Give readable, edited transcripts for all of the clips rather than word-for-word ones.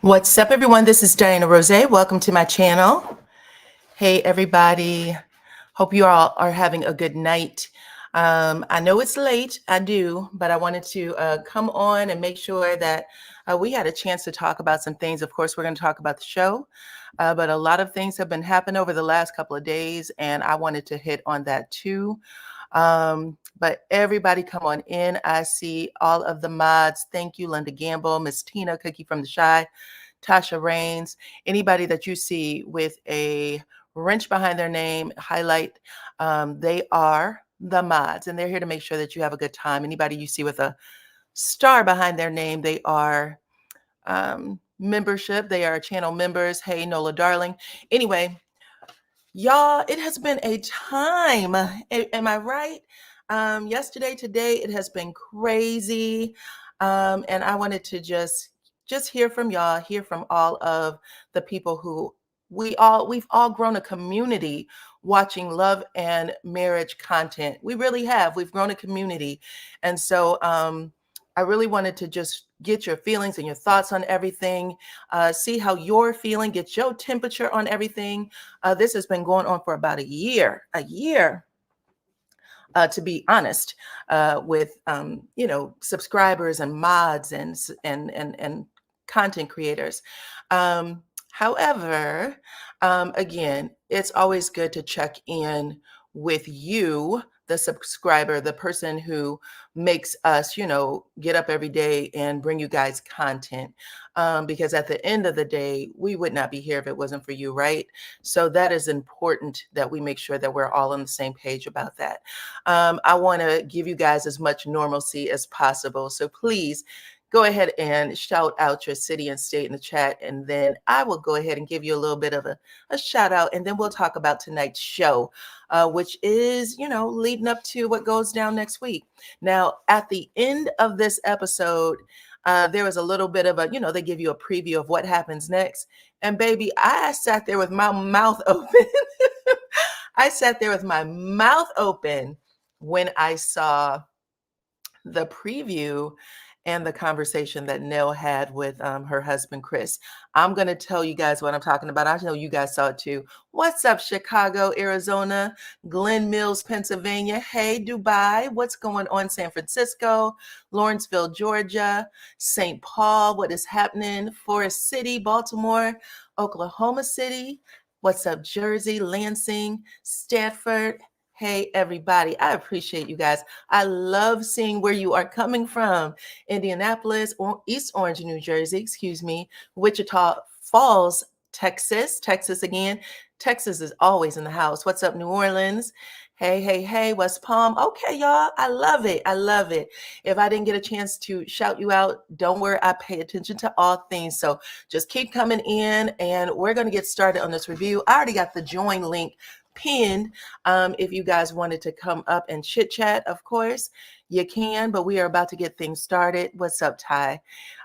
What's up, everyone? This is DYANAROZAY. Welcome to my channel. Hey, everybody. Hope you all are having a good night. I know it's late, I do, but I wanted to come on and make sure that we had a chance to talk about some things. Of course, we're going to talk about the show, but a lot of things have been happening over the last couple of days, and I wanted to hit on that too. But everybody come on in. I see all of the mods. Thank you, Linda Gamble, Miss Tina, Cookie from the Shy, Tasha Rains, anybody that you see with a wrench behind their name, highlight, they are the mods, and they're here to make sure that you have a good time. Anybody you see with a star behind their name, they are membership. They are channel members. Hey, Nola, darling. Anyway, y'all, it has been a time. Am I right? Yesterday, today, it has been crazy. And I wanted to just hear from y'all, hear from all of the people who we've all grown a community watching love and marriage content. We really have. We've grown a community. And so I really wanted to just get your feelings and your thoughts on everything, see how you're feeling, get your temperature on everything. This has been going on for about a year, to be honest, with subscribers and mods and content creators. However, again, it's always good to check in with you, the subscriber, the person who makes us, get up every day and bring you guys content. Because at the end of the day, we would not be here if it wasn't for you, right? So that is important that we make sure that we're all on the same page about that. I want to give you guys as much normalcy as possible. So please go ahead and shout out your city and state in the chat, and then I will go ahead and give you a little bit of a shout out, and then we'll talk about tonight's show, which is, leading up to what goes down next week. Now, at the end of this episode, there was a little bit of they give you a preview of what happens next. And baby, I sat there with my mouth open. I sat there with my mouth open when I saw the preview and the conversation that Nell had with her husband, Chris. I'm going to tell you guys what I'm talking about. I know you guys saw it too. What's up, Chicago, Arizona, Glen Mills, Pennsylvania. Hey, Dubai. What's going on, San Francisco, Lawrenceville, Georgia, St. Paul. What is happening? Forest City, Baltimore, Oklahoma City. What's up, Jersey, Lansing, Stafford. Hey, everybody. I appreciate you guys. I love seeing where you are coming from. Indianapolis, East Orange, New Jersey, Wichita Falls, Texas again. Texas is always in the house. What's up, New Orleans? Hey, West Palm. Okay, y'all. I love it. I love it. If I didn't get a chance to shout you out, don't worry. I pay attention to all things. So just keep coming in, and we're going to get started on this review. I already got the join link pinned. If you guys wanted to come up and chit chat, of course you can, but we are about to get things started. What's up, Ty?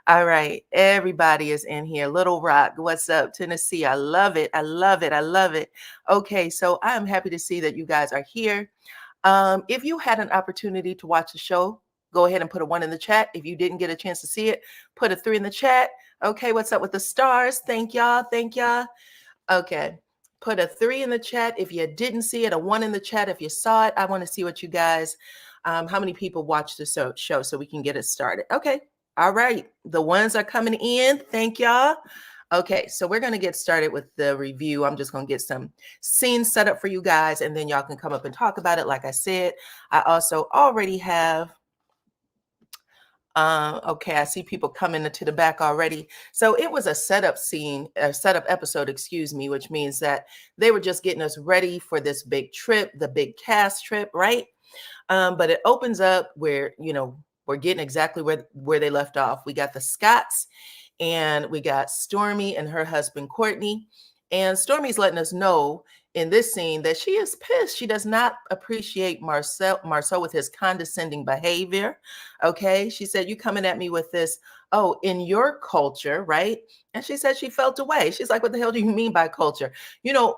All right, everybody is in here. Little Rock, what's up? Tennessee, I love it. I love it. I love it. Okay, so I'm happy to see that you guys are here. If you had an opportunity to watch the show, go ahead and put a 1 in the chat. If you didn't get a chance to see it, put a 3 in the chat. Okay, what's up with the stars? Thank y'all. Thank y'all. Okay. Put a 3 in the chat if you didn't see it, a 1 in the chat if you saw it. I want to see what you guys, how many people watched the show so we can get it started. Okay. All right. The ones are coming in. Thank y'all. Okay. So we're going to get started with the review. I'm just going to get some scenes set up for you guys, and then y'all can come up and talk about it. Like I said, I also already have okay, I see people coming to the back already. So it was a setup episode, which means that they were just getting us ready for this big trip, the big cast trip, right? But it opens up where, we're getting exactly where they left off. We got the Scotts, and we got Stormy and her husband, Courtney. And Stormy's letting us know in this scene that she is pissed. She does not appreciate Marcel with his condescending behavior. Okay. She said, you coming at me with this, oh, in your culture, right? And she said she felt away. She's like, what the hell do you mean by culture?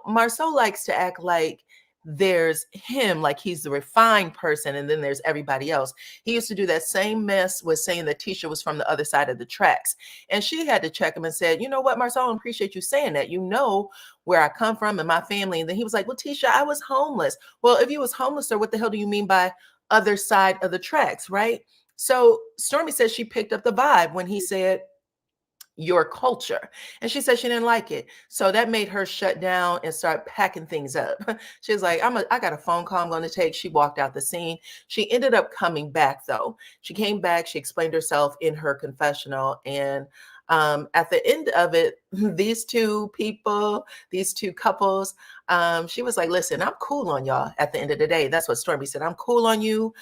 Marcel likes to act like there's him, like he's the refined person, and then there's everybody else. He used to do that same mess with saying that Tisha was from the other side of the tracks. And she had to check him and said, you know what, Marcel, I don't appreciate you saying that. You know where I come from and my family. And then he was like, well, Tisha, I was homeless. Well, if you was homeless, sir, what the hell do you mean by other side of the tracks, right? So Stormy says she picked up the vibe when he said, your culture. And she said she didn't like it. So that made her shut down and start packing things up. She was like, I got a phone call I'm going to take. She walked out the scene. She ended up coming back though. She came back, she explained herself in her confessional. And at the end of it, these two people, these two couples, she was like, listen, I'm cool on y'all at the end of the day. That's what Stormy said. I'm cool on you.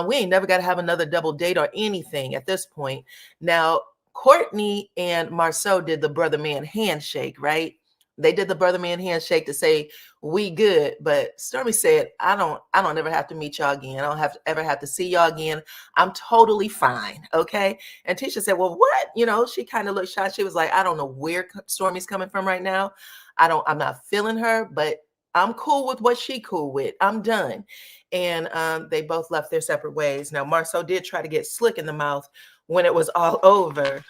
We ain't never got to have another double date or anything at this point. Now, Courtney and Marceau did the brother man handshake, right? They did the brother man handshake to say we good, but Stormy said, I don't ever have to meet y'all again. I don't ever have to see y'all again. I'm totally fine, okay? And Tisha said, well, what? You know, she kind of looked shocked. She was like, I don't know where Stormy's coming from right now. I'm not feeling her, but I'm cool with what she cool with. I'm done. And they both left their separate ways. Now, Marceau did try to get slick in the mouth when it was all over.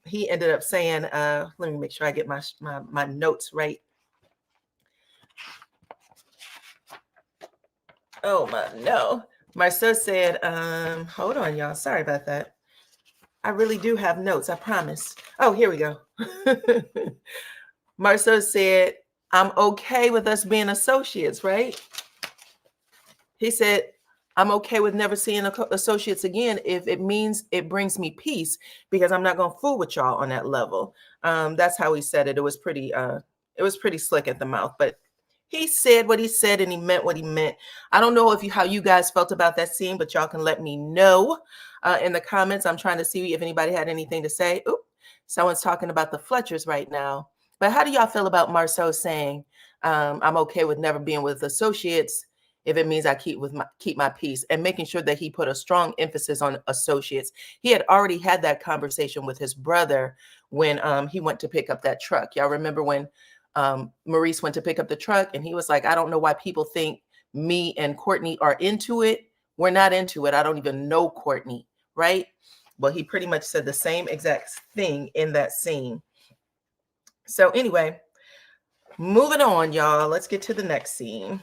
He ended up saying, let me make sure I get my notes right. Oh my, no. Marceau said, hold on, y'all. Sorry about that. I really do have notes, I promise. Oh, here we go. Marceau said, I'm okay with us being associates, right? He said, I'm okay with never seeing associates again if it means it brings me peace, because I'm not going to fool with y'all on that level. That's how he said it. It was pretty slick at the mouth, but he said what he said and he meant what he meant. I don't know how you guys felt about that scene, but y'all can let me know in the comments. I'm trying to see if anybody had anything to say. Oop, someone's talking about the Fletchers right now. But how do y'all feel about Marceau saying, I'm okay with never being with associates if it means I keep my peace, and making sure that he put a strong emphasis on associates? He had already had that conversation with his brother when he went to pick up that truck. Y'all remember when Maurice went to pick up the truck and he was like, I don't know why people think me and Courtney are into it. We're not into it. I don't even know Courtney, right? Well, he pretty much said the same exact thing in that scene. So anyway, moving on, y'all. Let's get to the next scene.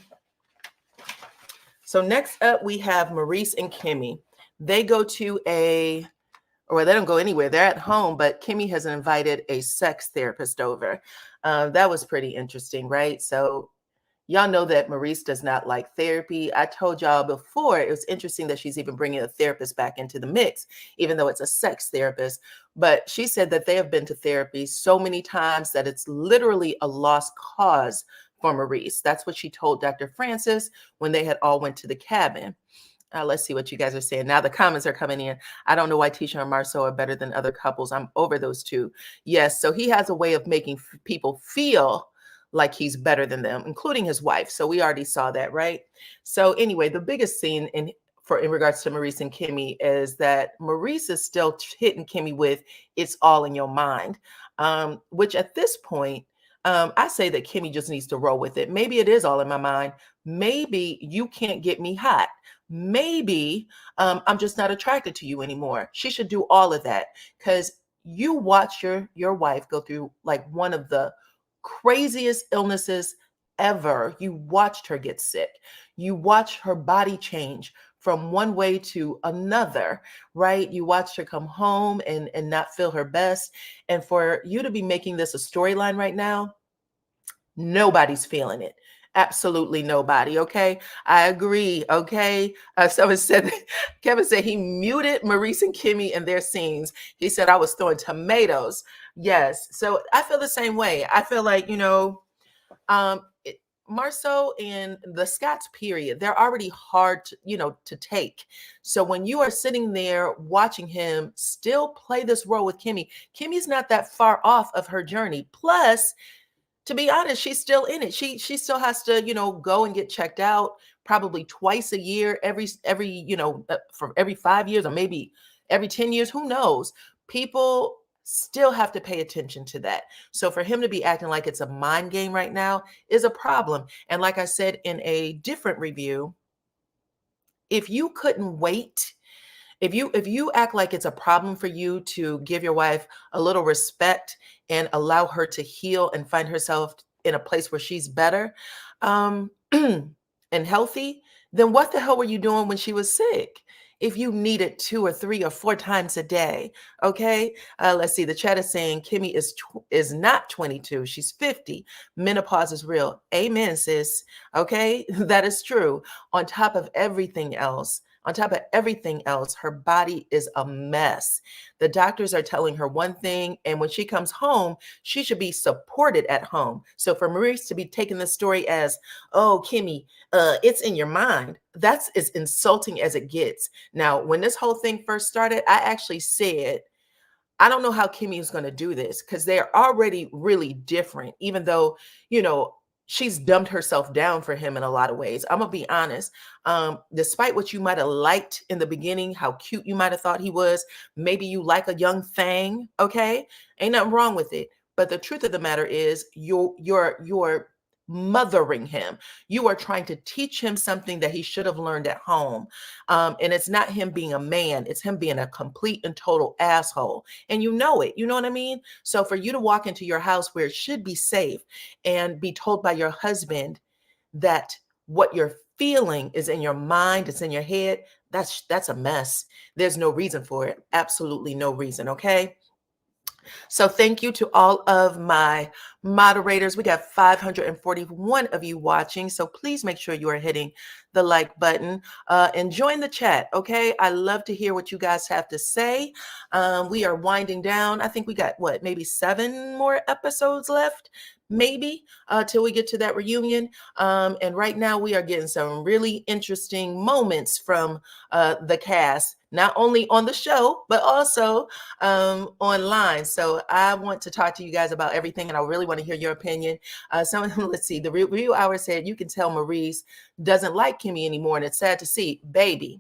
So next up, we have Maurice and Kimmy. They go to they don't go anywhere. They're at home, but Kimmy has invited a sex therapist over. That was pretty interesting, right? So y'all know that Maurice does not like therapy. I told y'all before, it was interesting that she's even bringing a therapist back into the mix, even though it's a sex therapist. But she said that they have been to therapy so many times that it's literally a lost cause for Maurice. That's what she told Dr. Francis when they had all went to the cabin. Let's see what you guys are saying. Now the comments are coming in. I don't know why Tisha and Marceau are better than other couples. I'm over those two. Yes, so he has a way of making people feel like he's better than them, including his wife. So we already saw that, right? So anyway, the biggest scene in regards to Maurice and Kimmy is that Maurice is still hitting Kimmy with "it's all in your mind," which at this point, I say that Kimmy just needs to roll with it. Maybe it is all in my mind. Maybe you can't get me hot. Maybe I'm just not attracted to you anymore. She should do all of that, because you watch your wife go through like one of the craziest illnesses ever. You watched her get sick. You watched her body change from one way to another, right? You watched her come home and not feel her best. And for you to be making this a storyline right now, nobody's feeling it. Absolutely nobody. Okay. I agree. Okay. Someone said, Kevin said he muted Maurice and Kimmy in their scenes. He said, I was throwing tomatoes. Yes. So I feel the same way. I feel like, Marceau and the Scotts, period, they're already hard to take. So when you are sitting there watching him still play this role with Kimmy's not that far off of her journey. Plus, to be honest, she's still in it. She still has to, go and get checked out probably twice a year, for every 5 years or maybe every 10 years. Who knows? People still have to pay attention to that. So for him to be acting like it's a mind game right now is a problem. And like I said in a different review, if you couldn't wait, if you act like it's a problem for you to give your wife a little respect and allow her to heal and find herself in a place where she's better, and healthy, then what the hell were you doing when she was sick? If you need it 2 or 3 or 4 times a day, okay? Let's see. The chat is saying Kimmy is not 22; she's 50. Menopause is real. Amen, sis. Okay, that is true. On top of everything else. On top of everything else, her body is a mess. The doctors are telling her one thing, and when she comes home, she should be supported at home. So for Maurice to be taking the story as, oh, Kimmy, it's in your mind, that's as insulting as it gets. Now, when this whole thing first started, I actually said, I don't know how Kimmy is going to do this because they're already really different, even though, she's dumbed herself down for him in a lot of ways. I'm going to be honest. Despite what you might have liked in the beginning, how cute you might have thought he was, maybe you like a young thing. Okay. Ain't nothing wrong with it. But the truth of the matter is you're mothering him. You are trying to teach him something that he should have learned at home. And it's not him being a man. It's him being a complete and total asshole. And you know it. You know what I mean? So for you to walk into your house where it should be safe and be told by your husband that what you're feeling is in your mind, it's in your head, that's a mess. There's no reason for it. Absolutely no reason. Okay. So thank you to all of my moderators. We got 541 of you watching. So please make sure you are hitting the like button and join the chat. Okay. I love to hear what you guys have to say. We are winding down. I think we got maybe 7 more episodes left. Maybe till we get to that reunion. And right now we are getting some really interesting moments from the cast, not only on the show, but also online. So I want to talk to you guys about everything, and I really want to hear your opinion. Let's see, the review hour said, you can tell Maurice doesn't like Kimmy anymore, and it's sad to see. Baby,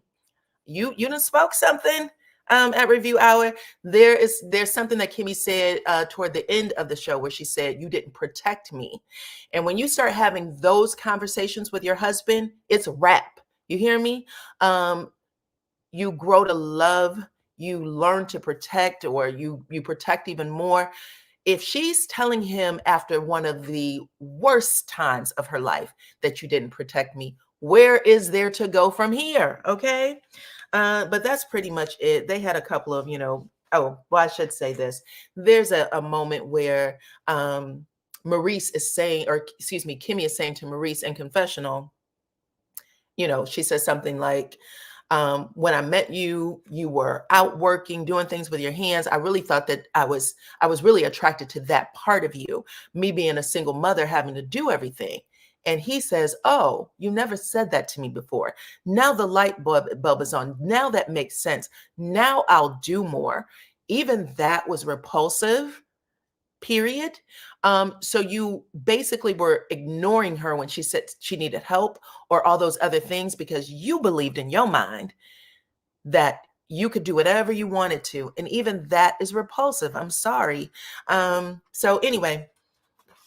you done spoke something at review hour. There's something that Kimmy said toward the end of the show where she said, you didn't protect me. And when you start having those conversations with your husband, it's a wrap. You hear me? You grow to love, you learn to protect, or you protect even more. If she's telling him after one of the worst times of her life that you didn't protect me, where is there to go from here? Okay. But that's pretty much it. They had a couple of, I should say this. There's a moment where Maurice is saying, or excuse me, Kimmy is saying to Maurice in confessional, she says something like, when I met you, you were out working, doing things with your hands. I really thought that I was really attracted to that part of you, me being a single mother, having to do everything. And he says, oh, you never said that to me before. Now the light bulb is on. Now that makes sense. Now I'll do more. Even that was repulsive, period. So you basically were ignoring her when she said she needed help or all those other things because you believed in your mind that you could do whatever you wanted to. And even that is repulsive. I'm sorry. So anyway,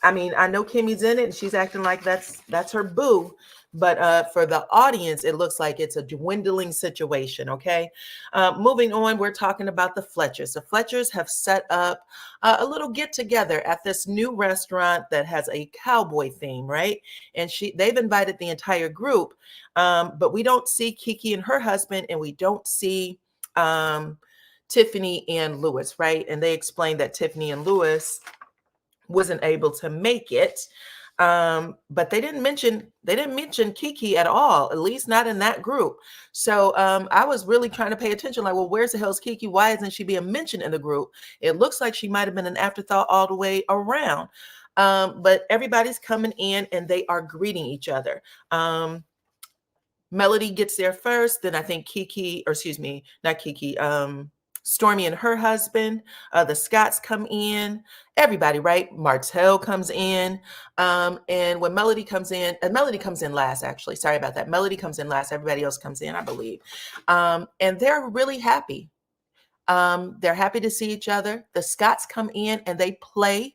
I mean, I know Kimmy's in it and she's acting like that's her boo. But for the audience, it looks like it's a dwindling situation, okay? Moving on, we're talking about the Fletchers. The Fletchers have set up a little get-together at this new restaurant that has a cowboy theme, right? And they've invited the entire group, but we don't see Kiki and her husband, and we don't see Tiffany and Lewis, right? And they explained that Tiffany and Lewis wasn't able to make it. But they didn't mention Kiki at all, at least not in that group. So I was really trying to pay attention, like, well, where's the hell's Kiki? Why isn't she being mentioned in the group? It looks like she might have been an afterthought all the way around. But everybody's coming in and they are greeting each other. Melody gets there first, then I think Stormy and her husband, the Scotts come in, everybody, right? Martell comes in. And when Melody comes in, Melody comes in last, actually. Sorry about that. Melody comes in last. Everybody else comes in, I believe. And they're really happy. They're happy to see each other. The Scotts come in and they play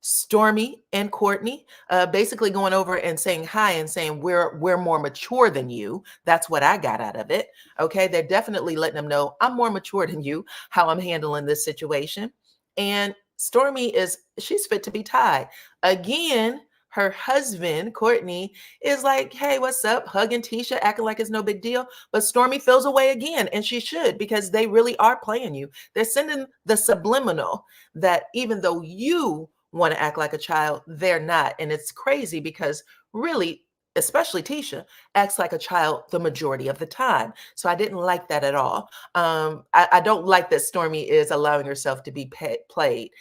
Stormy and Courtney, basically going over and saying hi and saying we're more mature than you. That's what I got out of it. Okay, they're definitely letting them know I'm more mature than you, how I'm handling this situation. And Stormy she's fit to be tied. Again, her husband, Courtney, is like, hey, what's up? Hugging Tisha, acting like it's no big deal. But Stormy feels away again, and she should, because they really are playing you. They're sending the subliminal that even though you want to act like a child, they're not. And it's crazy because really, especially Tisha, acts like a child the majority of the time. So I didn't like that at all. I don't like that Stormy is allowing herself to be played.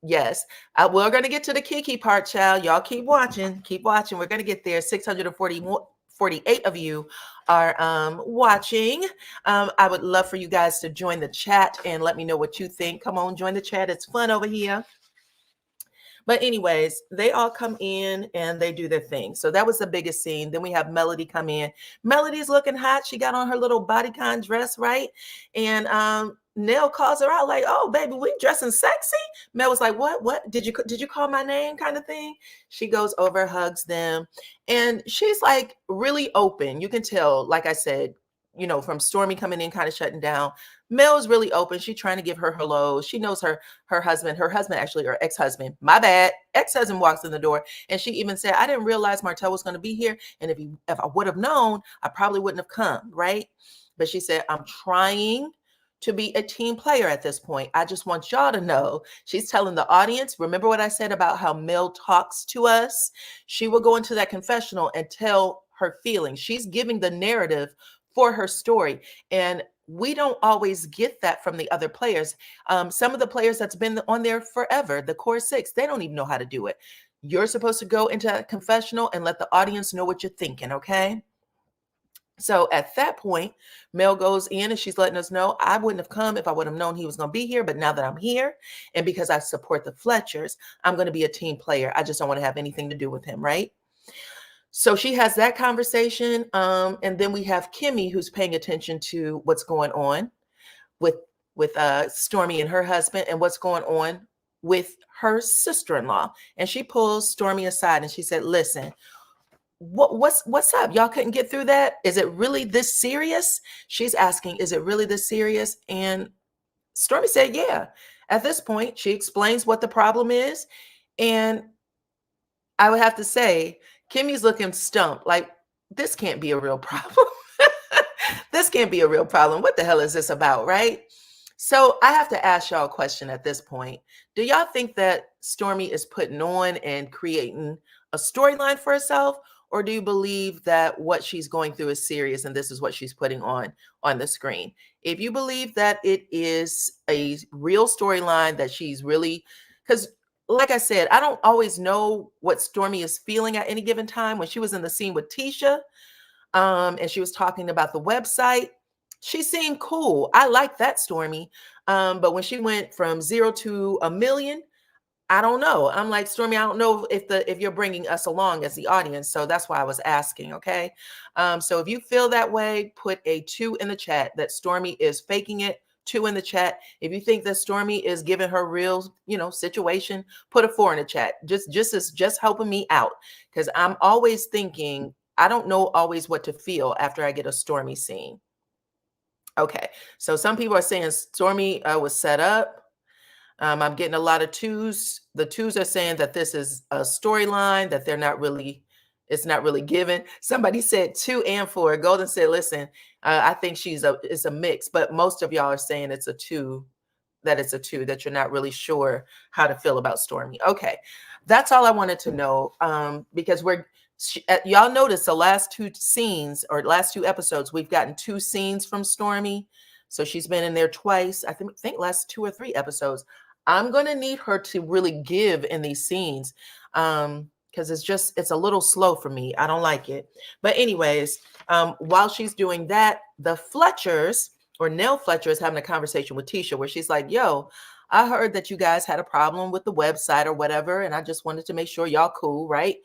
Yes, we're going to get to the Kiki part, child. Y'all keep watching. Keep watching. We're going to get there. 648 of you are watching. I would love for you guys to join the chat and let me know what you think. Come on, join the chat. It's fun over here. But anyways, they all come in and they do their thing. So that was the biggest scene. Then we have Melody come in. Melody's looking hot. She got on her little bodycon dress, right? And Nell calls her out like, "Oh, baby, we dressing sexy." Mel was like, "What? Did you call my name?" kind of thing. She goes over, hugs them, and she's like really open. You can tell, like I said, from Stormy coming in, kind of shutting down. Mel is really open. She's trying to give her hello. She knows her husband actually, or ex-husband, my bad, ex-husband walks in the door. And she even said, I didn't realize Martell was going to be here. And if I would have known, I probably wouldn't have come, right? But she said, I'm trying to be a team player at this point. I just want y'all to know. She's telling the audience, remember what I said about how Mel talks to us? She will go into that confessional and tell her feelings. She's giving the narrative for her story. And we don't always get that from the other players. Some of the players that's been on there forever, the core six, they don't even know how to do it. You're supposed to go into a confessional and let the audience know what you're thinking, okay? So at that point, Mel goes in and she's letting us know, I wouldn't have come if I would have known he was going to be here. But now that I'm here, and because I support the Fletchers, I'm going to be a team player. I just don't want to have anything to do with him, right? So she has that conversation. And then we have Kimmy, who's paying attention to what's going on with Stormy and her husband, and what's going on with her sister-in-law. And she pulls Stormy aside and she said, listen, what's up? Y'all couldn't get through that? Is it really this serious? She's asking, is it really this serious? And Stormy said, yeah. At this point, she explains what the problem is. And I would have to say, Kimmy's looking stumped, like, this can't be a real problem. This can't be a real problem. What the hell is this about, right? So I have to ask y'all a question at this point. Do y'all think that Stormy is putting on and creating a storyline for herself? Or do you believe that what she's going through is serious and this is what she's putting on the screen? If you believe that it is a real storyline, that she's really, because like I said, I don't always know what Stormy is feeling at any given time. When she was in the scene with Tisha, and she was talking about the website, she seemed cool. I like that Stormy. But when she went from 0 to a million, I don't know. I'm like, Stormy, I don't know if you're bringing us along as the audience. So that's why I was asking. Okay. So if you feel that way, put a 2 in the chat that Stormy is faking it. 2 in the chat. If you think that Stormy is giving her real, situation, put a 4 in the chat. Just helping me out, because I'm always thinking, I don't know always what to feel after I get a Stormy scene. Okay. So some people are saying Stormy was set up. I'm getting a lot of 2s. The 2s are saying that this is a storyline, that it's not really given. Somebody said 2 and 4. Golden said, listen, I think it's a mix, but most of y'all are saying it's a 2, that you're not really sure how to feel about Stormy. Okay. That's all I wanted to know. Because y'all notice the last 2 scenes or last 2 episodes, we've gotten 2 scenes from Stormy. So she's been in there twice. I think last 2 or 3 episodes. I'm going to need her to really give in these scenes, because it's a little slow for me. I don't like it. But anyways, while she's doing that, the Fletchers, or Nell Fletcher, is having a conversation with Tisha where she's like, yo, I heard that you guys had a problem with the website or whatever, and I just wanted to make sure y'all cool, right?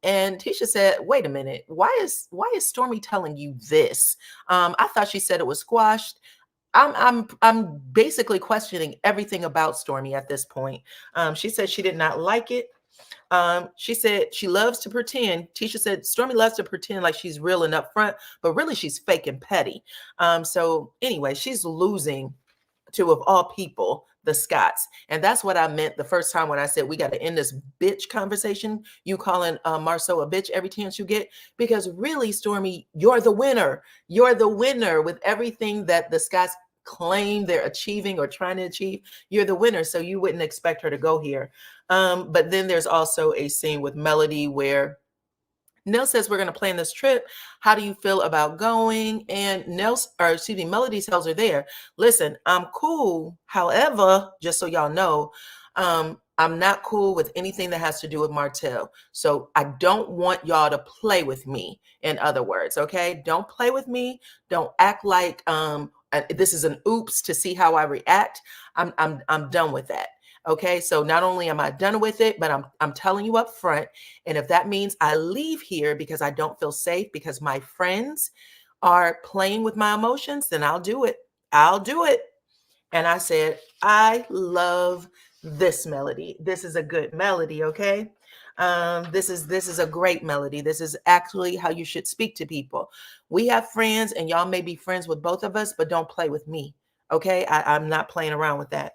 And Tisha said, wait a minute, why is Stormy telling you this? I thought she said it was squashed. I'm basically questioning everything about Stormy at this point. She said she did not like it. She said she loves to pretend. Tisha said Stormy loves to pretend like she's real and upfront, but really she's fake and petty. So anyway, she's losing to, of all people, the Scotts. And that's what I meant the first time when I said we got to end this bitch conversation. You calling Marceau a bitch every chance you get, because really, Stormy, you're the winner. You're the winner with everything that the Scotts claim they're achieving or trying to achieve. You're the winner, so you wouldn't expect her to go here. But then there's also a scene with Melody where Nell says we're going to plan this trip. How do you feel about going? And Melody tells her there, listen, I'm cool. However, just so y'all know, I'm not cool with anything that has to do with Martell. So I don't want y'all to play with me. In other words, okay? Don't play with me. Don't act like this is an oops to see how I react. I'm done with that. Okay, so not only am I done with it, but I'm telling you up front. And if that means I leave here because I don't feel safe because my friends are playing with my emotions, then I'll do it. I'll do it. And I said, I love this melody. This is a good melody, okay? This is a great melody. This is actually how you should speak to people. We have friends, and y'all may be friends with both of us, but don't play with me, okay? I'm not playing around with that.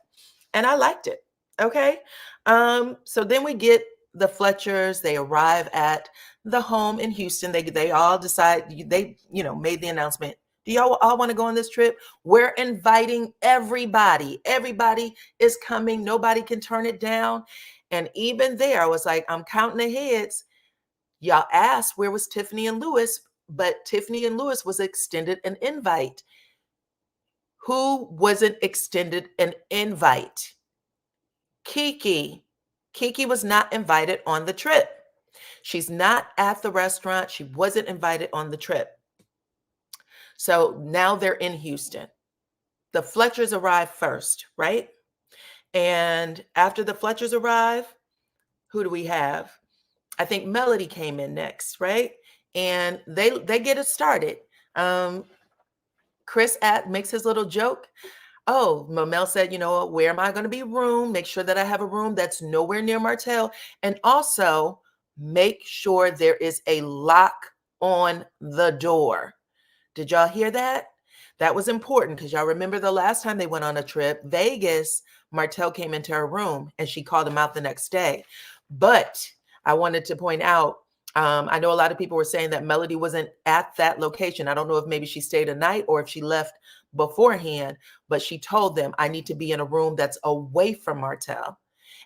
And I liked it. Okay. So then we get the Fletchers. They arrive at the home in Houston. They all decide, they, made the announcement. Do y'all all want to go on this trip? We're inviting everybody. Everybody is coming. Nobody can turn it down. And even there, I was like, I'm counting the heads. Y'all asked where was Tiffany and Lewis, but Tiffany and Lewis was extended an invite. Who wasn't extended an invite? Kiki. Kiki was not invited on the trip. She's not at the restaurant. She wasn't invited on the trip. So now they're in Houston. The Fletchers arrive first, right? And after the Fletchers arrive, who do we have? I think Melody came in next, right? And they get it started. Chris makes his little joke. Oh, Mel said, where am I going to be room? Make sure that I have a room that's nowhere near Martell. And also make sure there is a lock on the door. Did y'all hear that? That was important because y'all remember the last time they went on a trip, Vegas, Martell came into her room and she called him out the next day. But I wanted to point out, I know a lot of people were saying that Melody wasn't at that location. I don't know if maybe she stayed a night or if she left beforehand, but she told them, I need to be in a room that's away from Martell.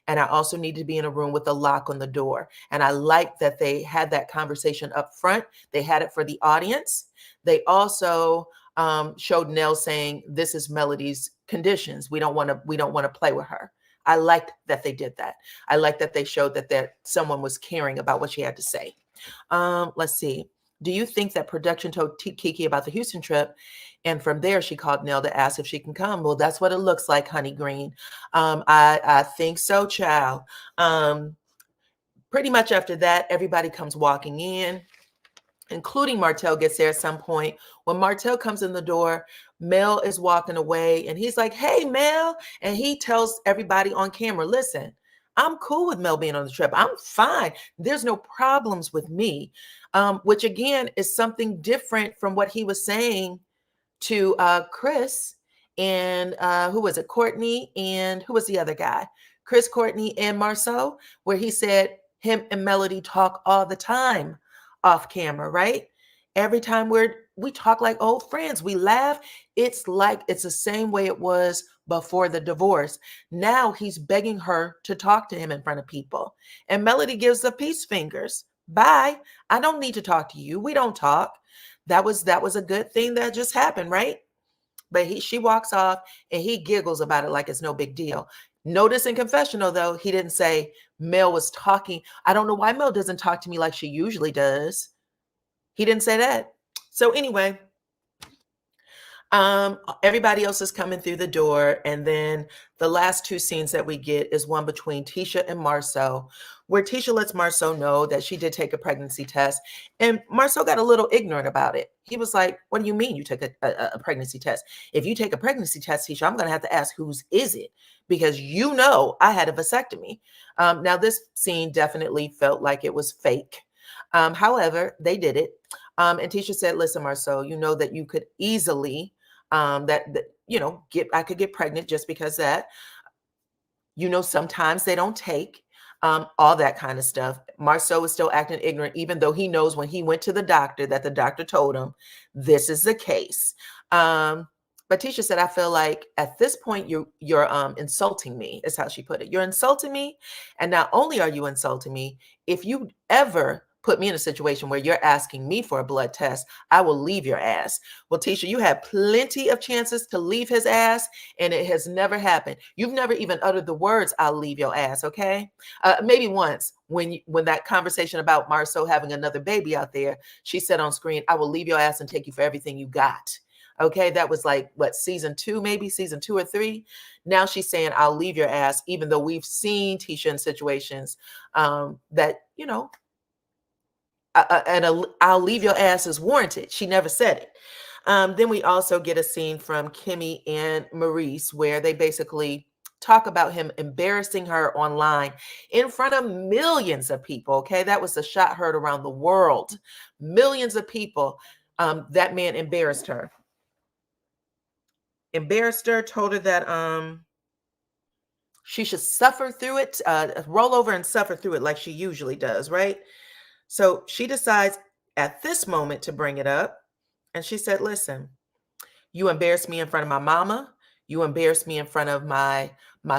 And I also need to be in a room with a lock on the door. And I like that they had that conversation up front. They had it for the audience. They also showed Nell saying, this is Melody's conditions. We don't want to play with her. I liked that they did that. I like that they showed that someone was caring about what she had to say. Let's see. Do you think that production told Kiki about the Houston trip? And from there, she called Nell to ask if she can come. Well, that's what it looks like, Honey Green. I think so, child. Pretty much after that, everybody comes walking in, including Martell gets there at some point. When Martell comes in the door, Mel is walking away and he's like, hey, Mel. And he tells everybody on camera, listen, I'm cool with Mel being on the trip. I'm fine. There's no problems with me, which again is something different from what he was saying to Chris and who was it? Courtney and who was the other guy? Chris, Courtney, and Marceau, where he said him and Melody talk all the time off camera, right? Every time we talk like old friends, we laugh. It's like it's the same way it was before the divorce. Now he's begging her to talk to him in front of people. And Melody gives the peace fingers. Bye. I don't need to talk to you. We don't talk. That was a good thing that just happened, right? But she walks off and he giggles about it like it's no big deal. Notice in confessional, though, he didn't say Mel was talking. I don't know why Mel doesn't talk to me like she usually does. He didn't say that. So anyway, Everybody else is coming through the door, and then the last two scenes that we get is one between Tisha and Marceau, where Tisha lets Marceau know that she did take a pregnancy test, and Marceau got a little ignorant about it. He was like, "What do you mean you took a pregnancy test? If you take a pregnancy test, Tisha, I'm going to have to ask whose is it, because you know I had a vasectomy." Now this scene definitely felt like it was fake. However, they did it. And Tisha said, "Listen, Marceau, you know that you could easily that I could get pregnant just because that, sometimes they don't take, all that kind of stuff." Marceau is still acting ignorant, even though he knows when he went to the doctor that the doctor told him this is the case. But Tisha said, "I feel like at this point you're insulting me," is how she put it. "You're insulting me, and not only are you insulting me, if you ever put me in a situation where you're asking me for a blood test, I will leave your ass." Well, Tisha, you had plenty of chances to leave his ass, and it has never happened. You've never even uttered the words, "I'll leave your ass," okay? Maybe once when that conversation about Marceau having another baby out there, she said on screen, "I will leave your ass and take you for everything you got." Okay, that was like, what, season 2, maybe season 2 or 3. Now she's saying, "I'll leave your ass," even though we've seen Tisha in situations that, "I'll leave your ass" is warranted. She never said it. Then we also get a scene from Kimmy and Maurice where they basically talk about him embarrassing her online in front of millions of people. Okay, that was a shot heard around the world. Millions of people. That man embarrassed her. Told her that she should suffer through it, roll over and suffer through it like she usually does, right? So she decides at this moment to bring it up. And she said, "Listen, you embarrassed me in front of my mama. You embarrassed me in front of my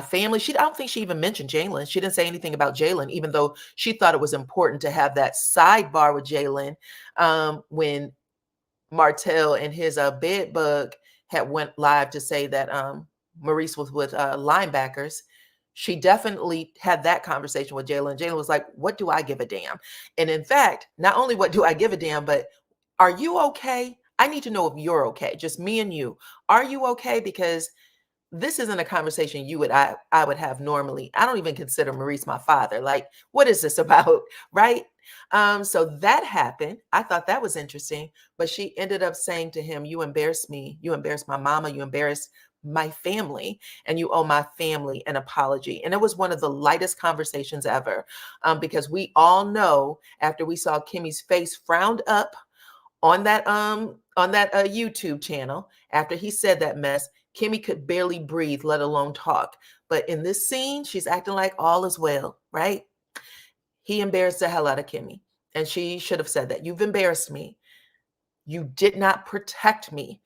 family." I don't think she even mentioned Jalen. She didn't say anything about Jalen, even though she thought it was important to have that sidebar with Jalen when Martell and his bed bug had went live to say that Maurice was with linebackers. She definitely had that conversation with Jalen. Jalen was like, "What do I give a damn?" And in fact, not only what do I give a damn, but are you okay? I need to know if you're okay. Just me and you. Are you okay? Because this isn't a conversation I would have normally. I don't even consider Maurice my father. Like, what is this about? Right? So that happened. I thought that was interesting. But she ended up saying to him, "You embarrassed me. You embarrassed my mama. You embarrassed my family, and you owe my family an apology." And it was one of the lightest conversations ever, because we all know after we saw Kimmy's face frowned up on that YouTube channel after he said that mess, Kimmy could barely breathe, let alone talk. But in this scene, she's acting like all is well, right? He embarrassed the hell out of Kimmy, and she should have said that. "You've embarrassed me. You did not protect me."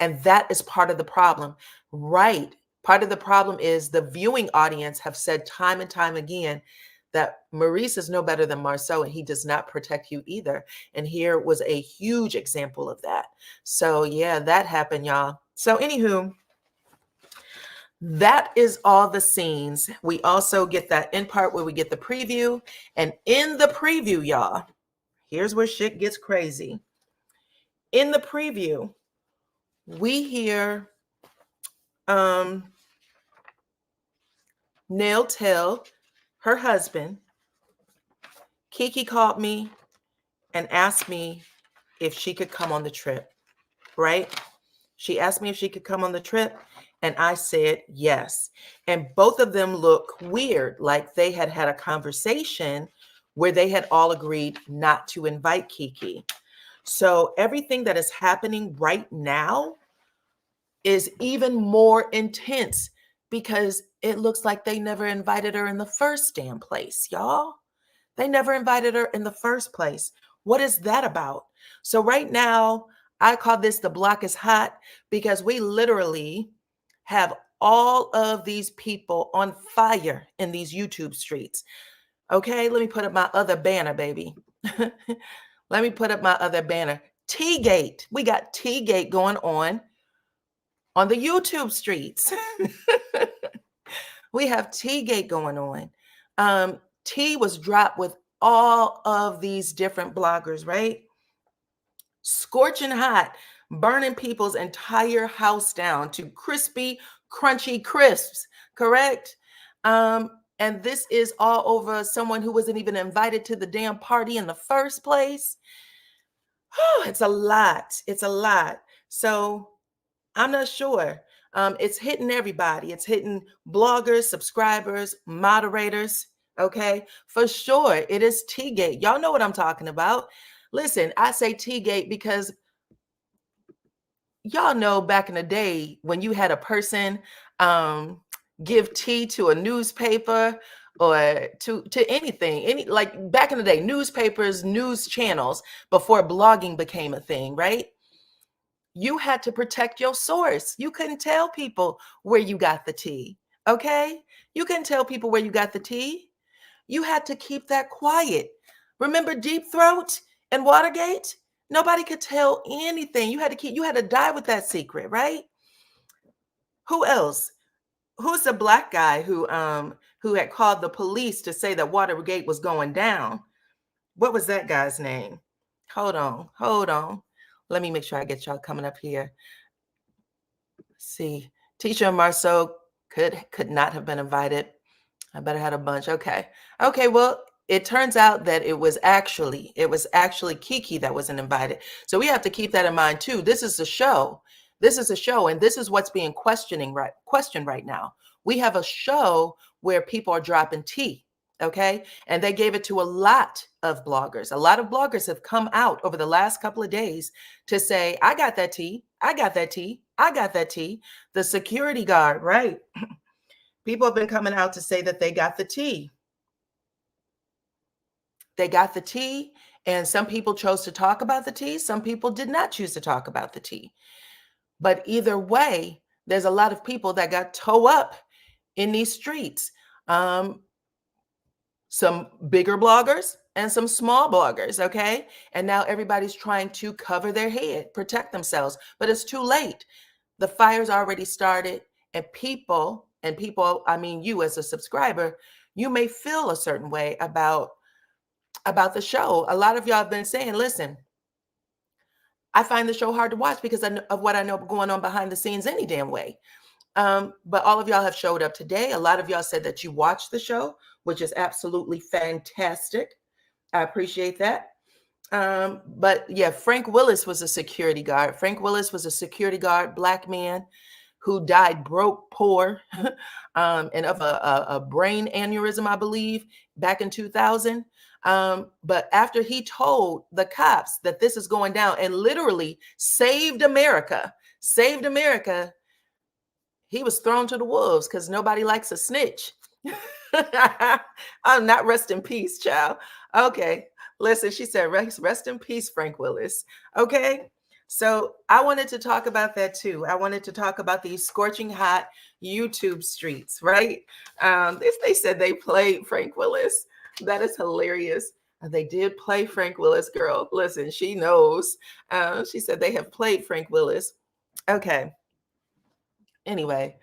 And that is part of the problem, right? Part of the problem is the viewing audience have said time and time again that Maurice is no better than Marceau, and he does not protect you either. And here was a huge example of that. So yeah, that happened, y'all. So anywho, that is all the scenes. We also get that end part where we get the preview. And in the preview, y'all, here's where shit gets crazy. In the preview, we hear Nell tell her husband, "Kiki called me and asked me if she could come on the trip," right? She asked me if she could come on the trip, and I said yes. And both of them look weird, like they had had a conversation where they had all agreed not to invite Kiki. So everything that is happening right now is even more intense because it looks like they never invited her in the first damn place, y'all. They never invited her in the first place. What is that about? So right now, I call this "the block is hot" because we literally have all of these people on fire in these YouTube streets. Okay, let me put up my other banner, baby. Let me put up my other banner. T-Gate. We got T-Gate going on the YouTube streets. We have T-Gate going on. T was dropped with all of these different bloggers, right? Scorching hot. burning people's entire house down to crispy, crunchy crisps, correct? And this is all over someone who wasn't even invited to the damn party in the first place. Oh, it's a lot. It's a lot. So I'm not sure. It's hitting everybody. It's hitting bloggers, subscribers, moderators. Okay, for sure. It is T-Gate. Y'all know what I'm talking about. Listen, I say T-Gate because y'all know back in the day when you had a person give tea to a newspaper or to anything, like back in the day, newspapers, news channels, before blogging became a thing, right? You had to protect your source. You couldn't tell people where you got the tea. Okay? You couldn't tell people where you got the tea. You had to keep that quiet. Remember Deep Throat and Watergate? Nobody could tell anything. You had to die with that secret, right? Who else? Who's the black guy who had called the police to say that Watergate was going down? What was that guy's name? Hold on. Let me make sure I get y'all coming up here. See, Tisha and Marceau could not have been invited. I better had a bunch. Okay. Well, it turns out that it was actually Kiki that wasn't invited. So we have to keep that in mind too. This is a show. And this is what's being questioned right now. We have a show where people are dropping tea. Okay. And they gave it to a lot of bloggers. A lot of bloggers have come out over the last couple of days to say, I got that tea. I got that tea. I got that tea. The security guard, right? People have been coming out to say that they got the tea. They got the tea, and some people chose to talk about the tea. Some people did not choose to talk about the tea. But either way, there's a lot of people that got toe up in these streets. Some bigger bloggers and some small bloggers, okay? And now everybody's trying to cover their head, protect themselves, but it's too late. The fire's already started, and people, I mean, you as a subscriber, you may feel a certain way about the show. A lot of y'all have been saying, listen, I find the show hard to watch because of what I know going on behind the scenes any damn way. But all of y'all have showed up today. A lot of y'all said that you watched the show, which is absolutely fantastic. I appreciate that. But yeah, Frank Willis was a security guard. Frank Willis was a security guard, black man who died broke, poor, and of a brain aneurysm, I believe, back in 2000. But after he told the cops that this is going down and literally saved America, he was thrown to the wolves because nobody likes a snitch. I'm not rest in peace, child. Okay. Listen, she said, rest in peace, Frank Willis. Okay. So I wanted to talk about that too. I wanted to talk about these scorching hot YouTube streets, right? They said they played Frank Willis. That is hilarious. They did play Frank Willis, girl. Listen, she knows. She said they have played Frank Willis. Okay. Anyway,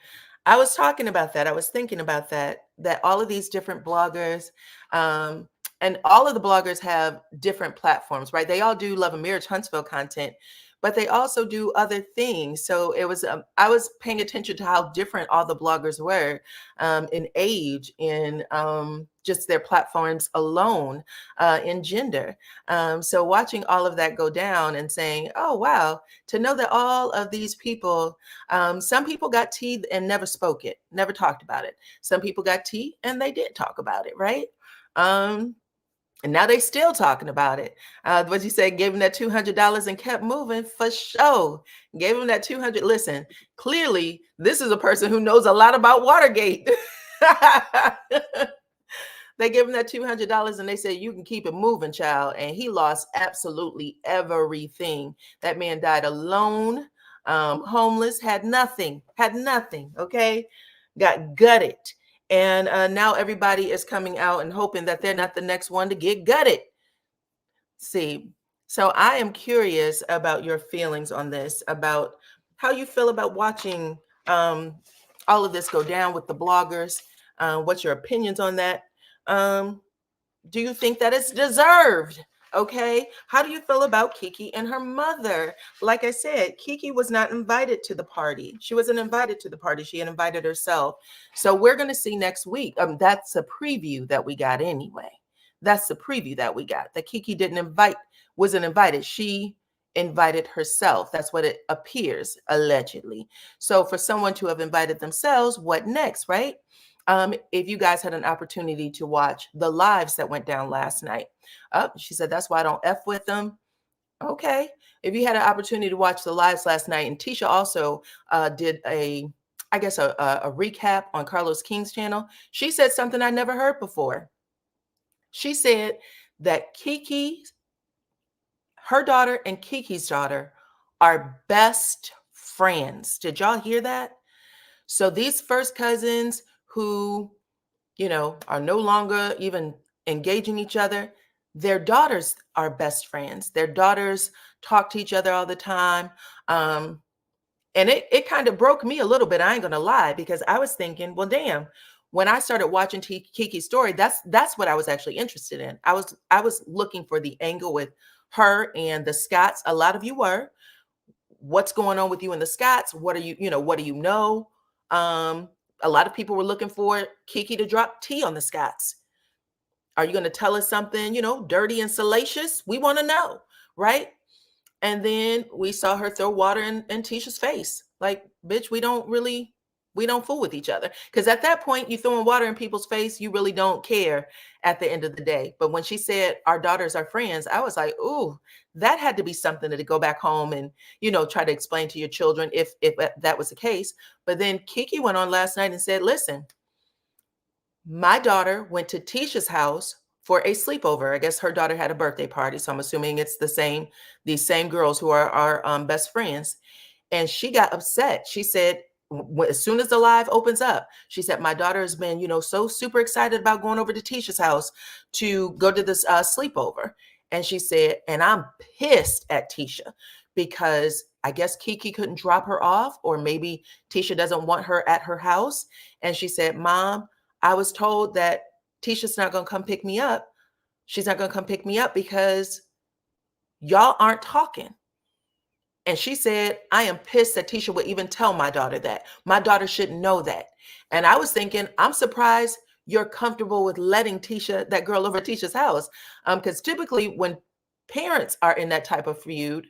I was talking about that. I was thinking about that all of these different bloggers, and all of the bloggers have different platforms, right? They all do Love and Marriage Huntsville content, but they also do other things. So it was, I was paying attention to how different all the bloggers were in age, in just their platforms alone, in gender. So watching all of that go down and saying, oh, wow, to know that all of these people, some people got tea and never spoke it, never talked about it. Some people got tea and they did talk about it, right? And now they still talking about it. What you say, gave him that $200 and kept moving, for sure. Gave him that 200. Listen, clearly this is a person who knows a lot about Watergate. They gave him that $200 and they said, you can keep it moving, child. And he lost absolutely everything. That man died alone, homeless, had nothing, okay? Got gutted. And now everybody is coming out and hoping that they're not the next one to get gutted. See, so I am curious about your feelings on this, about how you feel about watching all of this go down with the bloggers. What's your opinions on that? Do you think that it's deserved? Okay. How do you feel about Kiki and her mother? Like I said, Kiki was not invited to the party. She wasn't invited to the party. She had invited herself. So we're going to see next week. That's a preview that we got anyway. That's the preview that we got. That Kiki wasn't invited. She invited herself. That's what it appears, allegedly. So for someone to have invited themselves, what next, right? If you guys had an opportunity to watch the lives that went down last night. She said, that's why I don't F with them. Okay. If you had an opportunity to watch the lives last night, and Tisha also did a recap on Carlos King's channel, she said something I never heard before. She said that her daughter and Kiki's daughter are best friends. Did y'all hear that? So these first cousins who, are no longer even engaging each other, their daughters are best friends. Their daughters talk to each other all the time. And it kind of broke me a little bit. I ain't gonna lie, because I was thinking, well, damn, when I started watching Kiki's story, that's what I was actually interested in. I was looking for the angle with her and the Scotts. A lot of you were. What's going on with you and the Scotts? What do you know? A lot of people were looking for Kiki to drop tea on the Scotts. Are you going to tell us something, dirty and salacious? We want to know, right? And then we saw her throw water in Tisha's face. Like, bitch, we don't fool with each other. Because at that point, you throwing water in people's face, you really don't care at the end of the day. But when she said our daughters are friends, I was like, ooh, that had to be something to go back home and, try to explain to your children if that was the case. But then Kiki went on last night and said, listen, my daughter went to Tisha's house for a sleepover. I guess her daughter had a birthday party. So I'm assuming it's these same girls who are our best friends. And she got upset. She said, as soon as the live opens up, she said, my daughter has been, so super excited about going over to Tisha's house to go to this sleepover. And she said, and I'm pissed at Tisha because I guess Kiki couldn't drop her off, or maybe Tisha doesn't want her at her house. And she said, Mom, I was told that Tisha's not going to come pick me up. She's not going to come pick me up because y'all aren't talking. And she said, I am pissed that Tisha would even tell my daughter that. My daughter shouldn't know that. And I was thinking, I'm surprised you're comfortable with letting that girl over at Tisha's house. Because typically when parents are in that type of feud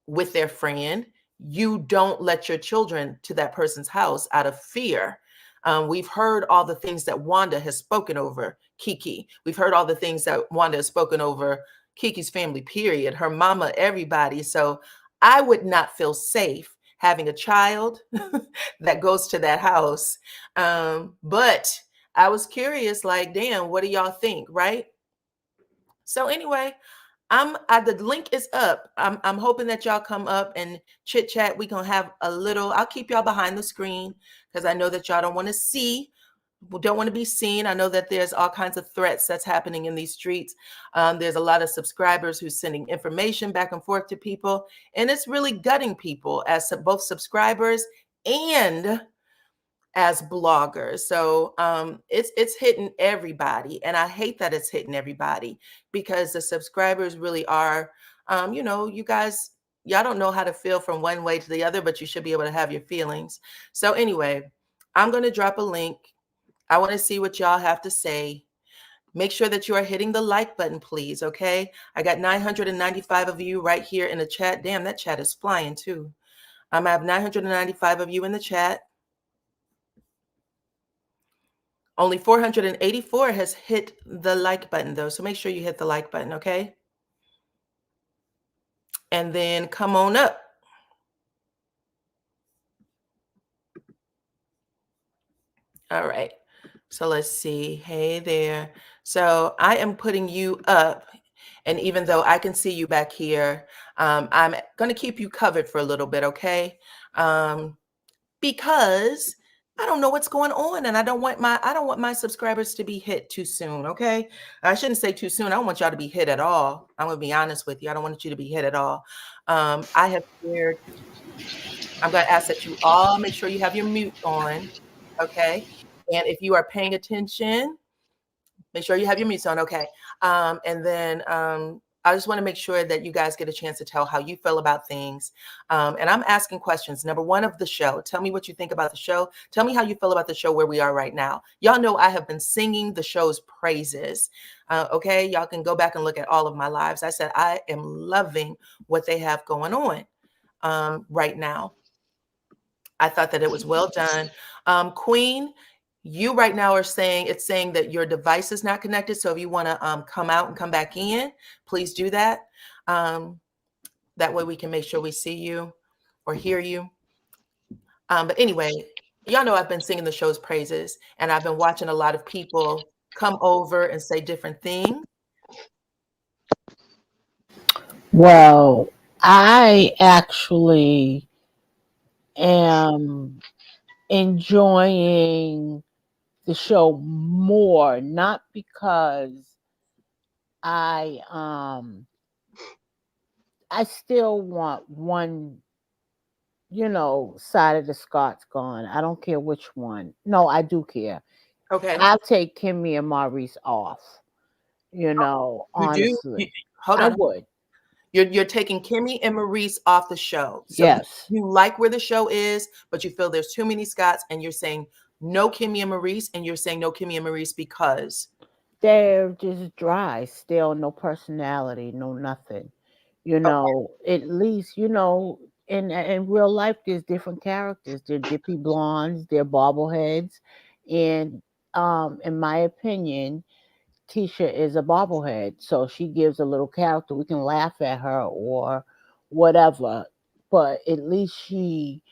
with their friend, you don't let your children to that person's house out of fear. We've heard all the things that Wanda has spoken over Kiki. We've heard all the things that Wanda has spoken over Kiki's family, period, her mama, everybody. So I would not feel safe having a child that goes to that house. But I was curious, like, damn, what do y'all think, right? So anyway, the link is up. I'm hoping that y'all come up and chit chat. We gonna have a little. I'll keep y'all behind the screen because I know that y'all don't want to be seen. I know that there's all kinds of threats that's happening in these streets. There's a lot of subscribers who's sending information back and forth to people, and it's really gutting people as both subscribers and as bloggers. So it's hitting everybody, and I hate that it's hitting everybody because the subscribers really are, you guys, y'all don't know how to feel from one way to the other, but you should be able to have your feelings. So anyway, I'm going to drop a link. I want to see what y'all have to say. Make sure that you are hitting the like button, please. Okay. I got 995 of you right here in the chat. Damn, that chat is flying too. I have 995 of you in the chat. Only 484 has hit the like button though. So make sure you hit the like button. Okay. And then come on up. All right. So let's see. Hey there. So I am putting you up. And even though I can see you back here, I'm going to keep you covered for a little bit, okay? Because I don't know what's going on, and I don't want my subscribers to be hit too soon, okay? I shouldn't say too soon. I don't want y'all to be hit at all. I'm going to be honest with you. I don't want you to be hit at all. I have shared. I'm going to ask that you all make sure you have your mute on, okay? And if you are paying attention, make sure you have your mutes on, okay? And then I just want to make sure that you guys get a chance to tell how you feel about things. And I'm asking questions. Number one of the show, tell me what you think about the show. Tell me how you feel about the show where we are right now. Y'all know I have been singing the show's praises. Okay, y'all can go back and look at all of my lives. I said I am loving what they have going on right now. I thought that it was well done. Queen, you right now are saying it's saying that your device is not connected. So if you want to come out and come back in, please do that. That way we can make sure we see you or hear you. But anyway, y'all know I've been singing the show's praises, and I've been watching a lot of people come over and say different things. Well, I actually am enjoying the show more, not because I I still want one, side of the Scots gone. I don't care which one. No, I do care. Okay. I'll take Kimmy and Maurice off. You do? Honestly. Hold I on. would. You're taking Kimmy and Maurice off the show. So Yes. you like where the show is, but you feel there's too many Scots, and you're saying no Kimmy and Maurice, and you're saying no Kimmy and Maurice because They're just dry, still no personality, no nothing. okay. At least, in real life there's different characters. They're dippy blondes, they're bobbleheads. And in my opinion, Tisha is a bobblehead. So she gives a little character. We can laugh at her or whatever. But at least she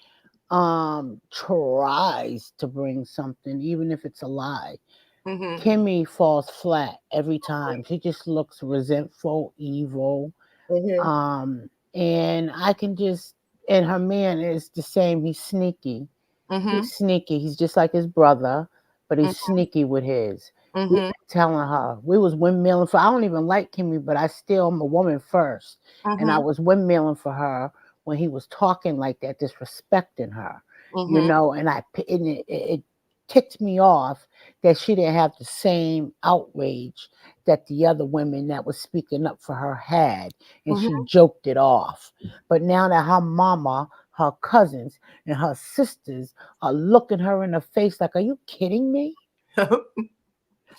tries to bring something, even if it's a lie. Mm-hmm. Kimmy falls flat every time. She just looks resentful, evil. Mm-hmm. And I can just, and her man is the same. He's sneaky. Mm-hmm. He's sneaky. He's just like his brother, but he's sneaky with his. We've Mm-hmm. been telling her. We was windmilling for, I don't even like Kimmy, but I still am a woman first. And I Mm-hmm. was windmilling for her when he was talking like that, disrespecting her, Mm-hmm. and it ticked me off that she didn't have the same outrage that the other women that was speaking up for her had, and she Mm-hmm. joked it off. But now that her mama, her cousins, and her sisters are looking her in the face like, are you kidding me?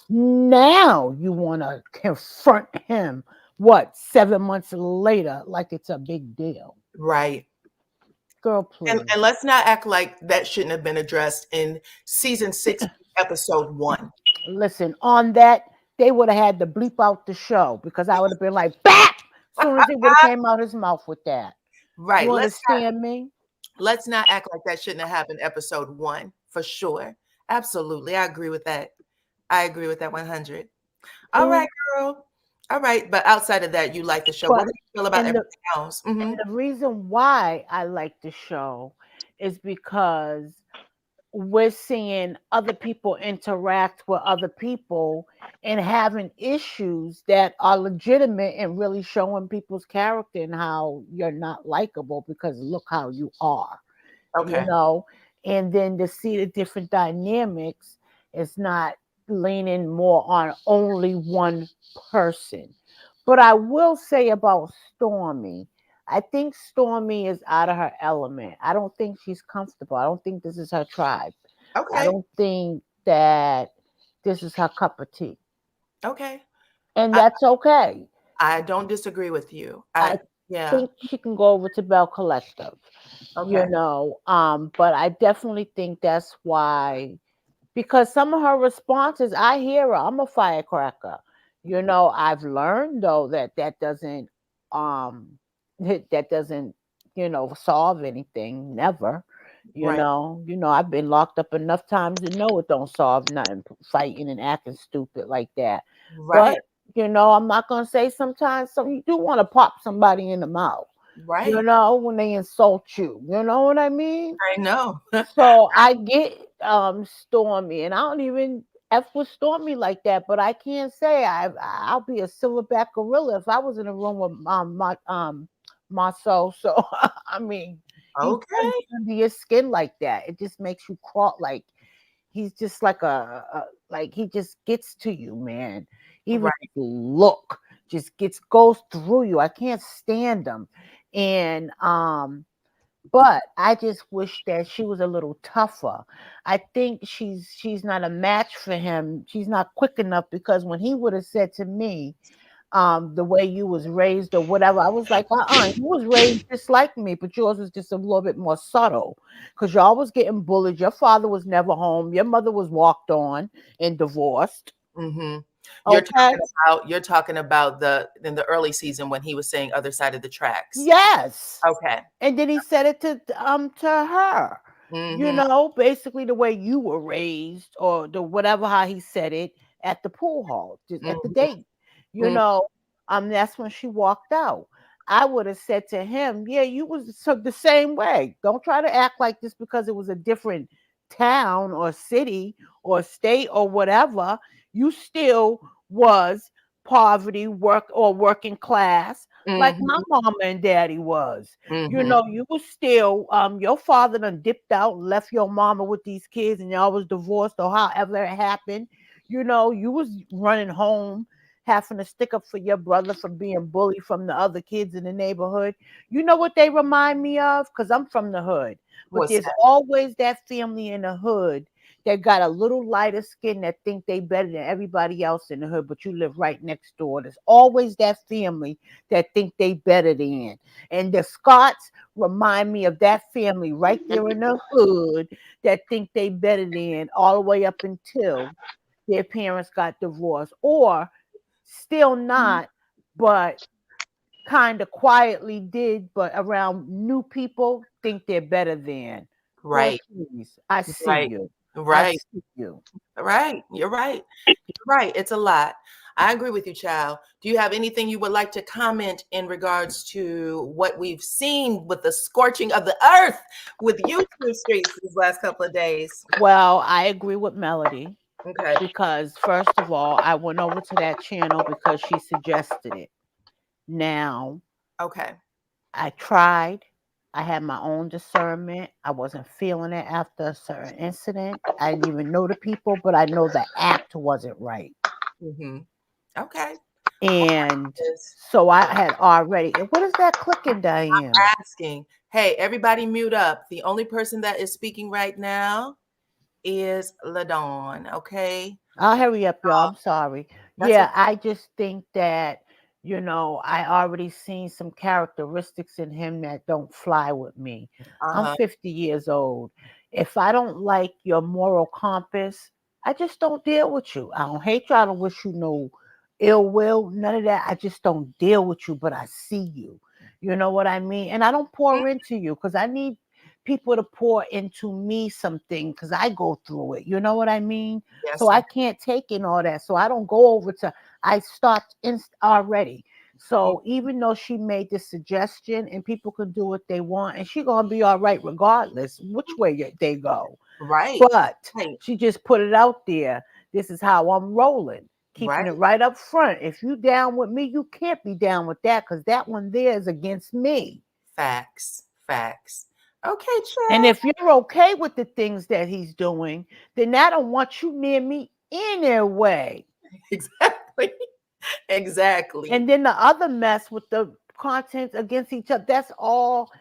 Now you want to confront him, what, 7 months later, like it's a big deal. Right. Girl, And please. let's not act like that shouldn't have been addressed in season 6, episode 1. Listen, on that, they would have had to bleep out the show because I would have been like, BAP! As soon as he would have came out his mouth with that. Right. You understand me? Let's not act like that shouldn't have happened episode 1 for sure. Absolutely. I agree with that. I agree with that 100. All right, And girl. All right, but outside of that, you like the show. What but do you feel about and the everything else? Mhm. and the reason why I like the show is because we're seeing other people interact with other people and having issues that are legitimate and really showing people's character and how you're not likable because look how you are, you Okay. know. And then to see the different dynamics is not leaning more on only one person. But I will say about Stormy, I think Stormy is out of her element. I don't think she's comfortable. I don't think this is her tribe. I Okay. don't think that this is her cup of tea. Okay. And I that's okay. I don't disagree with you. I Yeah. think she can go over to Bell Collective, Okay. but I definitely think that's why, because some of her responses, I hear her. I'm a firecracker. I've learned though that doesn't that doesn't solve anything. Never. Right. I've been locked up enough times to know it don't solve nothing. Fighting and acting stupid like that. But Right. I'm not gonna say sometimes some you do want to pop somebody in the mouth. Right. When they insult you. You know what I mean? I know. So I get Stormy, and I don't even F with Stormy like that, but I can't say I'll be a silverback gorilla if I was in a room with my soul. So I mean, he's gonna Okay. be under your skin like that. It just makes you crawl like he's just like like he just gets to you, man. Even Right. if you look. just goes through you. I can't stand them. And but I just wish that she was a little tougher. I think she's not a match for him. She's not quick enough, because when he would have said to me, the way you was raised or whatever, I was like, you was raised just like me, but yours was just a little bit more subtle, because y'all was getting bullied. Your father was never home. Your mother was walked on and divorced. Mm-hmm. Okay. You're talking about in the early season when he was saying other side of the tracks. Yes. Okay. And then he said it to her. You Mm-hmm. know, basically the way you were raised, or the whatever, how he said it at the pool hall, just at the Mm-hmm. date. You know, that's when she walked out. I would have said to him, yeah, you was the same way. Don't try to act like this because it was a different town or city or state or whatever. You still was poverty, working class, like my Mm-hmm. mama and daddy was. You Mm-hmm. know, you was still, your father done dipped out and left your mama with these kids, and y'all was divorced, or however it happened. You know, you was running home, having to stick up for your brother for being bullied from the other kids in the neighborhood. You know what they remind me of? Because I'm from the hood. But What's there's that? always that family in the hood that got a little lighter skin, that think they better than everybody else in the hood, but you live right next door. There's always that family that think they better than. And the Scots remind me of that family right there in the hood that think they better than, all the way up until their parents got divorced, or still not, but kind of quietly did, but around new people think they're better than. Boy, Right. please, I see Right. you. I Right. see you. Right. You're right. You're right. It's a lot. I agree with you, child. Do you have anything you would like to comment in regards to what we've seen with the scorching of the earth with YouTube streets these last couple of days? Well, I agree with Melody, Okay. because first of all, I went over to that channel because she suggested it. Now, Okay. I tried. I had my own discernment. I wasn't feeling it after a certain incident. I didn't even know the people, but I know the act wasn't right. Mm-hmm. Okay. And Just so I had already. What is that clicking, Diana? asking. Hey, everybody mute up. The only person that is speaking right now is LaDawn. Okay. I'll hurry up, y'all. I'm sorry. That's Yeah, okay. I just think that, I already seen some characteristics in him that don't fly with me. I'm Uh-huh. 50 years old. If I don't like your moral compass, I just don't deal with you. I don't hate you. I don't wish you no ill will, none of that. I just don't deal with you, but I see you. You know what I mean? And I don't pour into you, because I need people to pour into me something, because I go through it. You know what I mean? So Yes, I ma'am. can't take in all that. So I don't go over to, I start already. So even though she made this suggestion, and people can do what they want, and she gonna be all right regardless which way they go. Right. But Right. she just put it out there. This is how I'm rolling. Keeping Right. it right up front. If you down with me, you can't be down with that, because that one there is against me. Facts. Facts. Okay, And child. if you're okay with the things that he's doing, then I don't want you near me anyway. Exactly. Exactly. And then the other mess with the content against each other, that's all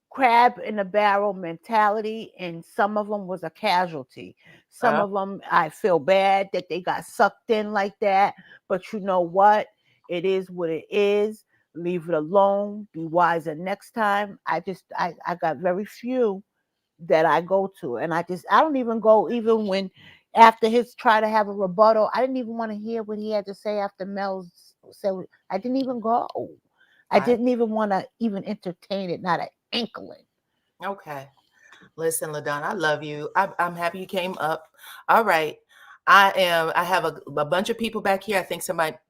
crab in the barrel mentality. And some of them was a casualty. Some Uh, of them, I feel bad that they got sucked in like that. But you know what? It is what it is. Leave it alone. Be wiser next time. I got very few that I go to. And I don't even go, even when after his try to have a rebuttal, I didn't even want to hear what he had to say after Mel's said. I didn't even go. I I didn't even want to even entertain it, not an inkling. okay. Listen, LaDon, I love you. I'm happy you came up. All right. I have a bunch of people back here. I think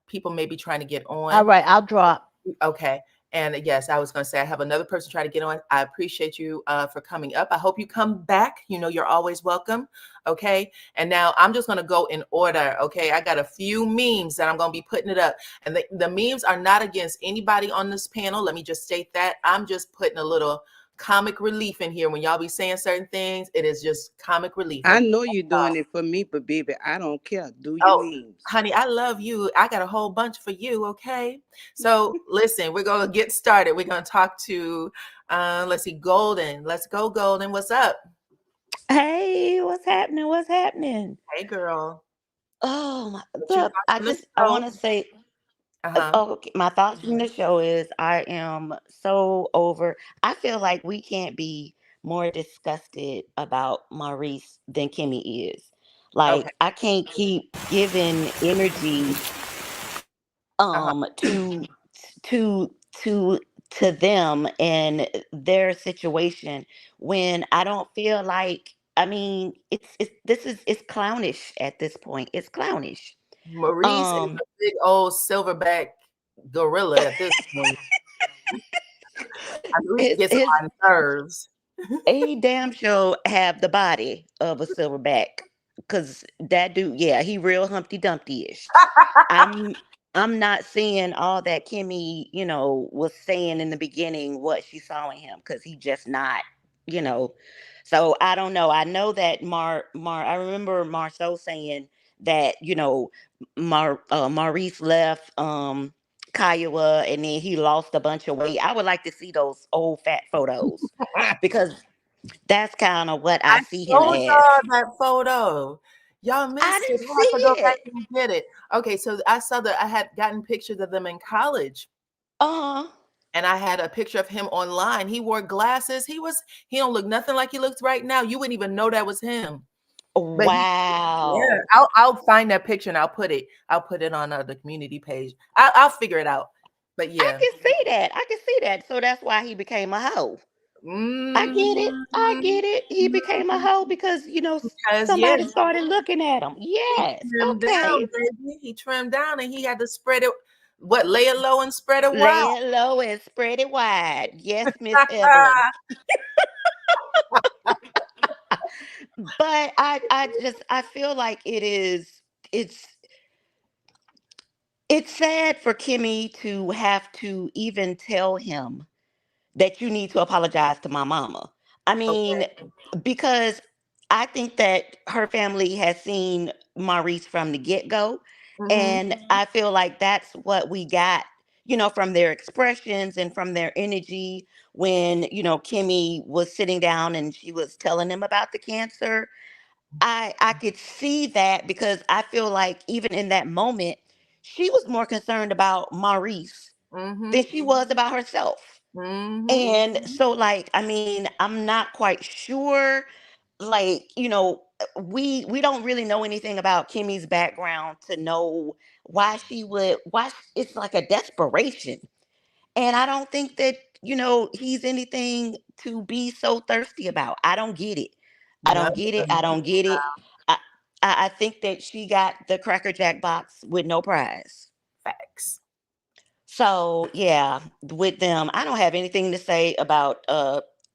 people may be trying to get All on. right, I'll drop. Okay. And yes, I was going to say I have another person trying to get on. I appreciate you for coming up. I hope you come back. You know, you're always welcome. Okay. And now I'm just going to go in order. Okay. I got a few memes that I'm going to be putting it up. And the memes are not against anybody on this panel. Let me just state that. I'm just putting a little comic relief in here. When y'all be saying certain things, it is just comic relief. I Okay. know you're doing it for me, but baby, I don't care. Do your Oh, memes. honey, I love you. I got a whole bunch for you. Okay. So listen, we're going to get started. We're going to talk to, let's see, Golden. Let's go, Golden. What's up? Hey, what's happening? What's happening? Hey, girl. Oh, What you look, thought from the I show? want to say, Uh-huh. oh, okay, my thoughts from the show is I am so over. I feel like we can't be more disgusted about Maurice than Kimmy is. Okay. Like, I can't keep giving energy Uh-huh. to to to to them and their situation when I don't feel like, I mean, it's clownish at this point. It's clownish. Maurice is Um a big old silverback gorilla at this point. Maurice gets his on my nerves. he damn sure have the body of a silverback, because that dude, yeah, he real Humpty Dumpty-ish. I'm I'm not seeing all that Kimmy, was saying in the beginning what she saw in him, because he just not, you know. So I don't know. I know that I remember Marceau saying that, Maurice left Kiowa and then he lost a bunch of weight. I would like to see those old fat photos, because that's kind of what I I see him showed as. y'all that photo. Y'all I missed it. didn't I have to see go back it. and get it. Okay, so I saw that I had gotten pictures of them in college, Uh-huh. and I had a picture of him online. He wore glasses. He don't look nothing like he looks right now. You wouldn't even know that was him. But yeah, Wow. I'll find that picture and I'll put it on the community page. I'll figure it out. But I yeah. can see that. I can see that. So that's why he became a hoe. I get it. I Mm, get it. He became a hoe because, because yeah, somebody started looking at him. he Yes. trimmed down, Okay. baby. He trimmed down and he had to spread it. What, lay it low and spread it wide. Lay it low and spread it wide. Yes, Miss Evelyn. But I feel like it's it's sad for Kimmy to have to even tell him that you need to apologize to my mama. I mean, Okay. because I think that her family has seen Maurice from the get go. Hmm. And I feel like that's what we got, from their expressions and from their energy when, Kimmy was sitting down and she was telling them about the cancer. I could see that, because I feel like even in that moment, she was more concerned about Maurice than Hmm. she was about herself. Hmm. And so, like, I mean, I'm not quite sure. Like, we don't really know anything about Kimmy's background to know why it's like a desperation. And I don't think that, he's anything to be so thirsty about. I don't get it. I None don't of get it. I them. don't get it. I, I think that she got the Cracker Jack box with no prize. Facts. So yeah, with them, I don't have anything to say about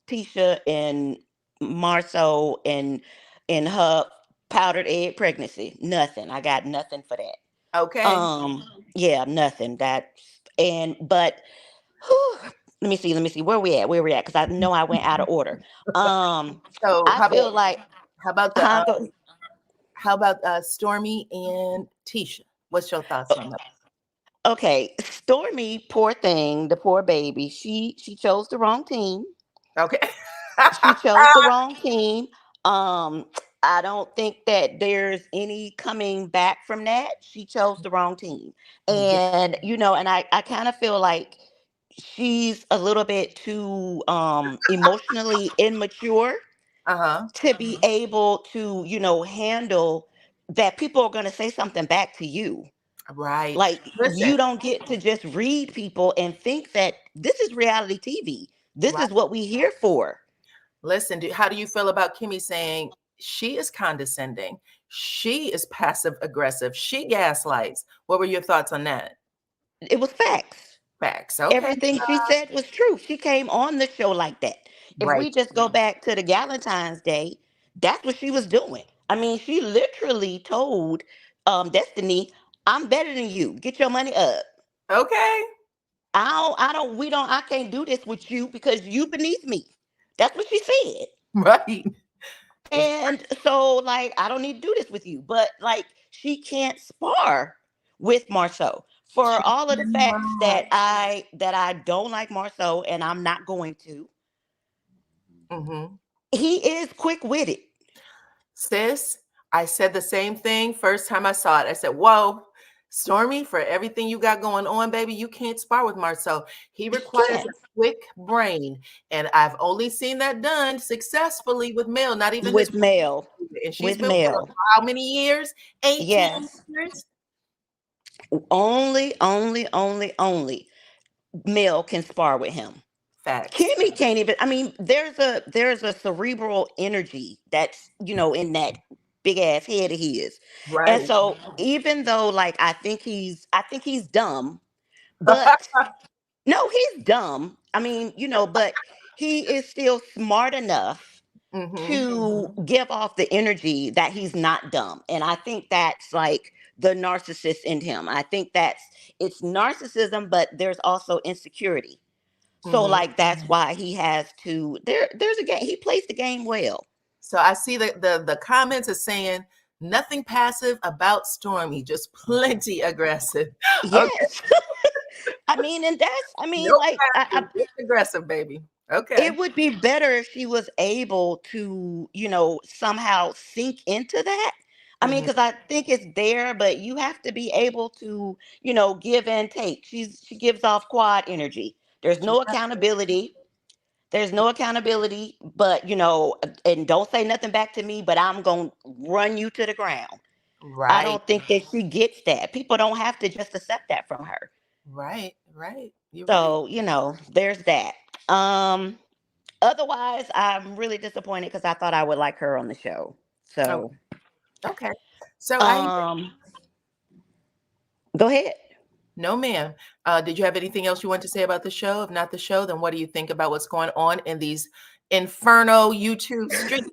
Tisha and Marceau and her powdered egg pregnancy. Nothing. I got nothing for that. Okay. Yeah, nothing. That and but whew, let me see where we at, because I know I went out of order. Um, So I feel like, how about the huh? Go, how about Stormy and Tisha? What's your thoughts on that? okay, Stormy, poor thing, the poor baby. She chose the wrong team. Okay. She chose the wrong team. Um, I don't think that there's any coming back from that. She chose the wrong team. Yeah. And, and I kind of feel like she's a little bit too emotionally immature Uh-huh. to be able to, handle that people are going to say something back to you. Right. Like, Listen. you don't get to just read people and think that this is reality TV. This Right. is what we here for. Listen, how do you feel about Kimmy saying she is condescending? She is passive aggressive. She gaslights. What were your thoughts on that? It was facts. Facts. Okay. Everything she said was true. She came on the show like that. If Right. we just go back to the Galentine's Day, that's what she was doing. I mean, she literally told Destiny, "I'm better than you. Get your money up. Okay. I can't do this with you because you beneath me." That's what she said. Right. And so, like, I don't need to do this with you. But, like, she can't spar with Marceau for all of the facts that I don't like Marceau, and I'm not going to. Mm-hmm. He is quick-witted. Sis, I said the same thing first time I saw it. I said, whoa, Stormy, for everything you got going on, baby, you can't spar with Marceau. He requires Yes. a quick brain. And I've only seen that done successfully with Mel, not even this. With Mel. And she's With been with him Mel. for how many years? 18 Yes. years? Only Mel can spar with him. Facts. Kimmy can't even. I mean, there's a cerebral energy that's, in that big ass head of his. And Right. so even though, like, I think he's dumb, but no, he's dumb. I mean, but he is still smart enough Mm-hmm. to give off the energy that he's not dumb. And I think that's like the narcissist in him. I think it's narcissism, but there's also insecurity. So, Mm-hmm. like, that's why he has to. There's a game. He plays the game well. So I see the comments are saying nothing passive about Stormy, just plenty aggressive. Okay. Yes, I mean, and that's. I mean, No like, passive, just aggressive, baby. Okay. it would be better if she was able to, somehow sink into that. I mean, Mhm. because I think it's there, but you have to be able to, give and take. She gives off quad energy. There's no accountability. There's no accountability, but and don't say nothing back to me, but I'm gonna run you to the ground. I Right. don't think that she gets that. People don't have to just accept that from her. Right. Right. You're right. So, there's that. Um, Otherwise, I'm really disappointed because I thought I would like her on the show. Okay. So, Okay. So um, go ahead. no, ma'am. Did you have anything else you want to say about the show? If not the show, then what do you think about what's going on in these inferno YouTube streets?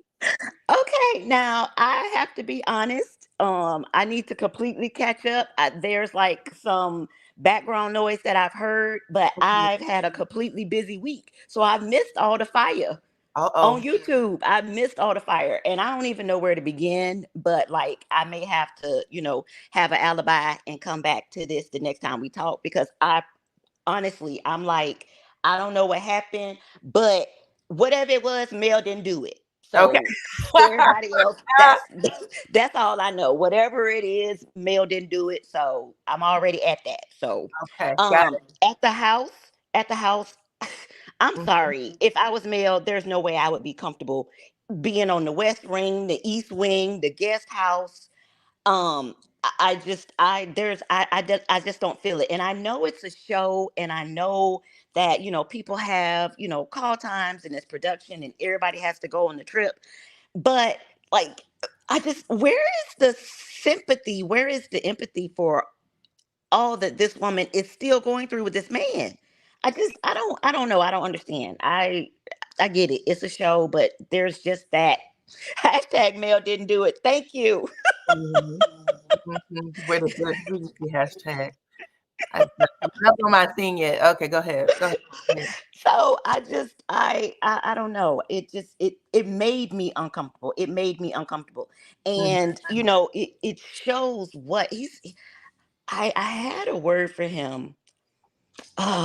Okay, now I have to be honest. I need to completely catch up. There's like some background noise that I've heard, but I've had a completely busy week, so I've missed all the fire Uh-oh. on YouTube. I missed all the fire, and I don't even know where to begin. But like, I may have to, have an alibi and come back to this the next time we talk because honestly, I'm like, I don't know what happened, but whatever it was, Mel didn't do it. Okay. So everybody else, that's all I know. Whatever it is, Mel didn't do it. So I'm already at that. So Okay. Got it. at the house, I'm Mhm. sorry. If I was Mel, there's no way I would be comfortable being on the West Wing, the East Wing, the guest house. I just don't feel it. And I know it's a show, and I know that, people have, call times and it's production and everybody has to go on the trip. But like, where is the sympathy? Where is the empathy for all that this woman is still going through with this man? I don't know. I don't understand. I get it. It's a show, but there's just that hashtag Mel didn't do it. Thank you. Mhm. Mhm. Wait a minute. Who's the hashtag? I'm not on my thing yet. Okay, go ahead. Go ahead. So I don't know. It made me uncomfortable. It made me uncomfortable. Mhm. And it shows what I had a word for him.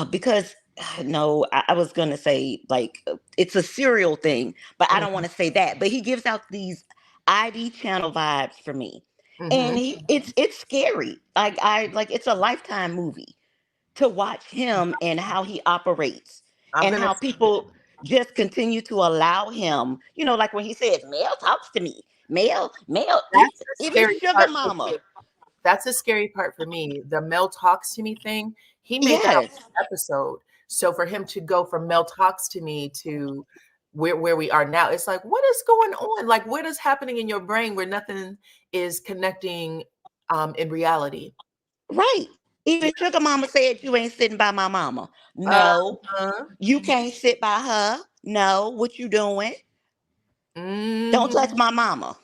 Because no, I was gonna say, like, it's a serial thing, but I don't Mhm. want to say that. But he gives out these ID channel vibes for me. And Mhm. it's scary. Like it's a Lifetime movie to watch him and how he operates I'm and gonna. how people just continue to allow him, like when he says, Mel talks to me. Mel, That's the even scary Sugar part for Mama. me. That's the scary part for me. The Mel talks to me thing. He made that Yes, episode. So for him to go from Mel talks to me to where we are now, it's like, what is going on? Like, what is happening in your brain where nothing is connecting in reality? right. Even Sugar Mama said, you ain't sitting by my mama. No, Uh-huh. you can't sit by her. No, what you doing? Don't touch Mhm. my mama.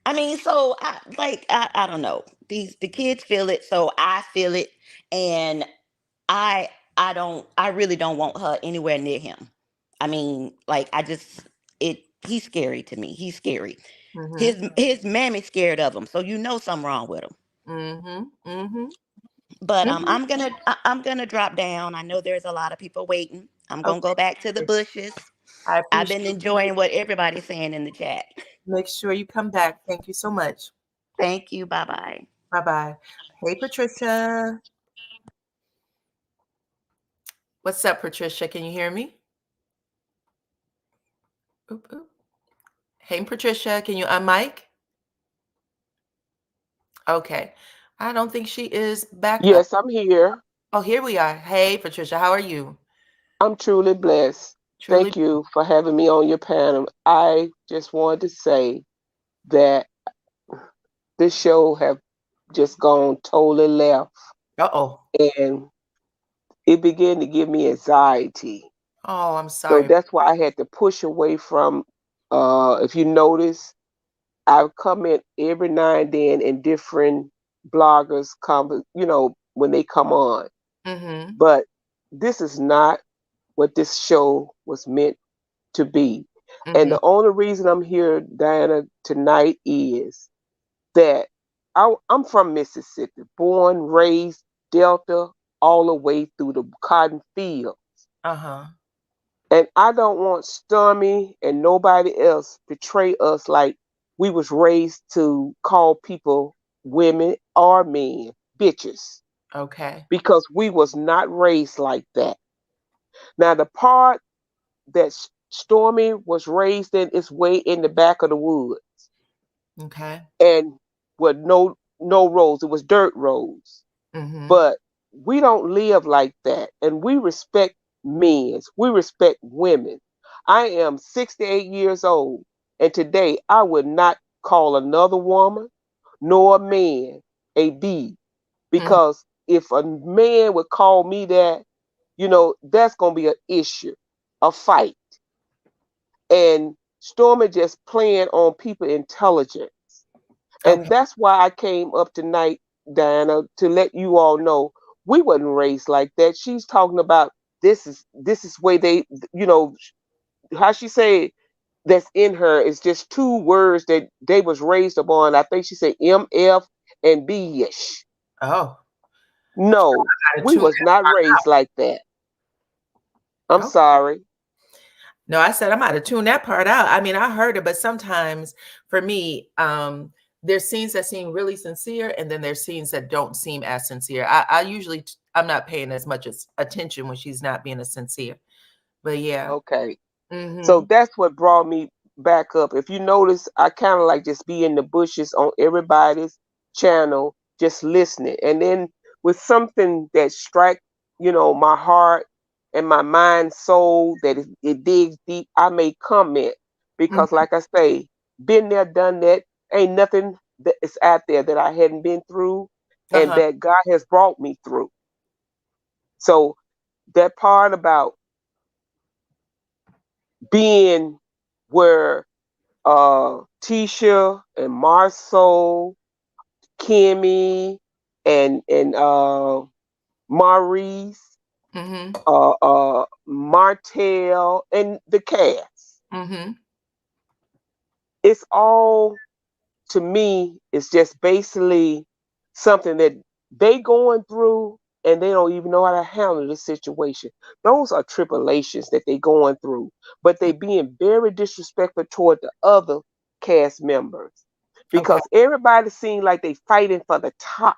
I mean, so I don't know. The kids feel it, so I feel it, and I really don't want her anywhere near him. I mean, like he's scary to me. He's scary. Mm-hmm. His mammy's scared of him, so you know something wrong with him. Mm-hmm. Mm-hmm. But Mm-hmm. I'm gonna drop down. I know there's a lot of people waiting. I'm gonna go back to the Okay. bushes. I I've been appreciate enjoying you. what everybody's saying in the chat. Make sure you come back. Thank you so much. Thank you. Bye bye. Bye-bye. Hey, Patricia. What's up, Patricia? Can you hear me? Oop, oop. Hey, Patricia, can you unmic? Okay. I don't think she is back up. Yes, I'm here. Oh, here we are. Hey, Patricia, how are you? I'm truly blessed. Truly. Thank you for having me on your panel. I just wanted to say that this show have just gone totally left, Uh-oh. and it began to give me anxiety. Oh, I'm So sorry. that's why I had to push away from, if you notice, I comment every now and then in different bloggers, when they come on. Mm-hmm. But this is not what this show was meant to be. And Mm-hmm. the only reason I'm here, Diana, tonight is that I'm from Mississippi, born, raised, Delta, all the way through the cotton field. Uh-huh. And I don't want Stormy and nobody else betray us like we was raised to call people, women or men, bitches, Okay. because we was not raised like that. Now the part that Stormy was raised in is way in the back of the woods, Okay. and with no roads. It was dirt roads. Mm-hmm. But we don't live like that, and we respect men. We respect women. I am 68 years old, and today I would not call another woman nor a man a B, Mm-hmm. because if a man would call me that, that's gonna be an issue, a fight. And Stormy just playing on people intelligence. And Okay. that's why I came up tonight, Diana, to let you all know we wasn't raised like that. She's talking about this is way they, you know, how she say that's in her is just two words that they was raised upon. I think she said MF and B-ish. Oh. No, I gotta we tune was not raised like that. I'm that. sorry. No, I said I'm going to tune that part out. I mean, I heard it, but sometimes for me, there's scenes that seem really sincere, and then there's scenes that don't seem as sincere. I usually I'm not paying as much as attention when she's not being as sincere. But yeah. Okay. Mm-hmm. So that's what brought me back up. If you notice, I kind of like just be in the bushes on everybody's channel, just listening. And then with something that strike, my heart and my mind, soul, that it digs deep, I may comment because, like I say, been there, done that. Ain't nothing that is out there that I hadn't been through and Uh-huh. that God has brought me through. So that part about being where Tisha and Marceau, Kimmy, and Maurice, Mm-hmm. Martell, and the cast. Mm-hmm. It's all, to me, it's just basically something that they going through and they don't even know how to handle the situation. Those are tribulations that they going through, but they being very disrespectful toward the other cast members Okay. because everybody seems like they fighting for the top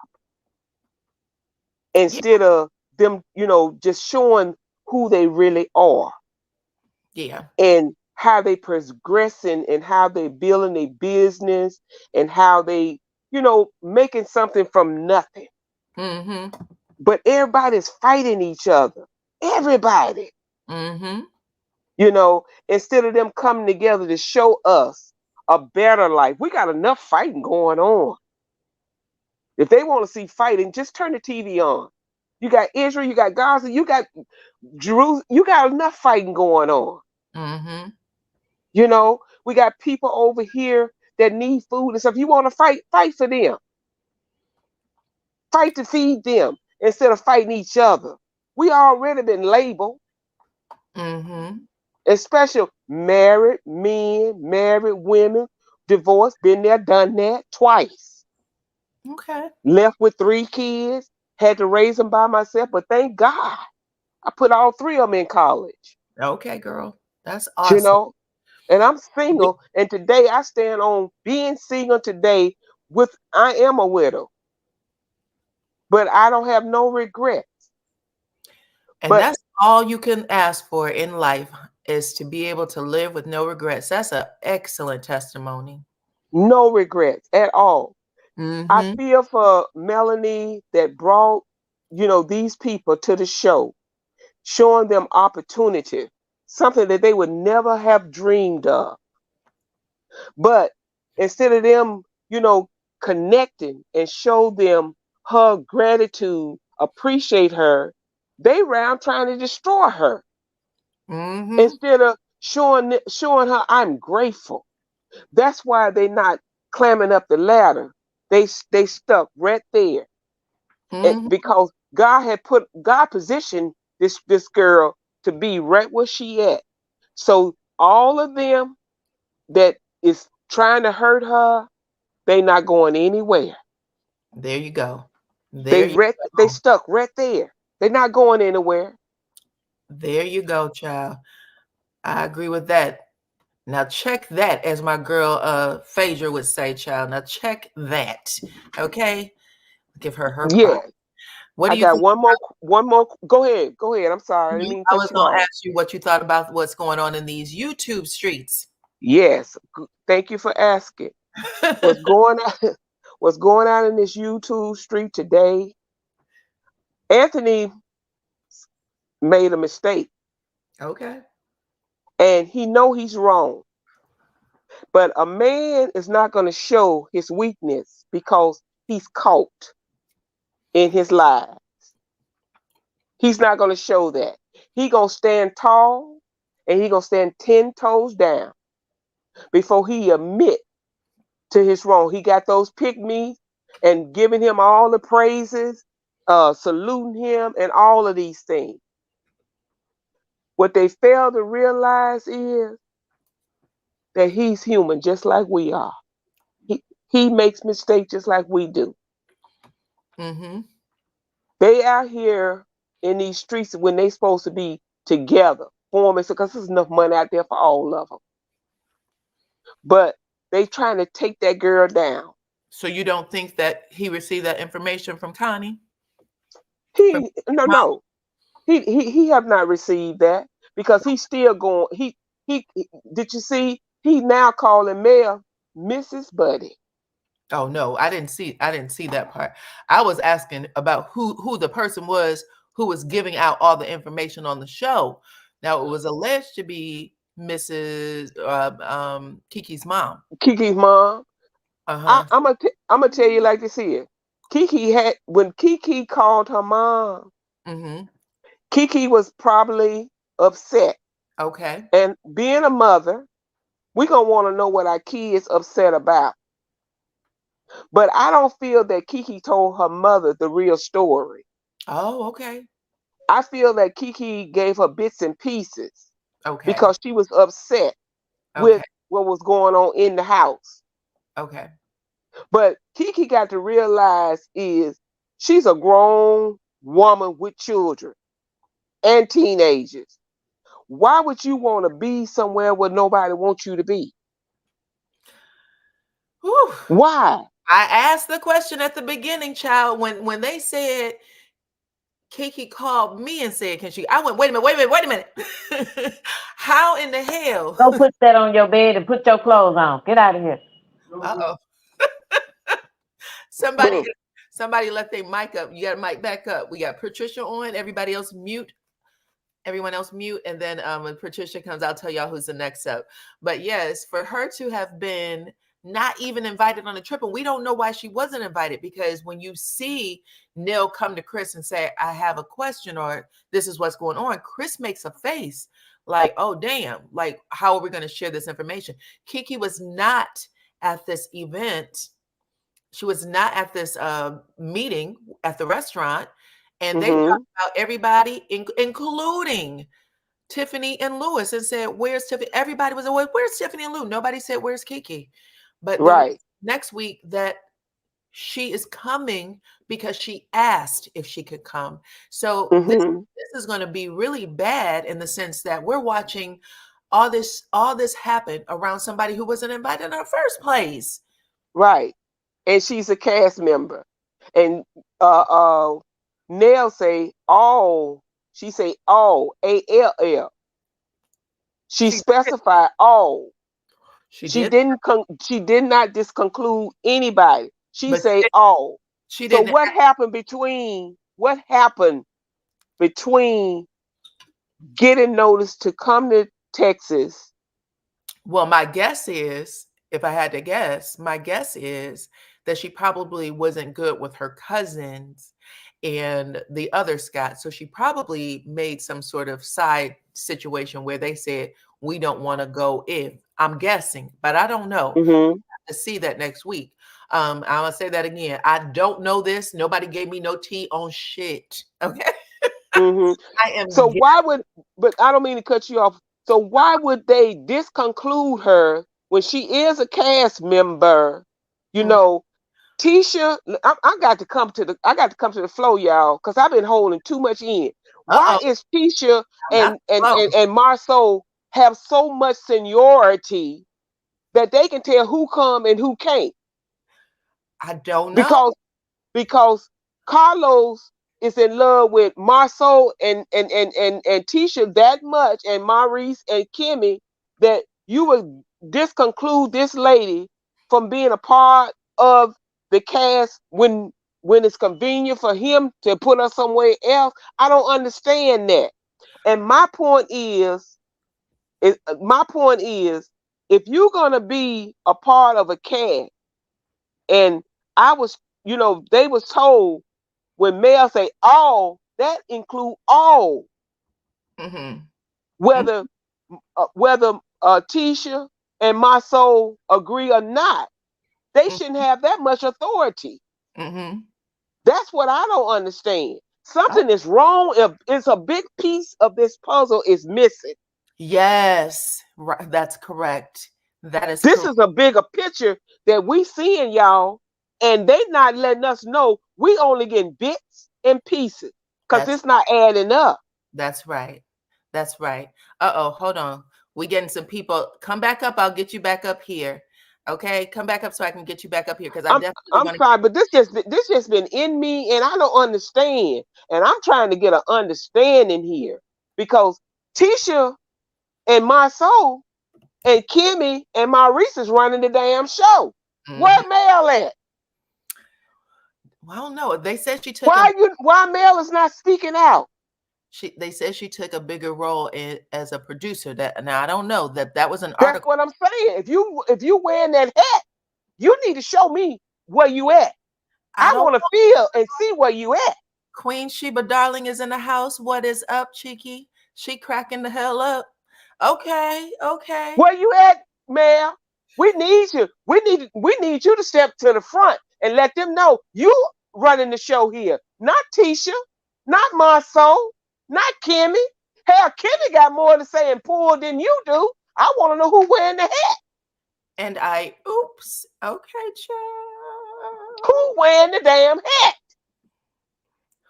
Yeah. instead of them, just showing who they really are Yeah. and how they progressing and how they building a business and how they, making something from nothing. Mm-hmm. But everybody's fighting each other. Everybody, Mm-hmm. instead of them coming together to show us a better life. We got enough fighting going on. If they want to see fighting, just turn the TV on. You got Israel, you got Gaza, you got Jerusalem, you got enough fighting going on. Mm-hmm. We got people over here that need food and stuff. You want to fight for them. Fight to feed them instead of fighting each other. We already been labeled. Mm-hmm. especially married men, married women, divorced, been there, done that twice. Okay. Left with 3 kids, had to raise them by myself, but thank God I put all 3 of them in college. Okay, girl. That's You awesome. know, and I'm single, and today I stand on being single today with I am a widow, but I don't have no regrets. And But that's all you can ask for in life is to be able to live with no regrets. That's an excellent testimony. no regrets at all. I Mm-hmm. feel for Melanie that brought, these people to the show, showing them opportunity, something that they would never have dreamed of. But instead of them, connecting and show them her gratitude, appreciate her, they round trying to destroy her. Mm-hmm. Instead of showing her I'm grateful. That's why they not climbing up the ladder. They stuck right there. Mm-hmm. Because God positioned this girl to be right where she at. So all of them that is trying to hurt her, they not going anywhere. There you go. They There you they go. stuck right there. They're not going anywhere. There you go, child. I agree with that. Now check that, as my girl Phaedra would say, child. Now check that. Okay? Give her Yeah. props. What I do you got think? one more. Go ahead. I'm sorry. I didn't mean to I cut was you gonna off. ask you what you thought about what's going on in these YouTube streets. Yes. Thank you for asking. What's going on? What's going on in this YouTube street today? Anthony made a mistake, Okay. and he know he's wrong. But a man is not going to show his weakness because he's caught in his lies. He's not going to show that. He going to stand tall, and he going to stand 10 toes down before he admit to his wrong. He got those pygmies and giving him all the praises, saluting him, and all of these things. What they fail to realize is that he's human just like we are. He makes mistakes just like we do. Mm-hmm. They out here in these streets when they supposed to be together, forming, because there's enough money out there for all of them. But they trying to take that girl down. So you don't think that he received that information from Connie? From No. He have not received that because he's still going. He did you see? He now calling Mel Mrs. Buddy. Oh no, I didn't see that part. I was asking about who the person was who was giving out all the information on the show. Now it was alleged to be Mrs. Kiki's mom. Kiki's mom. Uh-huh. I'm gonna tell you like this here. When Kiki called her mom, Mm-hmm. Kiki was probably upset. Okay. And being a mother, we gonna want to know what our kids upset about. But I don't feel that Kiki told her mother the real story. Oh, okay. I feel that Kiki gave her bits and pieces Okay. because she was upset with Okay. what was going on in the house. Okay. But Kiki got to realize is she's a grown woman with children and teenagers. Why would you want to be somewhere where nobody wants you to be? Whew. Why? I asked the question at the beginning, child, when they said Kiki called me and said, "Can she?" I went, "Wait a minute. How in the hell?" Go put that on your bed and put your clothes on. Get out of here. Uh-oh. Somebody left their mic up. You got a mic back up. We got Patricia on. Everybody else mute. Everyone else mute. And then when Patricia comes, I'll tell y'all who's the next up. But yes, for her to have been not even invited on the trip, and we don't know why she wasn't invited, because when you see Neil come to Chris and say, "I have a question," or "This is what's going on," Chris makes a face like, "Oh, damn, like, how are we going to share this information?" Kiki was not at this event. She was not at this meeting at the restaurant, and they Mm-hmm. talked about everybody, including Tiffany and Lewis and said, "Where's Tiffany?" Everybody was like, "Where's Tiffany and Lou?" Nobody said, "Where's Kiki?" But then Right. next week that she is coming because she asked if she could come. So this is going to be really bad in the sense that we're watching all this happen around somebody who wasn't invited in the first place. Right. And she's a cast member. And Nell say all. She say all. ALL. She specified all. She did not disconclude anybody. She say all. So what happened between getting notice to come to Texas? Well, my guess is, if I had to guess, my guess is that she probably wasn't good with her cousins and the other Scott. So she probably made some sort of side situation where they said, "We don't want to go in." I'm guessing, but I don't know. Mm-hmm. To see that next week. I'm gonna say that again. I don't know this. Nobody gave me no tea on shit. Okay. Mm-hmm. I am. So why would? But I don't mean to cut you off. So why would they disconclude her when she is a cast member? You know, Tisha. I got to come to the flow, y'all, because I've been holding too much in. Why is Tisha and Marceau have so much seniority that they can tell who come and who can't? I don't know. Because Carlos is in love with Marceau and Tisha that much, and Maurice and Kimmy, that you would disconclude this lady from being a part of the cast when it's convenient for him to put her somewhere else. I don't understand that. And my point is, if you're gonna be a part of a cast, and I was, they was told when Mel say all, that include all. Mm-hmm. Whether Tisha and Marceau agree or not, they shouldn't have that much authority. Mm-hmm. That's what I don't understand. Something is wrong. It's a big piece of this puzzle is missing. Yes, right. That's correct. This is a bigger picture that we seeing, y'all, and they not letting us know. We only getting bits and pieces because it's not adding up. That's right. That's right. Hold on. We getting some people. Come back up. I'll get you back up here. Okay, come back up so I can get you back up here because I'm sorry, but this just been in me, and I don't understand. And I'm trying to get an understanding here because Tisha and Marceau and Kimmy and Maurice is running the damn show. Mm-hmm. Where Mel at? Well, I don't know. They said she took. Why Mel is not speaking out? They said she took a bigger role as a producer. Now I don't know that was an article. That's what I'm saying. If you wearing that hat, you need to show me where you at. I want to feel and see where you at. Queen Sheba Darling is in the house. What is up, Cheeky? She cracking the hell up. Okay. Where you at, Mel? We need you. We need you to step to the front and let them know you running the show here. Not Tisha, not Marceau, not Kimmy. Hell, Kimmy got more to say and pull than you do. I want to know who wearing the hat. And oops. Okay, child. Who wearing the damn hat?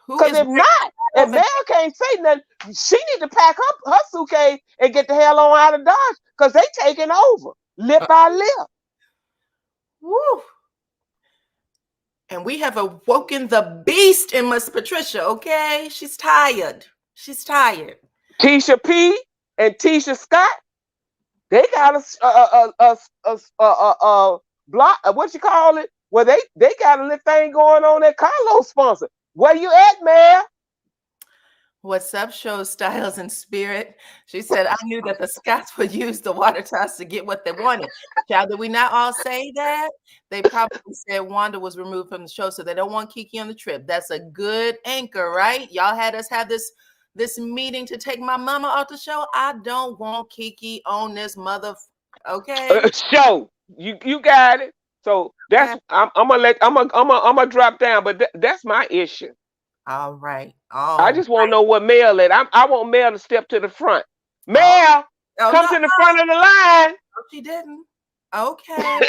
Because if not, if Mel can't say nothing, she need to pack up her suitcase and get the hell on out of Dodge because they taking over lip by lip. Woo. And we have awoken the beast in Miss Patricia, okay? She's tired. Tisha P and Tisha Scott, they got a block, what you call it? Well, they got a little thing going on that Carlos sponsor. Where you at, man? What's up, Show Styles and Spirit? She said, I knew that the Scots would use the water toss to get what they wanted. Child, did we not all say that? They probably said Wanda was removed from the show, so they don't want Kiki on the trip. That's a good anchor, right? Y'all had us have this meeting to take my mama off the show. I don't want Kiki on this okay? Show. You got it. So that's I'm gonna drop down, but that's my issue. All right. I just want to know what Mel at. I want Mel to step to the front Mel, Oh, come no, to the front of the line. no, she didn't. Okay.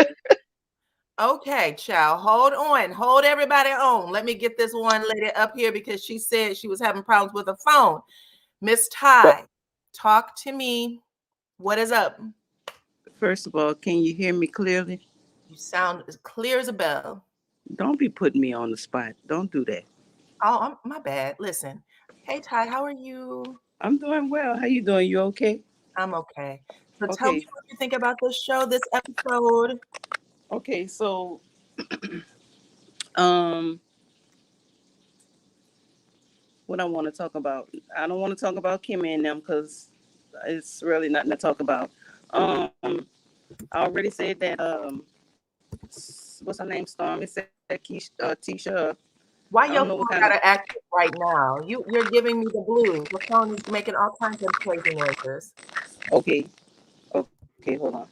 Okay, child. Hold on. Hold everybody on. Let me get this one lady up here because she said she was having problems with her phone. Miss Ty, talk to me. What is up? First of all, can you hear me clearly? You sound as clear as a bell. Don't be putting me on the spot. Don't do that. Oh, my bad. Listen. Hey, Ty, how are you? I'm doing well. How you doing? You okay? I'm okay. So tell me Okay. what you think about this show, this episode. Okay, so um what I want to talk about. I don't want to talk about Kimmy and them because it's really nothing to talk about. I already said that what's her name? Stormy said Tisha. Why I your don't know phone what kind of gotta act right now? You're giving me the blues. The phone is making all kinds of crazy noises. okay. Okay, hold on.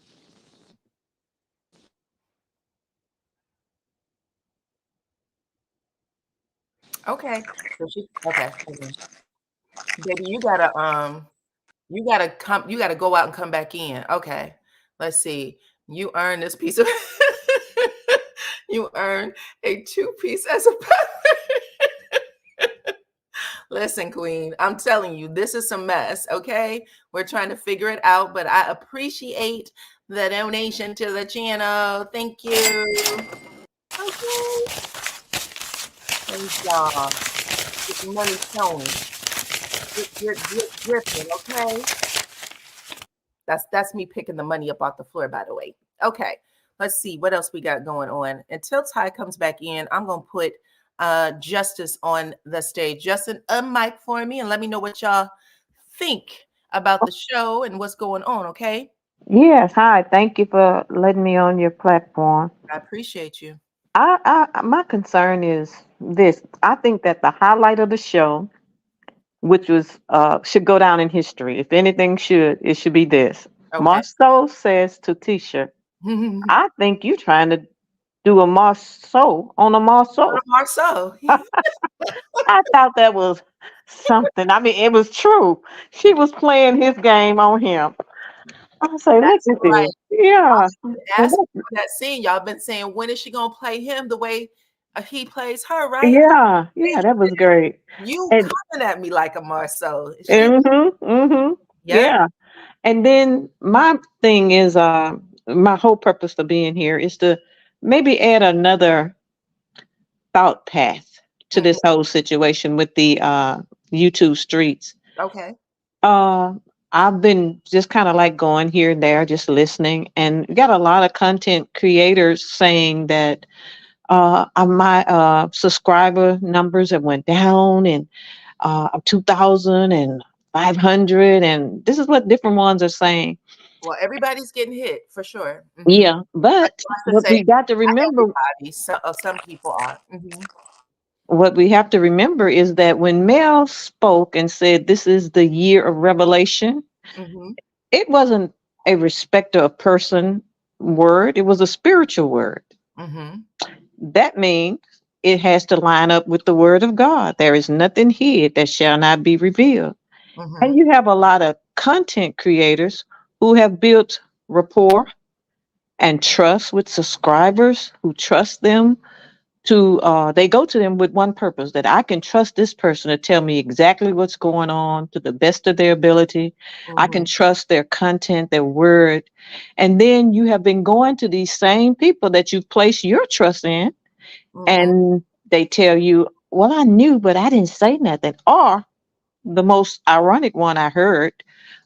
Okay. So okay. Baby, you gotta go out and come back in. Okay. Let's see. You earn this piece of you earn a 2-piece as a Listen, Queen, I'm telling you, this is some mess, okay? We're trying to figure it out, but I appreciate the donation to the channel. Thank you. Okay. Thank y'all. Get the money showing. Drifting, okay? That's me picking the money up off the floor, by the way. Okay, let's see what else we got going on. Until Ty comes back in, I'm gonna put Justice on the stage. Justin, unmic for me and let me know what y'all think about the show and what's going on, okay? Yes, hi. Thank you for letting me on your platform. I appreciate you. My concern is this. I think that the highlight of the show, which was should go down in history. If anything should, it should be this. Okay. Marceau says to Tisha, "I think you trying to do a Marceau on a Marceau." Marceau. I thought that was something. I mean, it was true. She was playing his game on him. I say, look That's at right. this. Yeah. Asking for that scene, y'all been saying, when is she gonna play him the way he plays her, right? Yeah, yeah, that was great. You And coming at me like a Marceau. She, yeah. yeah. And then my thing is my whole purpose for being here is to maybe add another thought path to Mhm. this whole situation with the YouTube streets. Okay. Uh I've been just kind of like going here and there, just listening, and got a lot of content creators saying that my subscriber numbers have went down and 2,000 and 500, and this is what different ones are saying. Well, everybody's getting hit for sure. Yeah, I but should what say we got to not remember, everybody. Some people are. what we have to remember is that when Mel spoke and said this is the year of revelation, it wasn't a respecter of person word, it was a spiritual word. That means it has to line up with the word of God. There is nothing hid that shall not be revealed. And you have a lot of content creators who have built rapport and trust with subscribers, who trust them to, they go to them with one purpose, that I can trust this person to tell me exactly what's going on to the best of their ability. I can trust their content, their word. And then you have been going to these same people that you've placed your trust in, and they tell you, well, I knew, but I didn't say nothing. Or the most ironic one I heard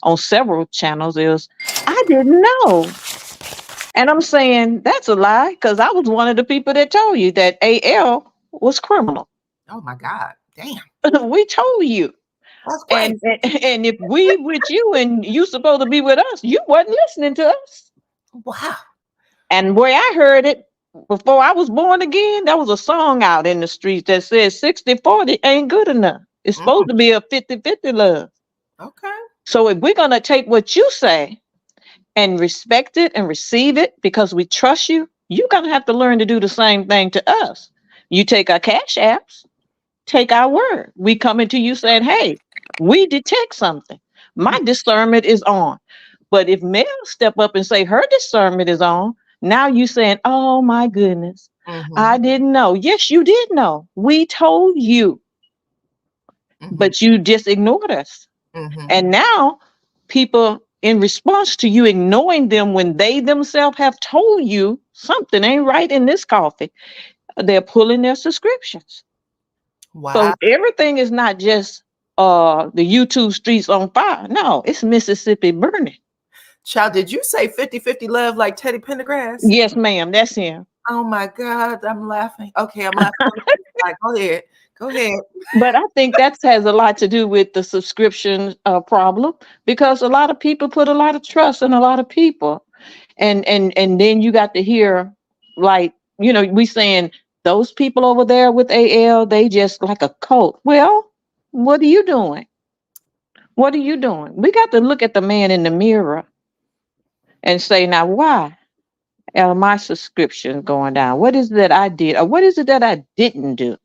on several channels is, I didn't know. And I'm saying that's a lie, because I was one of the people that told you that AL was criminal. Oh my God. Damn. We told you. That's crazy. And if we with you and you supposed to be with us, you wasn't listening to us. Wow. And where I heard it before I was born again, there was a song out in the streets that says 60-40 ain't good enough. It's supposed to be a 50-50 love. Okay. So if we're going to take what you say and respect it and receive it because we trust you, you're going to have to learn to do the same thing to us. You take our cash apps, take our word. We coming to you saying, hey, we detect something. My discernment is on. But if Mel step up and say her discernment is on, now you saying, oh my goodness, I didn't know. Yes, you did know. We told you, but you just ignored us. And now people, in response to you ignoring them when they themselves have told you something ain't right in this coffee, they're pulling their subscriptions. Wow. So everything is not just the YouTube streets on fire. No, it's Mississippi burning. Child, did you say 50-50 love like Teddy Pendergrass? Yes, ma'am. That's him. Oh my God, I'm laughing. Okay, I'm laughing. Go ahead. Go ahead. But I think that has a lot to do with the subscription problem, because a lot of people put a lot of trust in a lot of people. And then you got to hear, like, you know, we saying those people over there with AL, they just like a cult. Well, what are you doing? What are you doing? We got to look at the man in the mirror and say, now, why are my subscriptions going down? What is it that I did? Or what is it that I didn't do?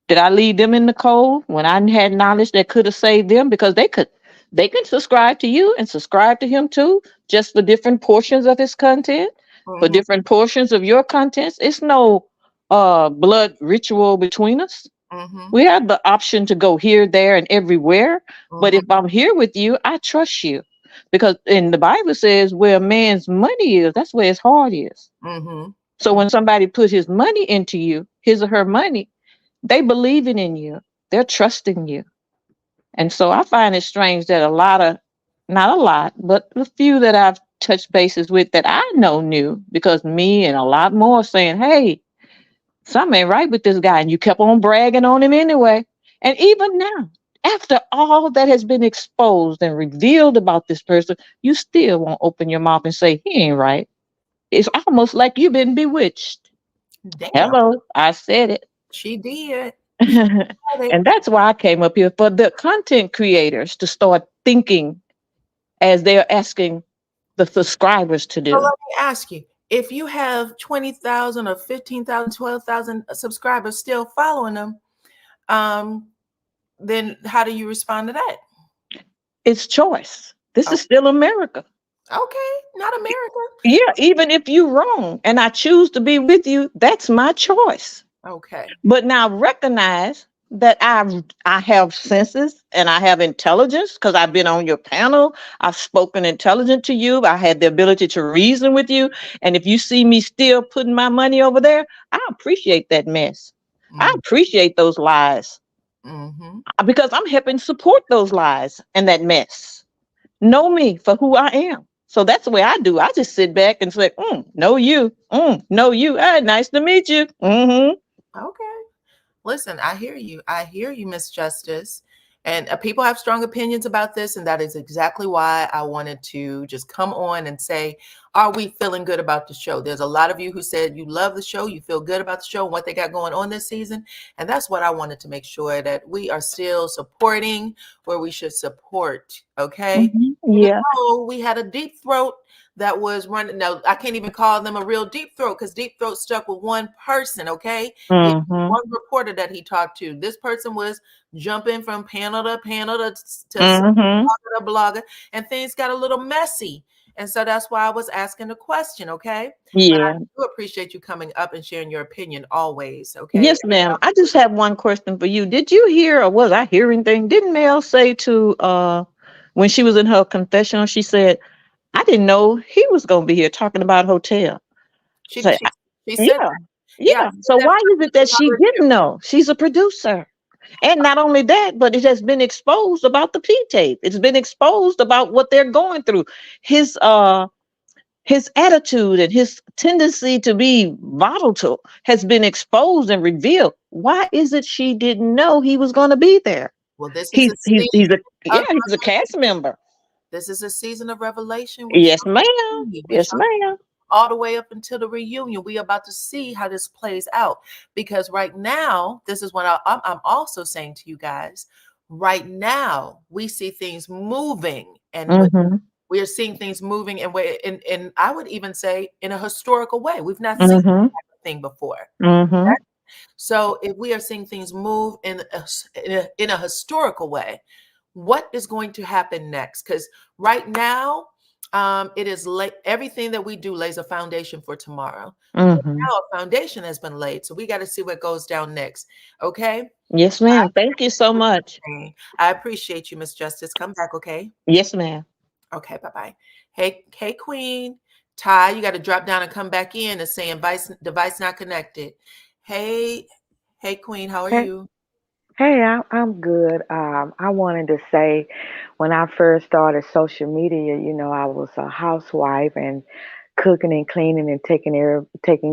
Did I leave them in the cold when I had knowledge that could have saved them? Because they can subscribe to you and subscribe to him too, just for different portions of his content, for different portions of your contents. It's no blood ritual between us. We have the option to go here, there, and everywhere. But if I'm here with you, I trust you. Because in the Bible says where a man's money is, that's where his heart is. So when somebody puts his money into you, his or her money, they believing in you. They're trusting you. And so I find it strange that not a lot, but a few that I've touched bases with that I know knew, because me and a lot more saying, hey, something ain't right with this guy. And you kept on bragging on him anyway. And even now, after all that has been exposed and revealed about this person, you still won't open your mouth and say, he ain't right. It's almost like you've been bewitched. Damn. Hello, I said it. She did. And that's why I came up here, for the content creators to start thinking as they're asking the subscribers to do. So let me ask you, if you have 20,000 or 15,000, 12,000 subscribers still following them, then how do you respond to that? It's choice. This is still America. Okay, not America. Yeah, even if you're wrong and I choose to be with you, that's my choice. Okay. But now recognize that I have senses and I have intelligence, because I've been on your panel. I've spoken intelligent to you. I had the ability to reason with you. And if you see me still putting my money over there, I appreciate that mess. I appreciate those lies, because I'm helping support those lies and that mess. Know me for who I am. So that's the way I do. I just sit back and say, know you. Know you. Nice to meet you. Okay. Listen, I hear you. I hear you, Miss Justice. And people have strong opinions about this. And that is exactly why I wanted to just come on and say, are we feeling good about the show? There's a lot of you who said you love the show. You feel good about the show and what they got going on this season. And that's what I wanted to make sure that we are still supporting where we should support. Okay. Yeah. So we had a deep throat that was running. Now, I can't even call them a real deep throat, because deep throat stuck with one person. Okay. One reporter that he talked to. This person was jumping from panel to panel to blogger to blogger, and things got a little messy. And so that's why I was asking the question. Okay. Yeah. But I do appreciate you coming up and sharing your opinion always. Okay. Yes, ma'am. I just have one question for you. Did you hear, or was I hearing thing? Didn't Mel say to when she was in her confessional, she said, I didn't know he was going to be here talking about hotel. She said yeah. So why is it that she didn't know? She's a producer. And not only that, but it has been exposed about the P-tape. It's been exposed about what they're going through. His attitude and his tendency to be volatile has been exposed and revealed. Why is it she didn't know he was going to be there? Well, he's a cast member. This is a season of revelation. Yes, ma'am. Yes, ma'am. All the way up until the reunion, we are about to see how this plays out. Because right now, this is what I'm also saying to you guys. Right now, we see things moving, and we are seeing things moving and I would even say in a historical way. We've not seen that type of thing before. Right? So if we are seeing things move in a historical way, what is going to happen next? Because right now, it is late. Everything that we do lays a foundation for tomorrow. Mm-hmm. Now a foundation has been laid, so we got to see what goes down next. Okay. Yes, ma'am. Thank you so much. I appreciate you, Miss Justice. Come back, okay? Yes, ma'am. Okay, bye-bye. Hey, Queen. Ty, you got to drop down and come back in and saying device not connected. Hey, Queen, how are Hey, you? hey, I'm good. I wanted to say when I first started social media, I was a housewife and cooking and cleaning and taking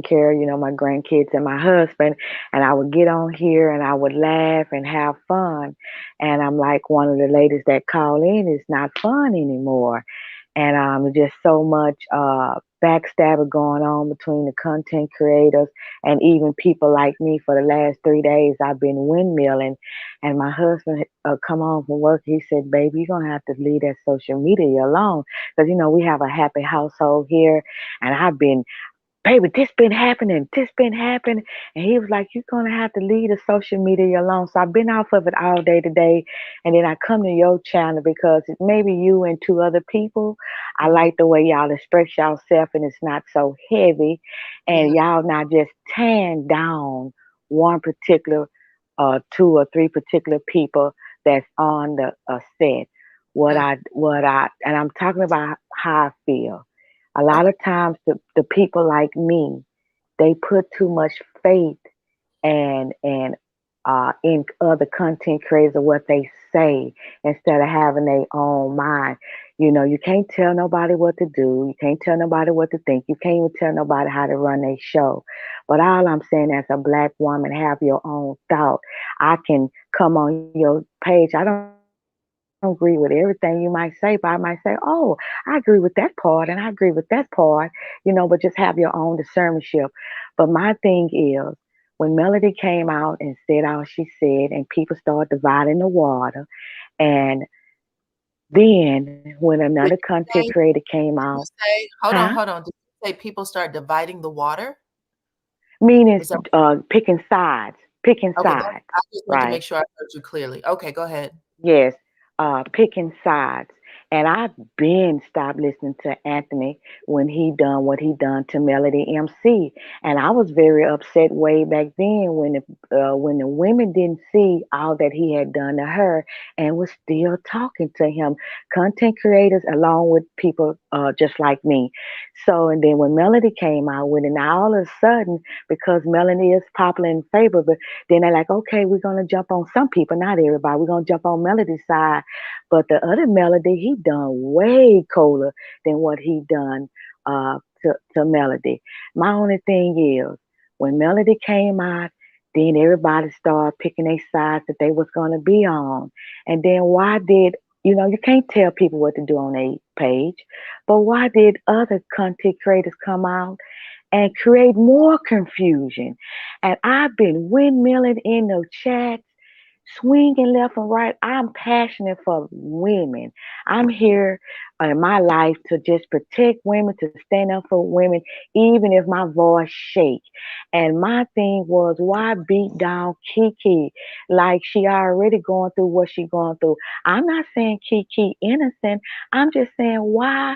care, my grandkids and my husband. And I would get on here and I would laugh and have fun. And I'm like one of the ladies that call in, it's not fun anymore. And just so much backstabbing going on between the content creators and even people like me. For the last 3 days, I've been windmilling, and my husband come home from work. He said, "Baby, you're gonna have to leave that social media alone, because we have a happy household here, and I've been." Baby, this been happening. And he was like, you're going to have to leave the social media alone. So I've been off of it all day today. And then I come to your channel because it's maybe you and two other people. I like the way y'all express yourself and it's not so heavy. And y'all not just tearing down one particular, two or three particular people that's on the set. And I'm talking about how I feel. A lot of times the people like me, they put too much faith and in other content creators or what they say instead of having their own mind. You can't tell nobody what to do. You can't tell nobody what to think. You can't even tell nobody how to run their show. But all I'm saying, as a Black woman, have your own thought. I can come on your page. I don't agree with everything you might say, but I might say, oh, I agree with that part and I agree with that part, but just have your own discernmentship. But my thing is, when Melody came out and said all she said, and people started dividing the water, and then when Did another you content say, creator came out, hold huh? on. Did you say people start dividing the water? Meaning Is that picking sides, okay? I just want to right? make sure I heard you clearly. Okay, go ahead. Yes, picking sides. And I've been stopped listening to Anthony when he done what he done to Melody MC. And I was very upset way back then when the women didn't see all that he had done to her and was still talking to him. Content creators along with people just like me. So and then when Melody came out with it, now all of a sudden, because Melody is popular and favorite, but then they're like, okay, we're gonna jump on some people, not everybody. We're gonna jump on Melody's side. But the other Melody, he done way colder than what he done to Melody. My only thing is, when Melody came out, then everybody started picking their sides that they was gonna be on. And then why did you can't tell people what to do on their page, but why did other content creators come out and create more confusion? And I've been windmilling in the chat, swinging left and right. I'm passionate for women. I'm here in my life to just protect women, to stand up for women, even if my voice shake. And my thing was, why beat down Kiki like she already going through what she going through? I'm not saying Kiki innocent. I'm just saying, why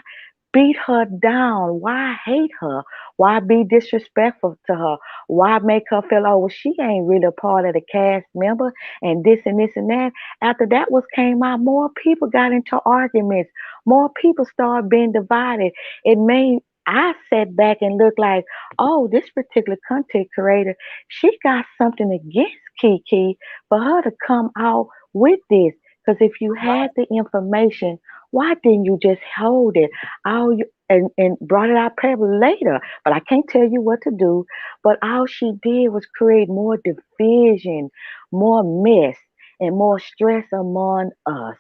beat her down? Why hate her? Why be disrespectful to her? Why make her feel, oh, well, she ain't really a part of the cast member and this and this and that? After that was came out, more people got into arguments. More people started being divided. It made I sat back and looked like, oh, this particular content creator, she got something against Kiki for her to come out with this. Because if you had the information, why didn't you just hold it? And brought it out probably later. But I can't tell you what to do. But all she did was create more division, more mess, and more stress among us.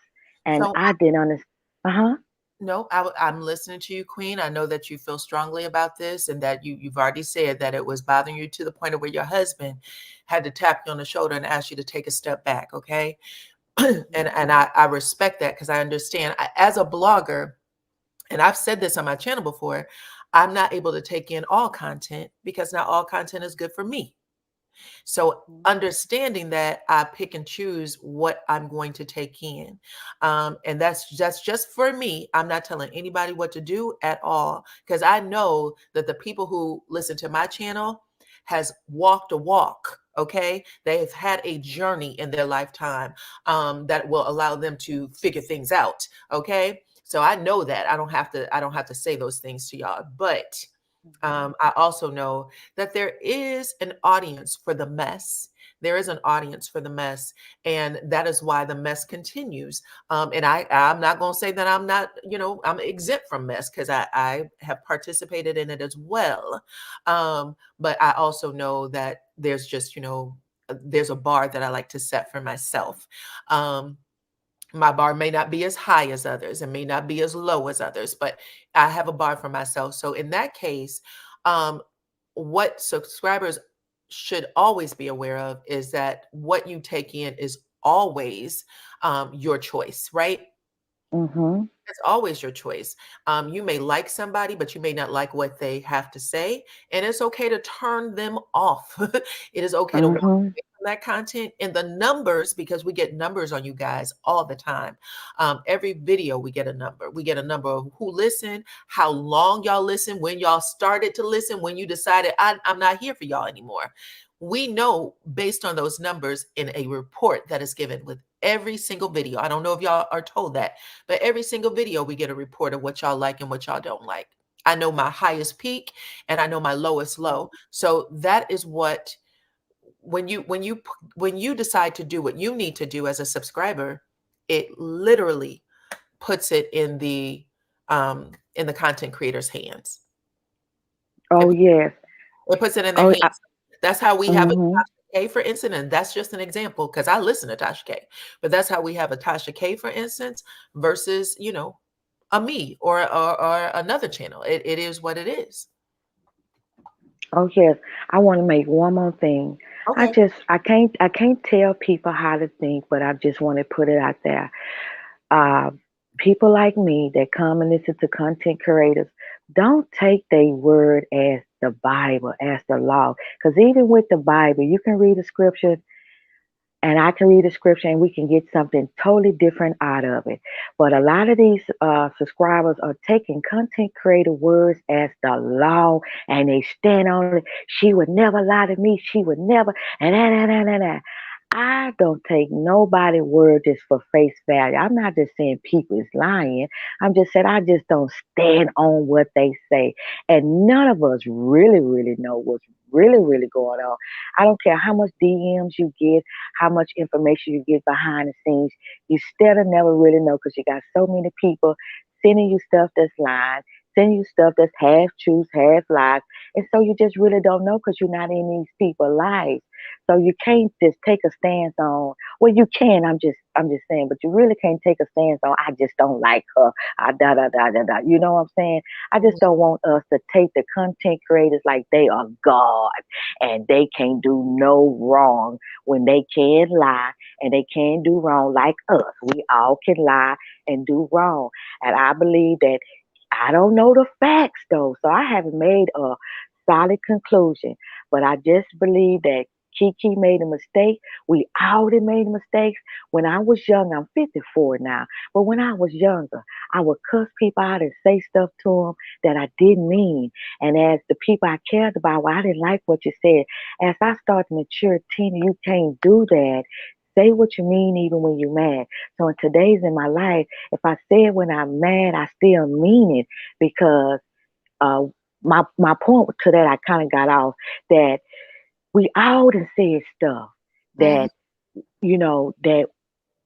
And So I didn't understand. Uh-huh. no, I'm listening to you, Queen. I know that you feel strongly about this, and that you've already said that it was bothering you to the point of where your husband had to tap you on the shoulder and ask you to take a step back. Okay, and I respect that, because I understand. As a blogger, and I've said this on my channel before, I'm not able to take in all content because not all content is good for me. So understanding that, I pick and choose what I'm going to take in. And that's just for me. I'm not telling anybody what to do at all, because I know that the people who listen to my channel has walked a walk. Okay. They've had a journey in their lifetime that will allow them to figure things out. Okay. So I know that I don't have to say those things to y'all, but I also know that there is an audience for the mess. There is an audience for the mess, and that is why the mess continues. And I'm not going to say that I'm not, I'm exempt from mess, because I have participated in it as well. But I also know that there's just, there's a bar that I like to set for myself. My bar may not be as high as others and may not be as low as others, but I have a bar for myself. So in that case, what subscribers should always be aware of is that what you take in is always your choice, right? Mm-hmm. It's always your choice. You may like somebody, but you may not like what they have to say. And it's okay to turn them off. It is okay to walk Mm-hmm. away from that content. And the numbers, because we get numbers on you guys all the time. Every video, we get a number. We get a number of who listened, how long y'all listen, when y'all started to listen, when you decided, I'm not here for y'all anymore. We know based on those numbers in a report that is given with every single video. I don't know if y'all are told that, but every single video we get a report of what y'all like and what y'all don't like. I know my highest peak and I know my lowest low. So that is what, when you decide to do what you need to do as a subscriber, it literally puts it in the content creator's hands. Oh, yes. It puts it in their Oh, hands. That's how we have a mm-hmm. Tasha K, for instance, and that's just an example because I listen to Tasha K. But that's how we have a Tasha K, for instance, versus a me or another channel. It is what it is. Oh, yes. I want to make one more thing. Okay. I can't tell people how to think, but I just want to put it out there. People like me that come and listen to content creators, don't take their word as the Bible, as the law. Because even with the Bible, you can read the scripture and I can read the scripture and we can get something totally different out of it. But a lot of these subscribers are taking content creator words as the law and they stand on it. She would never lie to me. She would never. And. I don't take nobody word just for face value. I'm not just saying people is lying. I'm just saying I just don't stand on what they say. And none of us really, really know what's really going on. I don't care how much DMs you get, how much information you get behind the scenes. You still never really know because you got so many people sending you stuff that's lying, sending you stuff that's half truth, half lies. And so you just really don't know because you're not in these people's lives. So you can't just take a stance on, well, you can, I'm just saying, but you really can't take a stance on, I just don't like her, da, da, da, da, da. You know what I'm saying? I just don't want us to take the content creators like they are God and they can't do no wrong when they can lie and they can do wrong like us. We all can lie and do wrong. And I believe that I don't know the facts though, so I haven't made a solid conclusion, but I just believe that Kiki made a mistake. We all done made mistakes. When I was young, I'm 54 now, but when I was younger, I would cuss people out and say stuff to them that I didn't mean. And as the people I cared about, well, I didn't like what you said. As I started to mature, Tina, you can't do that. Say what you mean even when you're mad. So in today's in my life, if I say it when I'm mad, I still mean it because my point to that I kind of got off that we all done said stuff that that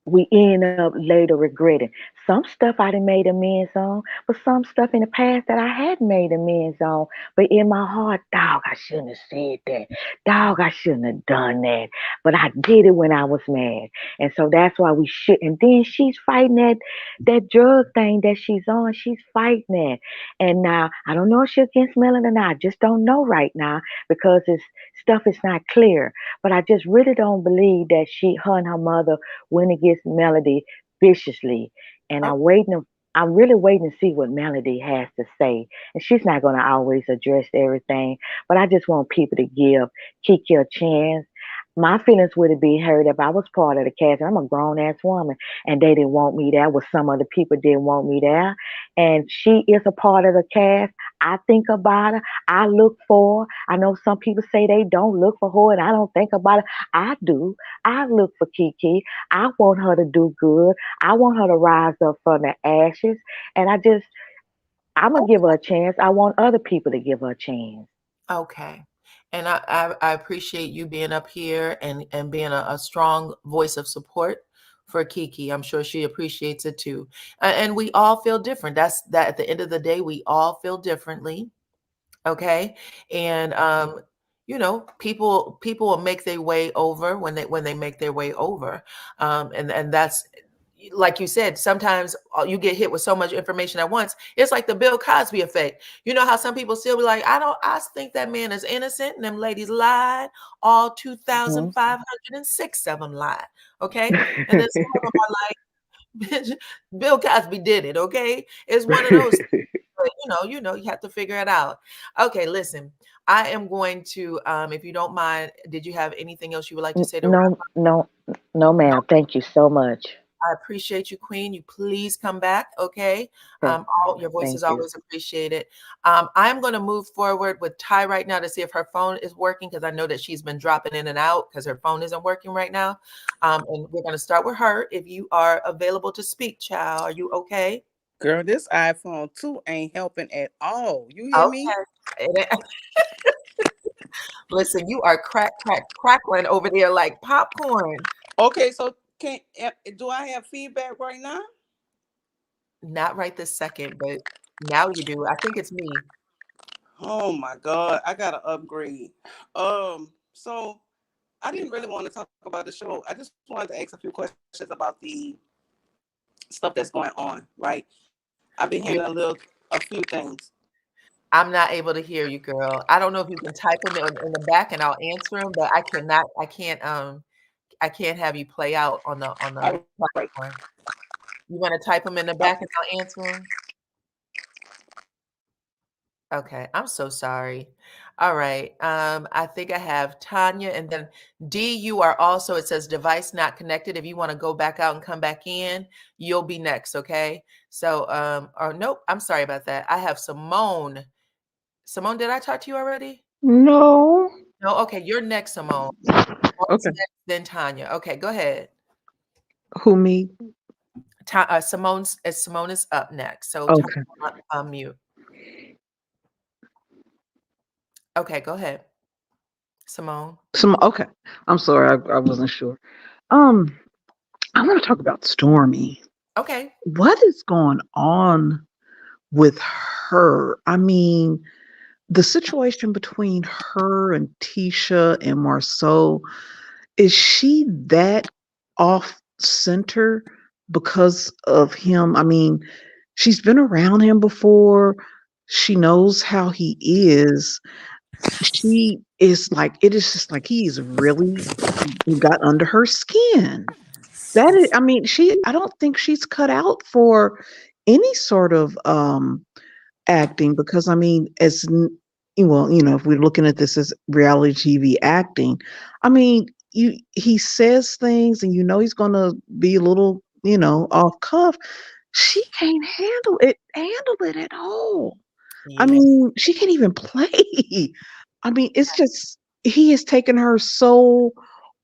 we end up later regretting. Some stuff I done made amends on, but some stuff in the past that I hadn't made amends on. But in my heart, dog, I shouldn't have said that. Dog, I shouldn't have done that. But I did it when I was mad. And so that's why we should. And then she's fighting that drug thing that she's on. She's fighting that. And now, I don't know if she's against Melanie or not. I just don't know right now because stuff is not clear. But I just really don't believe that her and her mother went against Melody viciously. And I'm I'm really waiting to see what Melody has to say. And she's not going to always address everything, but I just want people to give Kiki a chance. My feelings would be hurt if I was part of the cast. I'm a grown ass woman and they didn't want me there, with some other people didn't want me there. And she is a part of the cast. I think about her. I look for her. I know some people say they don't look for her and I don't think about it. I do. I look for Kiki. I want her to do good. I want her to rise up from the ashes. And I'm going to give her a chance. I want other people to give her a chance. Okay. And I appreciate you being up here and being a strong voice of support for Kiki. I'm sure she appreciates it too. And we all feel different. That's that at the end of the day, we all feel differently. Okay. And people will make their way over when they make their way over. And that's like you said, sometimes you get hit with so much information at once. It's like the Bill Cosby effect. You know how some people still be like, I think that man is innocent, and them ladies lied. All 2,506 of them lied. Okay. And then some of them are like, "Bitch, Bill Cosby did it." Okay. It's one of those. But you have to figure it out. Okay, listen, I am going to, if you don't mind, did you have anything else you would like to say to wrap up? No, ma'am. Thank you so much. I appreciate you, Queen. You please come back, okay? Your voice is always appreciated. I'm going to move forward with Ty right now to see if her phone is working, because I know that she's been dropping in and out because her phone isn't working right now. And we're going to start with her. If you are available to speak, child, are you okay? Girl, this iPhone 2 ain't helping at all. You hear me? Listen, you are crackling over there like popcorn. Okay, so do I have feedback right now? Not right this second, but now you do. I think it's me. Oh my God, I gotta upgrade. So I didn't really want to talk about the show. I just wanted to ask a few questions about the stuff that's going on, right? I've been hearing a few things. I'm not able to hear you, girl. I don't know if you can type them in the back and I'll answer them, but I can't have you play out on the platform. You want to type them in the back and I'll answer them? Okay, I'm so sorry. All right. I think I have Tanya, and then D, you are also, it says device not connected. If you want to go back out and come back in, you'll be next, okay? So, or nope, I'm sorry about that. I have Simone. Simone, did I talk to you already? No. No, okay, you're next, Simone. Okay. Next, then Tanya. Okay, go ahead. Who, me? Simone is up next. So Okay. Unmute. Okay, go ahead, Simone. Okay. I'm sorry, I wasn't sure. I want to talk about Stormy. Okay. What is going on with her? I mean, the situation between her and Tisha and Marceau, is she that off center because of him? I mean, she's been around him before. She knows how he is. She is like, it is just like he's really got under her skin. That is, I mean, I don't think she's cut out for any sort of acting, because I mean, if we're looking at this as reality TV acting, I mean, he says things and he's gonna be a little, off cuff. She can't handle it at all. Yeah. I mean, she can't even play. I mean, it's just, he has taken her so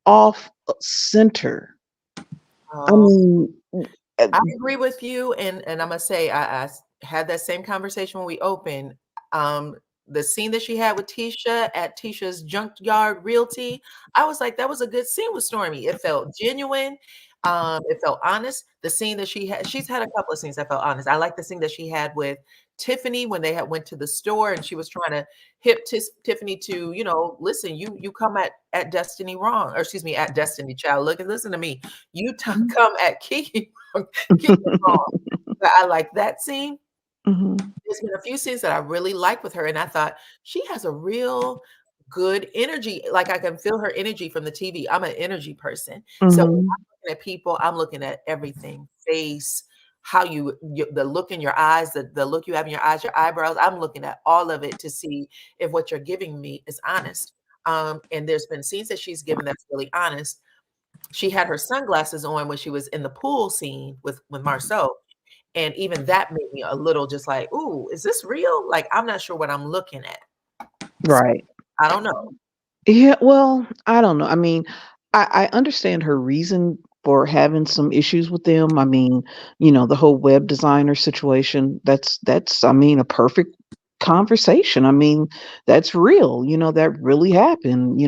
off center. I mean, I agree with you, and I'm gonna say I had that same conversation when we opened. The scene that she had with Tisha at Tisha's Junkyard Realty, I was like, that was a good scene with Stormy. It felt genuine. It felt honest. The scene that she's had a couple of scenes that felt honest. I like the scene that she had with Tiffany when they went to the store and she was trying to hip Tiffany to, listen, you come at Destiny wrong, or excuse me, at Destiny, child. Listen to me. You come at Kiki wrong. But I like that scene. There's been a few scenes that I really like with her, and I thought she has a real good energy. Like I can feel her energy from the TV. I'm an energy person. So when I'm looking at people, I'm looking at everything: face, how the look in your eyes, the look you have in your eyes, your eyebrows. I'm looking at all of it to see if what you're giving me is honest. And there's been scenes that she's given that's really honest. She had her sunglasses on when she was in the pool scene with Marceau. And even that made me a little just like, ooh, is this real? Like, I'm not sure what I'm looking at. Right. I don't know. Yeah, well, I don't know. I mean, I understand her reason for having some issues with them. I mean, the whole web designer situation, that's I mean, a perfect conversation. I mean, that's real, that really happened.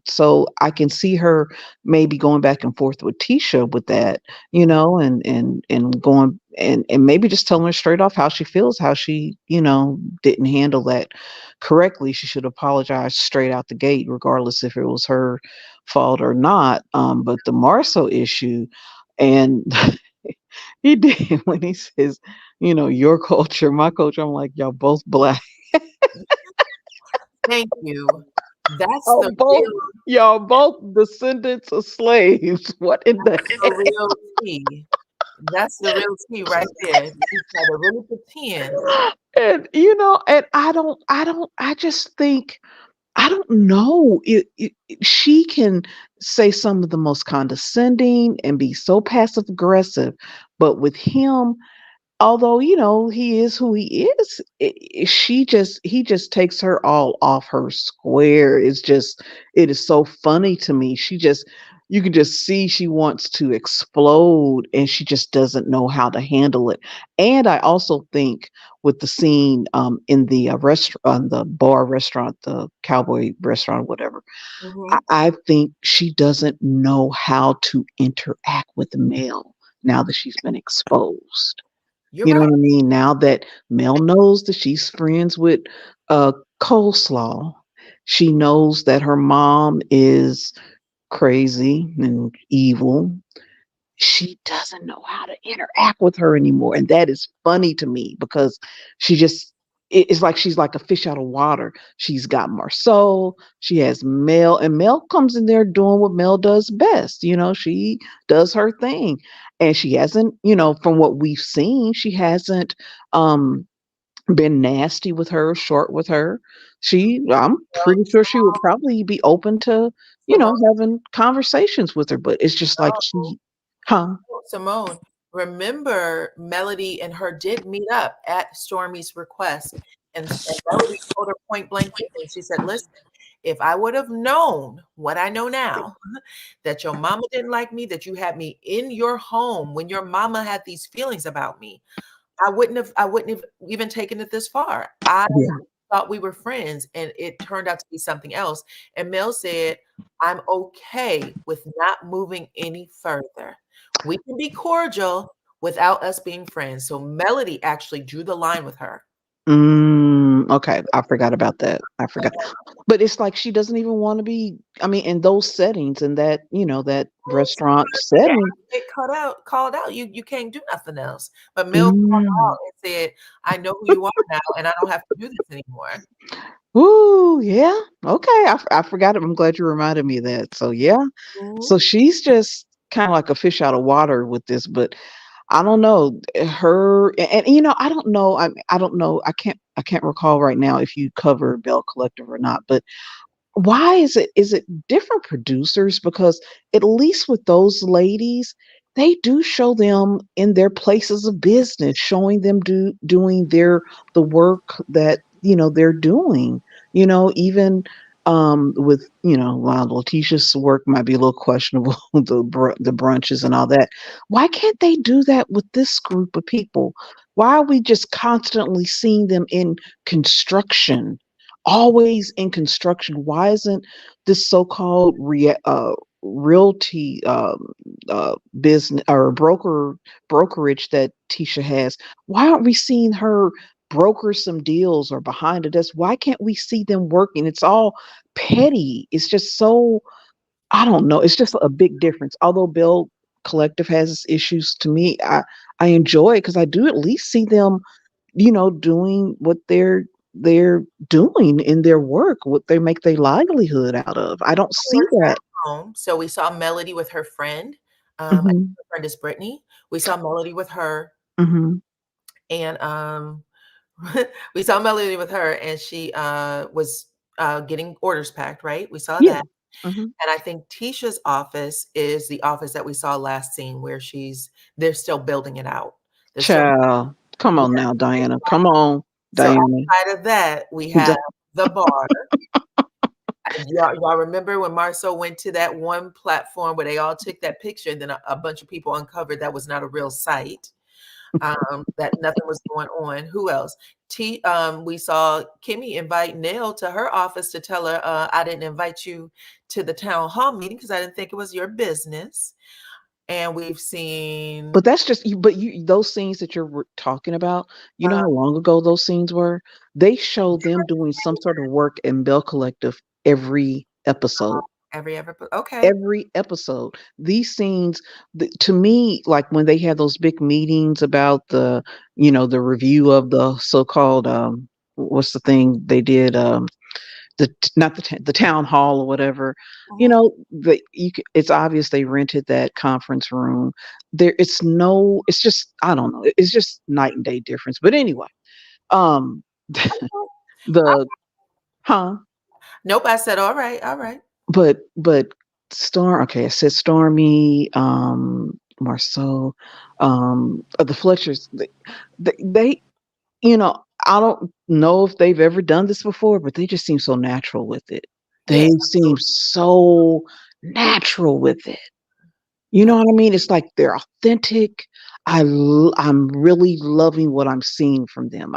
So I can see her maybe going back and forth with Tisha with that, and going and maybe just telling her straight off how she feels, how she, didn't handle that correctly. She should apologize straight out the gate, regardless if it was her fault or not. But the Marceau issue, and he did when he says, your culture, my culture. I'm like, y'all both black. Thank you. That's Oh, the both real, y'all both descendants of slaves. What in the the real tea. That's the real tea right there. You try to really pretend. and and I just think I don't know. She can say some of the most condescending and be so passive aggressive, but with him, although he is who he is, he just takes her all off her square. It is so funny to me. You can just see she wants to explode, and she just doesn't know how to handle it. And I also think with the scene in the restaurant, the bar restaurant, the cowboy restaurant, whatever, Mhm. I think she doesn't know how to interact with Mel now that she's been exposed. You're You know right. what I mean? Now that Mel knows that she's friends with Coleslaw, she knows that her mom is crazy and evil. She doesn't know how to interact with her anymore. And that is funny to me because she just it's like she's like a fish out of water. She's got Marceau, she has Mel, and Mel comes in there doing what Mel does best. She does her thing. And she hasn't, from what we've seen, she hasn't um been nasty with her, short with her. I'm Well, pretty sure she would probably be open to, Simone, having conversations with her, but it's just like Simone, huh? Simone, remember Melody and her did meet up at Stormy's request. And Melody told her point blank, and she said, listen, if I would have known what I know now, that your mama didn't like me, that you had me in your home when your mama had these feelings about me, I wouldn't have even taken it this far. I Yeah. thought we were friends and it turned out to be something else. And Mel said, I'm okay with not moving any further. We can be cordial without us being friends. So Melody actually drew the line with her. Okay, I forgot about that. I forgot. But it's like she doesn't even want to be, I mean, in those settings, in that, that restaurant Yeah, setting. get called out. You can't do nothing else. But Mel called Mm. out and said, I know who you are now, and I don't have to do this anymore. Ooh, yeah. Okay. I forgot it. I'm glad you reminded me of that. So yeah. Mhm. So she's just kind of like a fish out of water with this, but I don't know her, and I don't know. I don't know. I can't recall right now if you cover Bell Collective or not, but why is it different producers? Because at least with those ladies, they do show them in their places of business, showing them doing the work that they're doing. Even with while Letitia's work might be a little questionable, the brunches and all that. Why can't they do that with this group of people? Why are we just constantly seeing them in construction? Always in construction. Why isn't this so-called realty business or brokerage that Tisha has? Why aren't we seeing her broker some deals or behind the desk? Why can't we see them working? It's all petty. It's just so I don't know. It's just a big difference. Although Bill Collective has its issues, to me, I enjoy it because I do at least see them doing what they're doing in their work, what they make their livelihood out of. I don't see that. Home. So we saw Melody with her friend. I think Mhm. her friend is Brittany. We saw Melody with her Mhm. And we saw Melody with her, and she was getting orders packed, right? We saw Yeah. that. Mhm. And I think Tisha's office is the office that we saw last scene where they're still building it out. They're still, Child, come yeah. on now, Diana. Come on, So Diana. outside of that, we have the bar. Y'all remember when Marceau went to that one platform where they all took that picture, and then a bunch of people uncovered that was not a real site, that nothing was going on. Who else? We saw Kimmy invite Nell to her office to tell her, I didn't invite you to the town hall meeting because I didn't think it was your business. And we've seen, But that's just you. But those scenes that you're talking about, you know how long ago those scenes were? They show them doing some sort of work in Bell Collective every episode. okay. Every episode, these scenes, to me, like when they had those big meetings about the review of the so-called what's the thing they did, not the town hall or whatever. It's obvious they rented that conference room. It's just, I don't know, it's just night and day difference. But anyway, um the huh Nope, I said, all right, all right. but okay, I said Stormy, Marceau, the Fletchers, they I don't know if they've ever done this before, but they just seem so natural with it. They Yeah. seem so natural with it. You know what I mean? It's like they're authentic. I'm really loving what I'm seeing from them.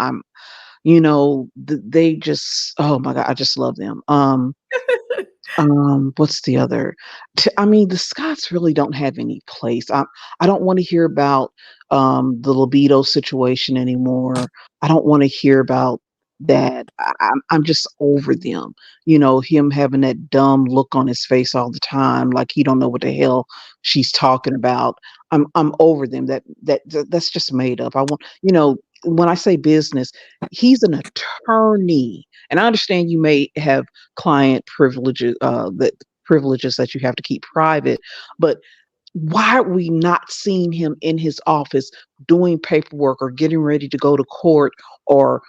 They just, oh my God, I just love them. What's the other? I mean, the Scots really don't have any place. I don't want to hear about the libido situation anymore. I don't want to hear about that. I'm just over them. Him having that dumb look on his face all the time, like he don't know what the hell she's talking about. I'm over them. That's just made up. I want, when I say business, he's an attorney, and I understand you may have client privileges that you have to keep private, but why are we not seeing him in his office doing paperwork or getting ready to go to court, or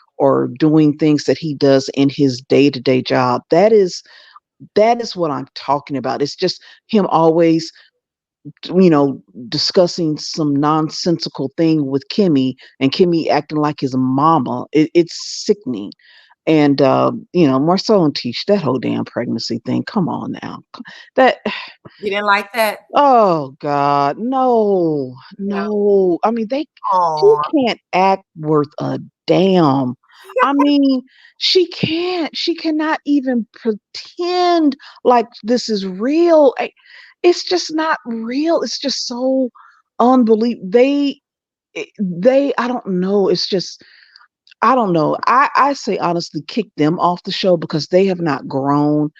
doing things that he does in his day-to-day job? That is what I'm talking about. It's just him always discussing some nonsensical thing with Kimmy, and Kimmy acting like his mama. It's sickening. And Marcel and Tish, that whole damn pregnancy thing. Come on now. That You didn't like that? Oh God, no, no. I mean, she Aw. can't act worth a damn. I mean, she can't. She cannot even pretend like this is real. It's just not real. It's just so unbelievable. I don't know. It's just, I don't know. I say honestly, kick them off the show because they have not grown.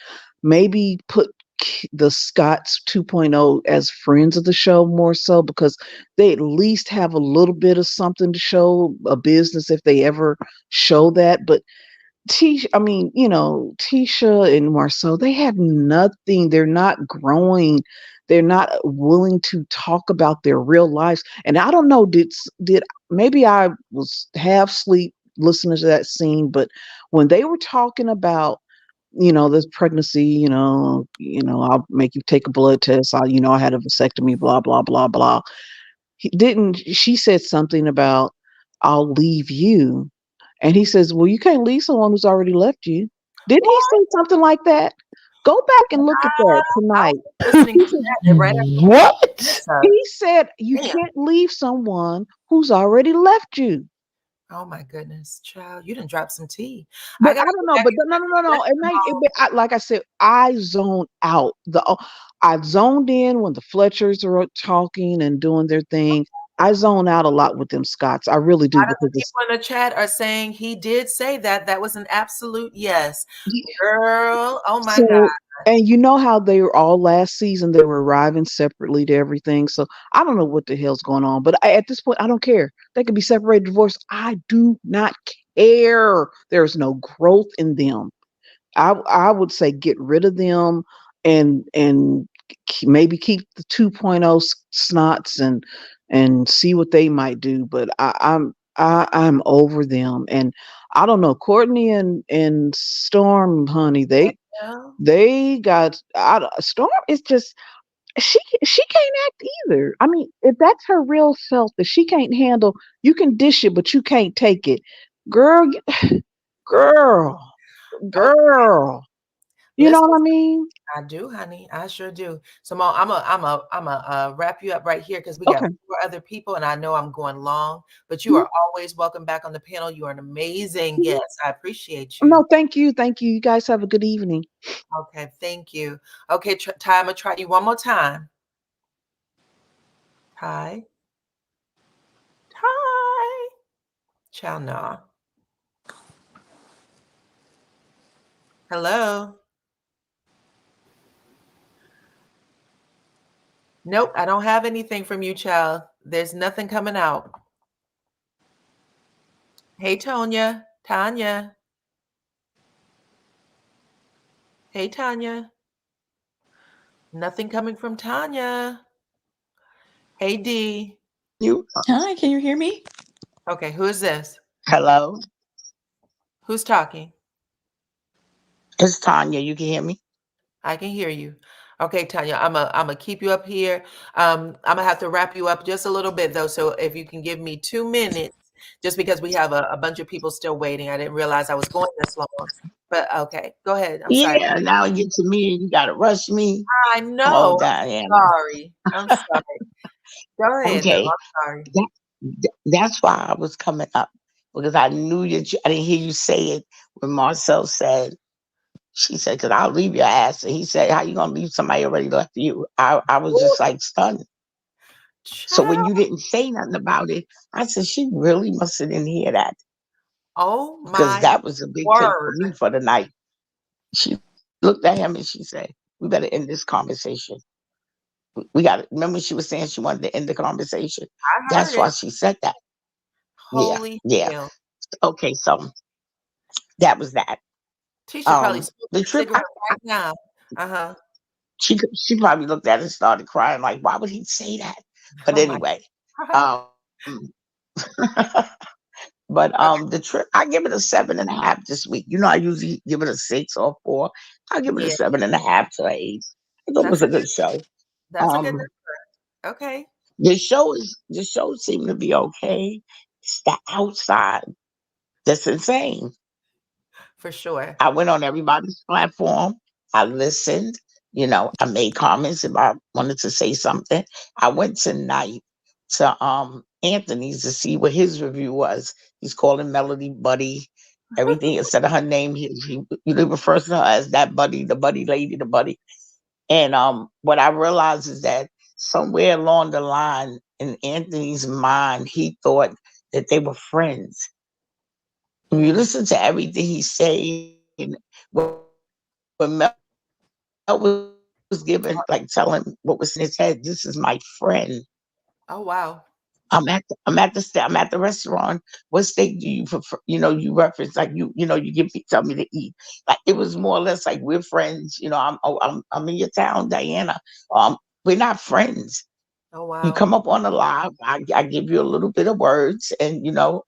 Maybe put the Scots 2.0 as friends of the show more so, because they at least have a little bit of something to show, a business, if they ever show that. But Tisha, I mean, Tisha and Marceau, they have nothing. They're not growing. They're not willing to talk about their real lives. And I don't know, did maybe I was half asleep listening to that scene, but when they were talking about, this pregnancy, I'll make you take a blood test. I had a vasectomy, blah, blah, blah, blah. She said something about, I'll leave you. And he says, well, you can't leave someone who's already left you. Didn't he say something like that? Go back and look at that tonight. Listening to that right after What? He said, you Damn. can't leave someone who's already left you. Oh my goodness, child, you didn't drop some tea. But I don't know. But no. Like I said, I zone out. I zoned in when the Fletchers are talking and doing their thing. I zone out a lot with them Scots. I really do. A lot of the Because people in the chat are saying he did say that. That was an absolute yes. Girl, oh my God. And you know how they were all last season, they were arriving separately to everything. So I don't know what the hell's going on. But at this point, I don't care. They could be separated, divorced. I do not care. There's no growth in them. I would say get rid of them, and maybe keep the 2.0 snots, and see what they might do. But I'm over them, and I don't know. Courtney and Storm, honey, Yeah. they got Storm is just she can't act either. I mean, if that's her real self that she can't handle, you can dish it, but you can't take it, girl. Girl, Okay. girl. You know Listen, what I mean? I do, honey. I sure do. So, Mo, I'm a wrap you up right here because we got Okay. 4 other people, and I know I'm going long. But you Mhm. are always welcome back on the panel. You are an amazing Mhm. guest. I appreciate you. No, thank you. Thank you. You guys have a good evening. Okay, thank you. Okay, Ty, I'm gonna try you one more time. Ty, Ty, chow nah. Hello. Nope, I don't have anything from you, child. There's nothing coming out. Hey, Tonya, Tanya. Hey, Tanya. Nothing coming from Tanya. Hey, D. You. Hi, can you hear me? Okay, who is this? Hello, Who's talking? it's Tanya. You can hear me? I can hear you. Okay, Tanya, I'm gonna keep you up here. I'm gonna have to wrap you up just a little bit though. So if you can give me 2 minutes, just because we have a bunch of people still waiting. I didn't realize I was going this long. But okay, go ahead. I'm sorry. Yeah, now you get to me and you got to rush me. I Oh, know. Diana. Sorry. I'm sorry. Go ahead though. Okay, I'm sorry. that's why I was coming up because I knew that I didn't hear you say it when Marcel said, she said, because I'll leave your ass. And he said, how you going to leave somebody already left you? I was Ooh, just like stunned. So when child. you didn't say nothing about it, I said, she really must have didn't hear that Oh because my that was a big take for word. me for the night. She looked at him and she said, we better end this conversation. We got to remember she was saying she wanted to end the conversation. I heard That's why it. she said that. Yeah, Holy yeah. hell. Okay, so that was that. Tisha probably smoking The a trip, cigarette right now. Uh-huh. she probably looked at it and started crying, like, why would he say that? But Oh my anyway, God. um, but Okay. the trip, I give it a 7.5 this week. You know, I usually give it a 6 or 4. I give it a Yeah, 7.5 to 8. I thought it that's was a a good good show. that's a good Um, number. Okay. the show seemed to be okay. It's the outside that's insane. For sure. I went on everybody's platform. I listened. You know, I made comments if I wanted to say something. I went tonight to Anthony's to see what his review was. He's calling Melody Buddy. Everything instead of her name, he refers to her as that buddy, the buddy lady, the buddy. And what I realized is that somewhere along the line in Anthony's mind, he thought that they were friends. When you Mm. listen to everything he's saying, when when Mel was given, like telling what was in his head, this is my friend. Oh wow. I'm at the restaurant. What steak do you prefer? You know, you reference like you give me tell me to eat. Like it was more or less like we're friends. You know, I'm in your town, Diana. We're not friends. Oh You wow. come up on the live, I give you a little bit of words and to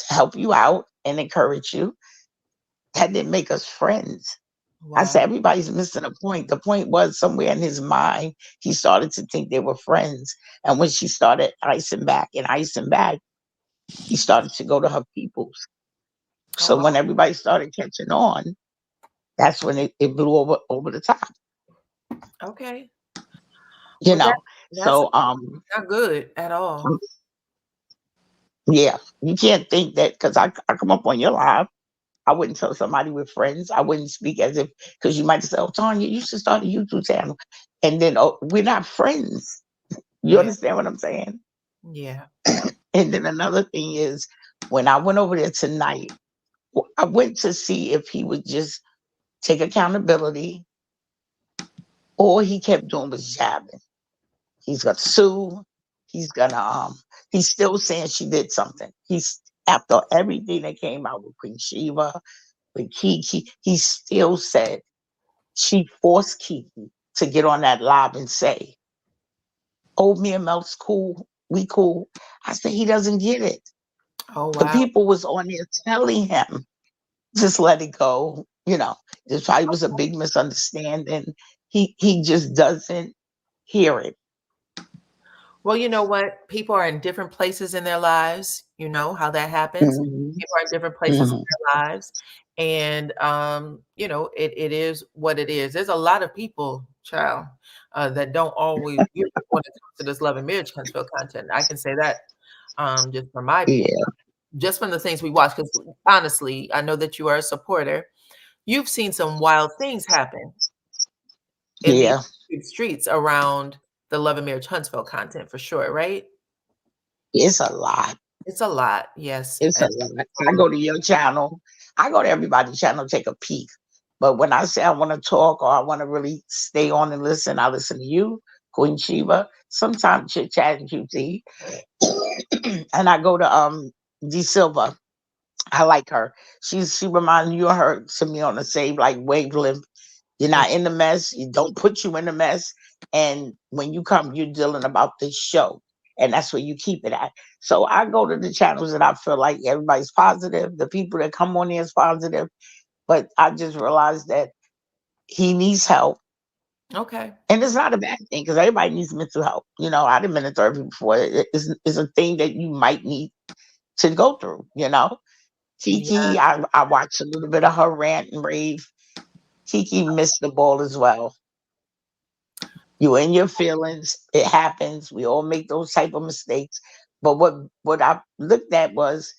help you out and encourage you. That didn't make us friends. I said, Wow. everybody's missing a point. The point was somewhere in his mind, he started to think they were friends. And when she started icing back, he started to go to her peoples. Oh So wow. when everybody started catching on, that's when it blew over the top, Okay. you Well, know. that's So not good at all. yeah, you can't think that because I come up on your live. I wouldn't tell somebody we're friends. I wouldn't speak as if because you might say, "Oh, Tanya, you should start a YouTube channel," and then we're not friends. You Yeah. understand what I'm saying? Yeah. And then another thing is when I went over there tonight, I went to see if he would just take accountability. All he kept doing was jabbing. He's gonna sue. He's gonna he's still saying she did something. He's after everything that came out with Queen Shiva, with Kiki, he still said she forced Kiki to get on that live and say, oh, me and Mel's cool. we cool. I said, he doesn't get it. Oh, The wow. people was on there telling him, just let it go. This probably was a big misunderstanding. He just doesn't hear it. Well, you know what? People are in different places in their lives. You know how that happens. Mhm, People are in different places in mhm. their lives. And, it is what it is. There's a lot of people, child, that don't always get it when it comes to this love and marriage content. I can say that just from my Yeah, people, just from the things we watch. Because honestly, I know that you are a supporter. You've seen some wild things happen in these yeah, streets around the Love and Marriage Huntsville content for sure, right? it's a lot. It's a lot, yes, It's a lot. I go to your channel. I go to everybody's channel, take a peek. But when I say I want to talk or I want to really stay on and listen, I listen to you, Queen Sheba, sometimes Chit Chat and QT. And I go to D Silva. I like her. She reminds you of her to me on the same like wavelength. You're not in the mess. You don't put you in the mess. And when you come, you're dealing about this show. And that's where you keep it at. So I go to the channels that I feel like everybody's positive. The people that come on there is positive. But I just realized that he needs help. Okay. And it's not a bad thing because everybody needs mental help. I've been in therapy before. It's a thing that you might need to go through. Yeah. Kiki, I watched a little bit of her rant and rave. Kiki missed the ball as well. You in your feelings. It happens. We all make those type of mistakes. But what I looked at was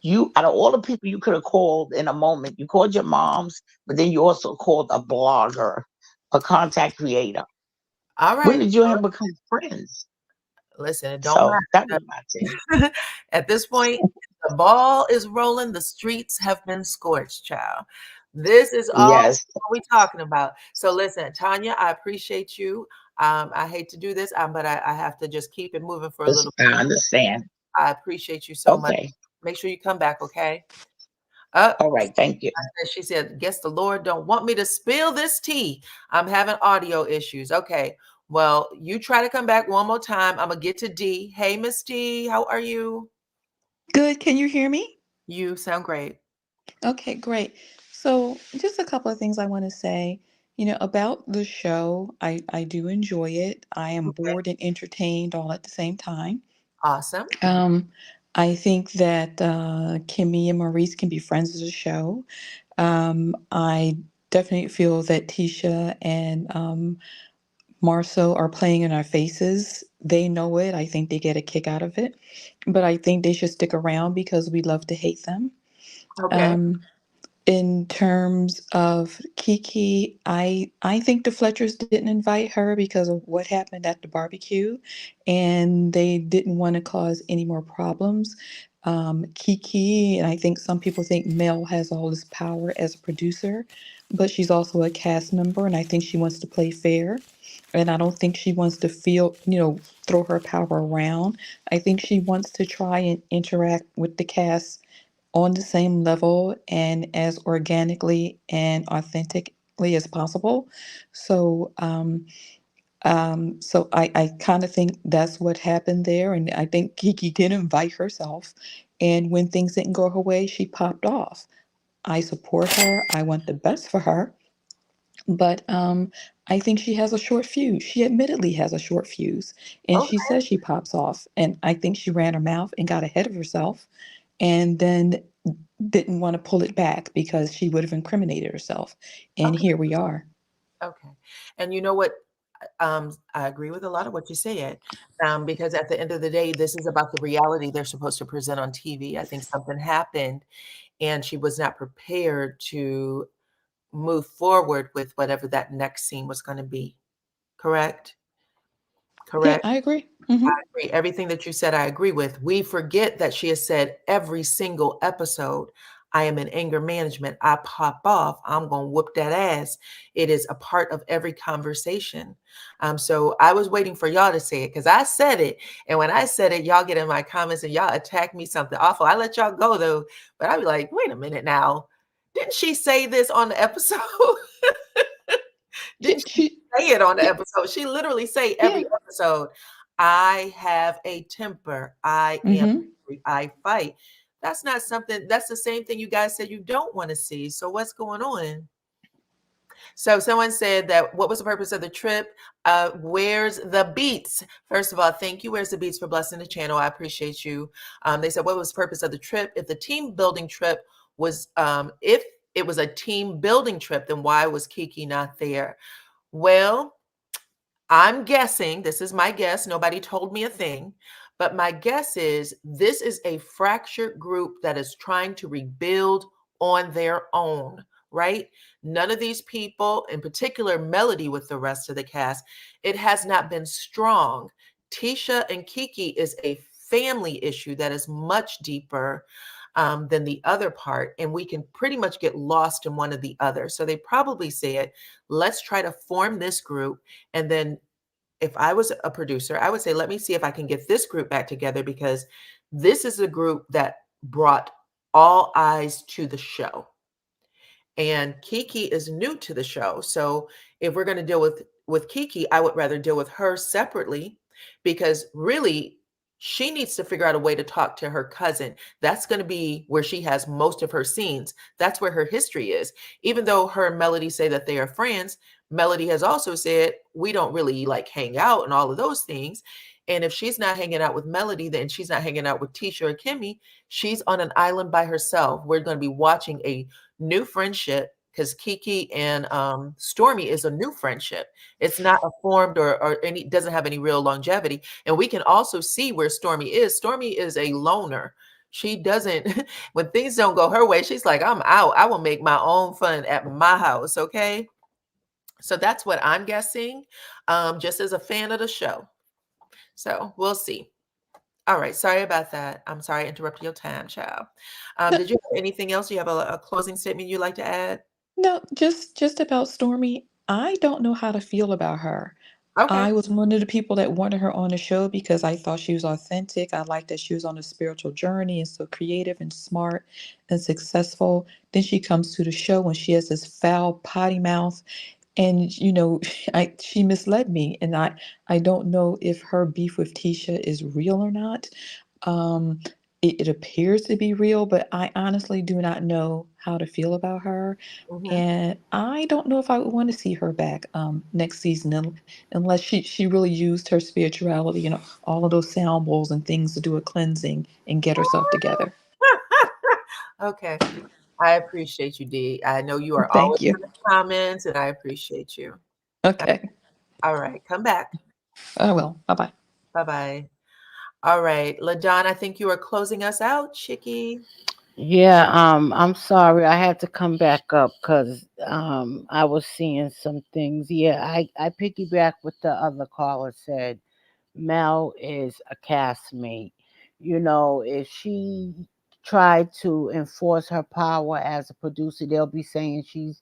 you out of all the people you could have called in a moment, you called your moms, but then you also called a blogger, a content creator. All When right. did you and him become friends? Listen, it don't So that matter. was my take. At this point, the ball is rolling. The streets have been scorched, child. This is all Yes, we're talking about. So listen, Tanya, I appreciate you. I hate to do this, but I have to just keep it moving for a little I bit. understand. I appreciate you so much. Okay. Make sure you come back, okay? All right. Thank you. She said, guess the Lord don't want me to spill this tea. I'm having audio issues. Okay. Well, you try to come back one more time. I'm going to get to D. Hey, Miss D, how are you? Good. Can you hear me? You sound great. Okay, great. So, just a couple of things I want to say. About the show, I do enjoy it. I am Okay. bored and entertained all at the same time. Awesome. Um, I think that Kimmy and Maurice can be friends of the show. I definitely feel that Tisha and Marceau are playing in our faces. They know it. I think they get a kick out of it. But I think they should stick around because we love to hate them. Okay. Um, in terms of Kiki, I think the Fletchers didn't invite her because of what happened at the barbecue, and they didn't want to cause any more problems. Kiki, and I think some people think Mel has all this power as a producer, but she's also a cast member, and I think she wants to play fair. And I don't think she wants to throw her power around. I think she wants to try and interact with the cast on the same level and as organically and authentically as possible. So I kind of think that's what happened there. And I think Kiki did invite herself. And when things didn't go her way, she popped off. I support her. I want the best for her. But I think she has a short fuse. She admittedly has a short fuse. And she Okay. says she pops off. And I think she ran her mouth and got ahead of herself and then didn't want to pull it back because she would have incriminated herself. And Okay. here we are. Okay. And you know what? I agree with a lot of what you said, because at the end of the day, this is about the reality they're supposed to present on TV. I think something happened and she was not prepared to move forward with whatever that next scene was going to be. Correct? Yeah, Correct? I agree. I agree. Everything that you said, I agree with. We forget that she has said every single episode, I am in anger management. I pop off. I'm going to whoop that ass. It is a part of every conversation. So I was waiting for y'all to say it because I said it. And when I said it, y'all get in my comments and y'all attack me something awful. I let y'all go though. But I'd be like, wait a minute now. Didn't she say this on the episode? She, Didn't she she say it on the yeah, episode? She literally say yeah, every episode, I have a temper. I am Mm-hmm. angry. I fight. That's not something, that's the same thing you guys said you don't want to see. So what's going on? So someone said that what was the purpose of the trip? Where's the beats? First of all, thank you. Where's the beats for blessing the channel? I appreciate you. They said, what was the purpose of the trip? If the team building trip was, if it was a team building trip, then why was Kiki not there? Well, I'm guessing, this is my guess, nobody told me a thing, but my guess is this is a fractured group that is trying to rebuild on their own, right? None of these people, in particular Melody with the rest of the cast, it has not been strong. Tisha and Kiki is a family issue that is much deeper than the other part, and we can pretty much get lost in one or the other. So they probably said, let's try to form this group, and then if I was a producer, I would say, let me see if I can get this group back together, because this is a group that brought all eyes to the show. And Kiki is new to the show. So if we're going to deal with Kiki, I would rather deal with her separately, because really she needs to figure out a way to talk to her cousin. That's going to be where she has most of her scenes. That's where her history is. Even though her and Melody say that they are friends, Melody has also said we don't really like hang out and all of those things. And if she's not hanging out with Melody, then she's not hanging out with Tisha or Kimmy. She's on an island by herself. We're going to be watching a new friendship, because Kiki and Stormy is a new friendship. It's not a formed or any, doesn't have any real longevity. And we can also see where Stormy is. Stormy is a loner. She doesn't, when things don't go her way, she's like, I'm out. I will make my own fun at my house. Okay. So that's what I'm guessing, just as a fan of the show. So we'll see. All right. Sorry about that. I'm sorry I interrupted your time, child. Did you have anything else? You have a closing statement you'd like to add? No, just about Stormy. I don't know how to feel about her. Okay. I was one of the people that wanted her on the show because I thought she was authentic. I liked that she was on a spiritual journey and so creative and smart and successful. Then she comes to the show and she has this foul potty mouth, and she misled me, and I don't know if her beef with Tisha is real or not. Um, it appears to be real, but I honestly do not know how to feel about her. Mhm. And I don't know if I would want to see her back next season, unless she really used her spirituality, all of those sound bowls and things to do a cleansing and get herself together. Okay. I appreciate you, Dee. I know you are always Thank you. in the comments, and I appreciate you. Okay. All right. Come back. I will. Bye-bye. Bye-bye. All right. LaDon, I think you are closing us out, Chicky. Yeah, I'm sorry. I had to come back up because I was seeing some things. Yeah, I piggyback what the other caller said. Mel is a castmate. If she tried to enforce her power as a producer, they'll be saying she's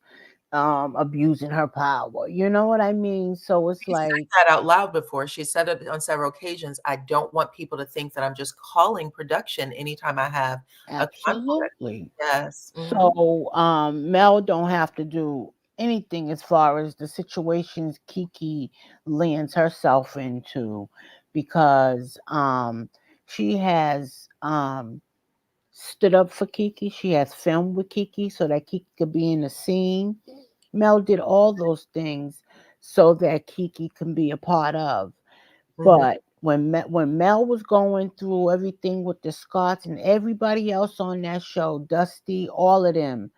abusing her power. You know what I mean? So it's She said like, that out loud before. She said it on several occasions. I don't want people to think that I'm just calling production anytime I have a conflict. absolutely. Yes. So Mel don't have to do anything as far as the situations Kiki lands herself into, because she has stood up for Kiki. She has filmed with Kiki so that Kiki could be in the scene. Mel did all those things so that Kiki can be a part of. Mhm. But when Mel was going through everything with the Scots and everybody else on that show, Dusty, all of them,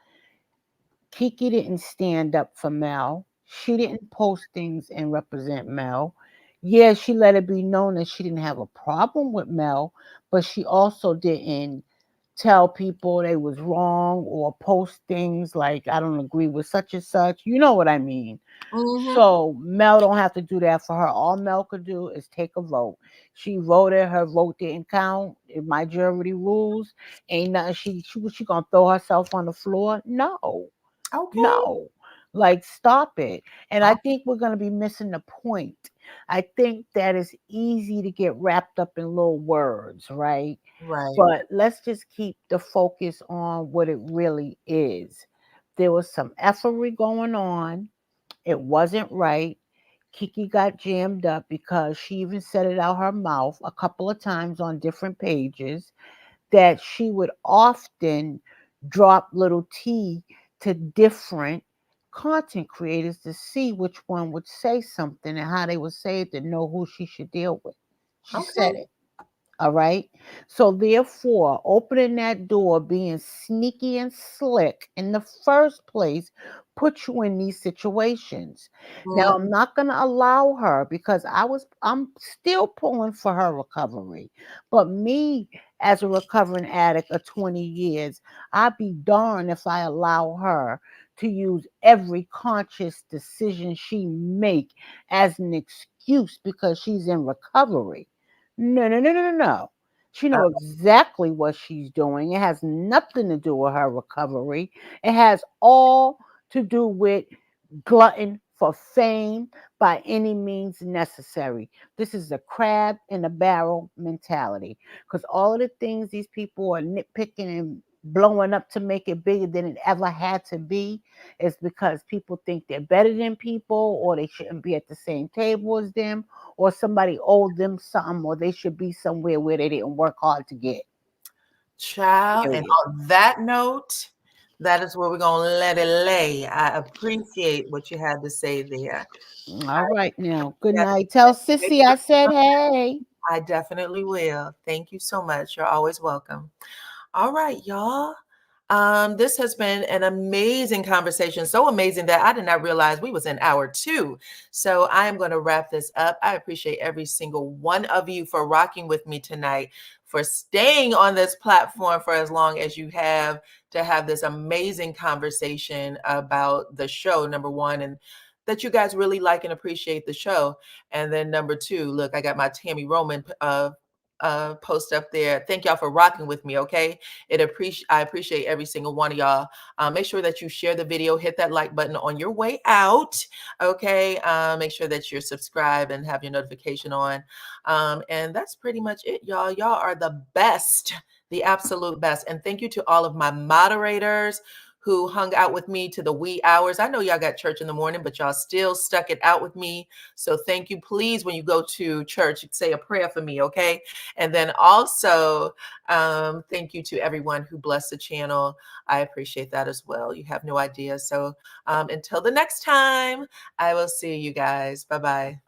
Kiki didn't stand up for Mel. She didn't post things and represent Mel. Yeah, she let it be known that she didn't have a problem with Mel, but she also didn't tell people they was wrong or post things like I don't agree with such and such. You know what I mean? Mhm. So Mel don't have to do that for her. All Mel could do is take a vote. She voted. Her vote didn't count. In majority rules, ain't nothing. She gonna throw herself on the floor? No, Okay. no. Like stop it. And I Oh, think we're gonna be missing the point. I think that it's easy to get wrapped up in little words, right? right. But let's just keep the focus on what it really is. There was some effery going on. It wasn't right. Kiki got jammed up because she even said it out her mouth a couple of times on different pages that she would often drop little tea to different content creators to see which one would say something and how they would say it to know who she should deal with. She said Okay. it. All right. So therefore, opening that door, being sneaky and slick in the first place, put you in these situations. Now Mhm. I'm not gonna allow her because I'm still pulling for her recovery. But me as a recovering addict of 20 years, I'd be darned if I allow her to use every conscious decision she make as an excuse because she's in recovery. No, no, no, no, no, no. She know exactly what she's doing. It has nothing to do with her recovery. It has all to do with glutton for fame by any means necessary. This is a crab in a barrel mentality. Because all of the things these people are nitpicking and blowing up to make it bigger than it ever had to be is because people think they're better than people or they shouldn't be at the same table as them or somebody owed them something or they should be somewhere where they didn't work hard to get. Child, and Period. on that note, that is where we're going to let it lay. I appreciate what you had to say there. All right now. Good Yeah, night. Tell make Sissy I sure- said hey. I definitely will. Thank you so much. You're always welcome. All right, y'all. This has been an amazing conversation. So amazing that I did not realize we was in hour 2. So I am going to wrap this up. I appreciate every single one of you for rocking with me tonight, for staying on this platform for as long as you have to have this amazing conversation about the show, number one, and that you guys really like and appreciate the show. And then number 2, look, I got my Tammy Roman post up there. Thank y'all for rocking with me. Okay. I appreciate every single one of y'all. Make sure that you share the video, hit that like button on your way out. Okay. Make sure that you're subscribed and have your notification on. And that's pretty much it, y'all. Y'all are the best, the absolute best. And thank you to all of my moderators who hung out with me to the wee hours. I know y'all got church in the morning, but y'all still stuck it out with me. So thank you. Please, when you go to church, say a prayer for me, okay? And then also, thank you to everyone who blessed the channel. I appreciate that as well. You have no idea. So until the next time, I will see you guys. Bye-bye.